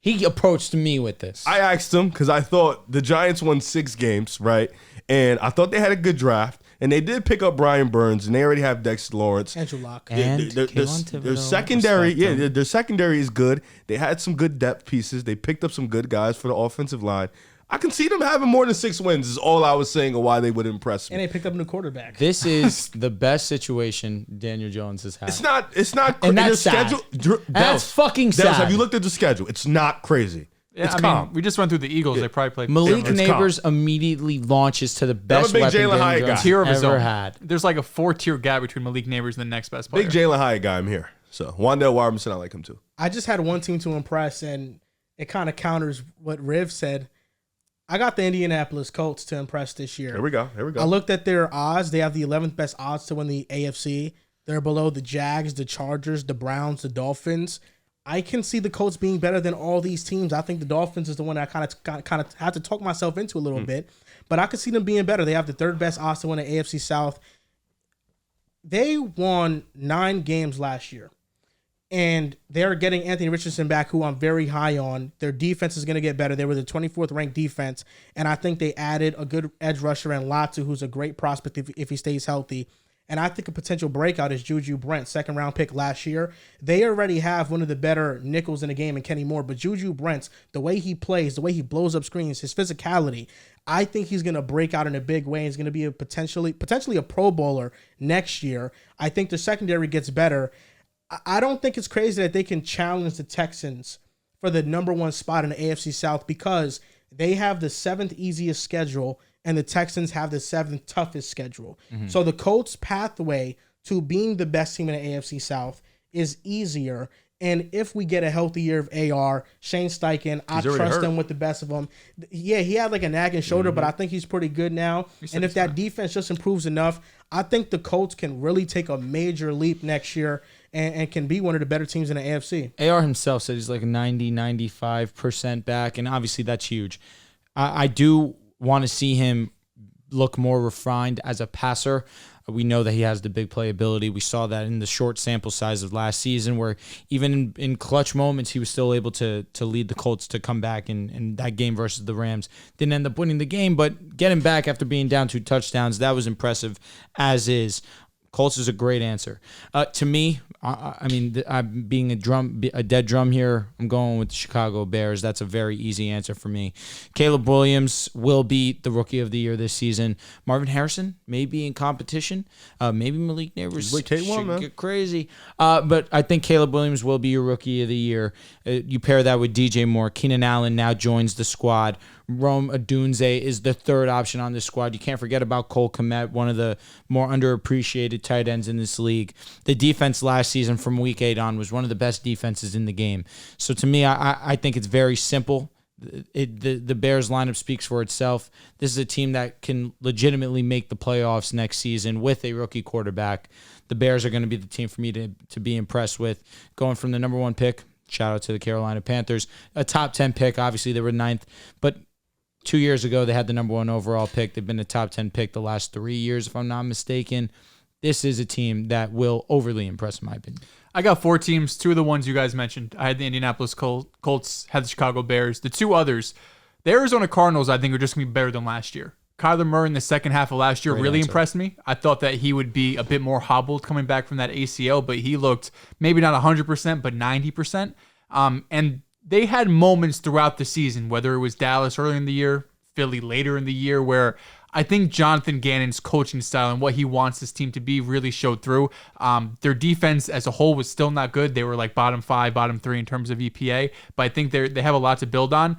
He approached me with this. I asked him because I thought the Giants won 6 games, right? And I thought they had a good draft. And they did pick up Brian Burns, and they already have Dexter Lawrence. Andrew Luck. And Their Kayvon Thibodeau, secondary, respect him. their secondary is good. They had some good depth pieces. They picked up some good guys for the offensive line. I can see them having more than 6 wins. Is all I was saying, or why they would impress me. And they picked up a new quarterback. This is the best situation Daniel Jones has had. It's not. And their that's sad. That's fucking Dehls, sad. have you looked at the schedule? It's not crazy. Yeah, It's I calm. mean, we just went through the Eagles. They probably played Malik it's Neighbors immediately launches to the best big weapon Jalen Daniel Hyatt Jones guy. tier of his ever own. had. There's like a 4-tier gap between Malik Neighbors and the next best player. Big Jalen Hyatt guy. I'm here. So Wandale Robinson, I like him too. I just had one team to impress, and it kind of counters what Riv said. I got the Indianapolis Colts to impress this year. Here we go. I looked at their odds. They have the 11th best odds to win the AFC. They're below the Jags, the Chargers, the Browns, the Dolphins. I can see the Colts being better than all these teams. I think the Dolphins is the one that I kind of had to talk myself into a little bit, but I could see them being better. They have the 3rd best odds to win the AFC South. They won 9 games last year, and they're getting Anthony Richardson back, who I'm very high on. Their defense is going to get better. They were the 24th ranked defense, and I think they added a good edge rusher in Latu, who's a great prospect if he stays healthy. And I think a potential breakout is Juju Brent, 2nd-round pick last year. They already have one of the better nickels in the game in Kenny Moore, but Juju Brent, the way he plays, the way he blows up screens, his physicality, I think he's going to break out in a big way. He's going to be a potentially a Pro Bowler next year. I think the secondary gets better. I don't think it's crazy that they can challenge the Texans for the number 1 spot in the AFC South because they have the 7th easiest schedule and the Texans have the 7th toughest schedule. So the Colts' pathway to being the best team in the AFC South is easier. And if we get a healthy year of AR, Shane Steichen, I trust him with the best of them. Yeah, he had like a nagging shoulder, but I think he's pretty good now. And if that defense just improves enough, I think the Colts can really take a major leap next year and can be one of the better teams in the AFC. AR himself said he's like 90-95% back, and obviously that's huge. I do want to see him look more refined as a passer. We know that he has the big playability. We saw that in the short sample size of last season, where even in clutch moments, he was still able to lead the Colts to come back in that game versus the Rams. Didn't end up winning the game, but getting back after being down 2 touchdowns, that was impressive, as is. Colts is a great answer. To me, I mean, I'm being a dead drum here. I'm going with the Chicago Bears. That's a very easy answer for me. Caleb Williams will be the Rookie of the Year this season. Marvin Harrison may be in competition. Maybe Malik Neighbors should get crazy. But I think Caleb Williams will be your Rookie of the Year. You pair that with DJ Moore. Keenan Allen now joins the squad. Rome Odunze is the 3rd option on this squad. You can't forget about Cole Kmet, one of the more underappreciated underrated tight ends in this league. The defense last season from week 8 on was one of the best defenses in the game. So to me, I think it's very simple. The Bears lineup speaks for itself. This is a team that can legitimately make the playoffs next season with a rookie quarterback. The Bears are going to be the team for me to be impressed with. Going from the number 1 pick, shout out to the Carolina Panthers, a top 10 pick. Obviously, they were 9th, but 2 years ago, they had the number 1 overall pick. They've been a top 10 pick the last 3 years, if I'm not mistaken. This is a team that will overly impress, in my opinion. I got 4 teams, 2 of the ones you guys mentioned. I had the Indianapolis Colts, had the Chicago Bears. The 2 others, the Arizona Cardinals, I think are just going to be better than last year. Kyler Murray in the second half of last year really impressed me. I thought that he would be a bit more hobbled coming back from that ACL, but he looked maybe not 100%, but 90%. And they had moments throughout the season, whether it was Dallas early in the year, Philly later in the year, where I think Jonathan Gannon's coaching style and what he wants this team to be really showed through. Their defense as a whole was still not good. They were like bottom 5, bottom 3 in terms of EPA, but I think they have a lot to build on.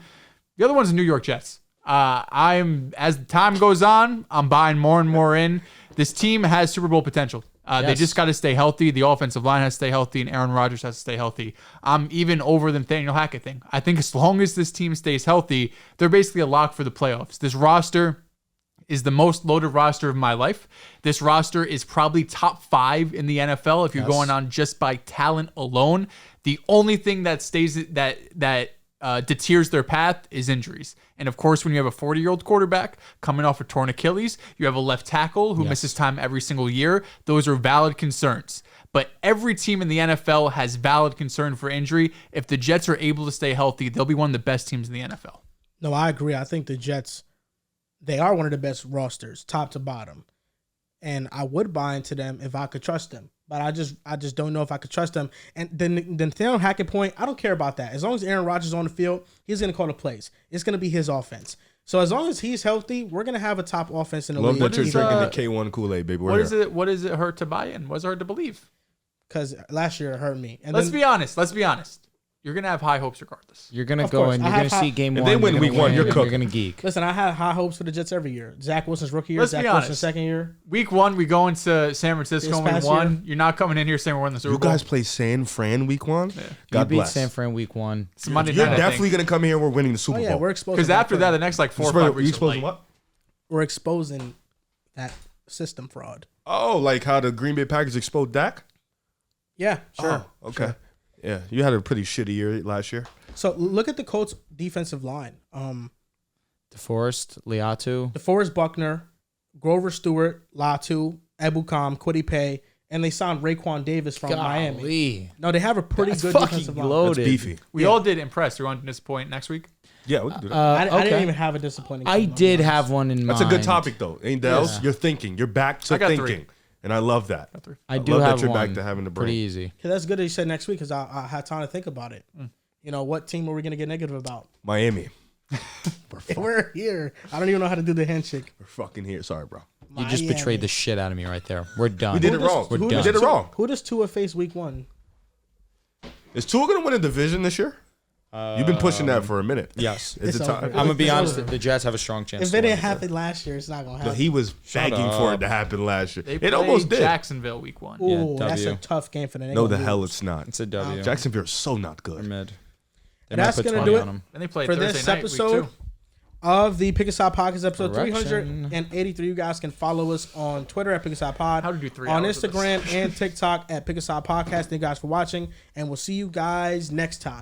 The other one's the New York Jets. As time goes on, I'm buying more and more in. This team has Super Bowl potential. They just got to stay healthy. The offensive line has to stay healthy, and Aaron Rodgers has to stay healthy. I'm even over the Nathaniel Hackett thing. I think as long as this team stays healthy, they're basically a lock for the playoffs. This roster is the most loaded roster of my life. This roster is probably top 5 in the NFL if you're going on just by talent alone. The only thing that stays that deters their path is injuries. And of course, when you have a 40-year-old quarterback coming off a torn Achilles, you have a left tackle who misses time every single year. Those are valid concerns. But every team in the NFL has valid concern for injury. If the Jets are able to stay healthy, they'll be one of the best teams in the NFL. No, I agree. I think the Jets, they are one of the best rosters, top to bottom. And I would buy into them if I could trust them. But I just don't know if I could trust them. And the Nathaniel Hackett point, I don't care about that. As long as Aaron Rodgers is on the field, he's going to call the plays. It's going to be his offense. So as long as he's healthy, we're going to have a top offense in the league. Love that you're drinking the K1 Kool-Aid, baby. What does it hurt to buy in? What does it hurt to believe? Because last year it hurt me. And Let's be honest. You're going to have high hopes regardless. You're going to go and you're going to see game 1. If they win week 1, you're cooking. You're going to geek. Listen, I had high hopes for the Jets every year. Zach Wilson's rookie year, Zach Wilson's second year. Week 1, we go into San Francisco and we won. You're not coming in here saying we're in the Super Bowl. You guys play San Fran week 1? Yeah. God beat bless. San Fran week 1. It's Monday You're night, definitely going to come here and we're winning the Super Bowl. Yeah, we're exposing. Because after that, the next like 4 or 5 weeks exposing what? We're exposing that system fraud. Oh, like how the Green Bay Packers exposed Dak? Yeah, sure. Oh, okay. Sure. Yeah, you had a pretty shitty year last year. So look at the Colts defensive line. DeForest, DeForest Buckner, Grover Stewart, Latu, Ebukam, Kwity Paye, and they signed Raekwon Davis from Miami. No, they have a pretty good defensive line. Loaded. That's beefy. We all did impress. You're on to disappoint next week? Yeah, we can do that. I didn't even have a disappointing I team, did have one in mind. That's a good topic, though. Ain't Dehls? Yeah. You're thinking. You're back to thinking. 3. And I love that. I do love have that you're one back to having the brain. pretty easy. Yeah, that's good that you said next week because I had time to think about it. You know, what team are we going to get negative about? Miami. We're here. I don't even know how to do the handshake. We're fucking here. Sorry, bro. You just betrayed the shit out of me right there. We're done. We did it wrong. We're We done. did it wrong. Who does Tua face week 1? Is Tua going to win a division this year? You've been pushing that for a minute. Yes. It's It's a time. over. I'm going to be honest. The Jets have a strong chance. If to it win didn't this happen last year, it's not going to happen. He was begging for it to happen last year. They It almost did. Jacksonville week 1. Ooh, Yeah, that's a W. tough game for the No, the hell it's not. It's a W. Jacksonville is so not They're good. mid. They And might that's put gonna 20 do it. on 'em. And they played For Thursday this night, episode week 2. of the Pick Aside Podcast, episode Correction. 383. You guys can follow us on Twitter at Pick Aside Pod. How to do 3 on hours of Instagram and TikTok at Pick Aside Podcast. Thank you guys for watching, and we'll see you guys next time.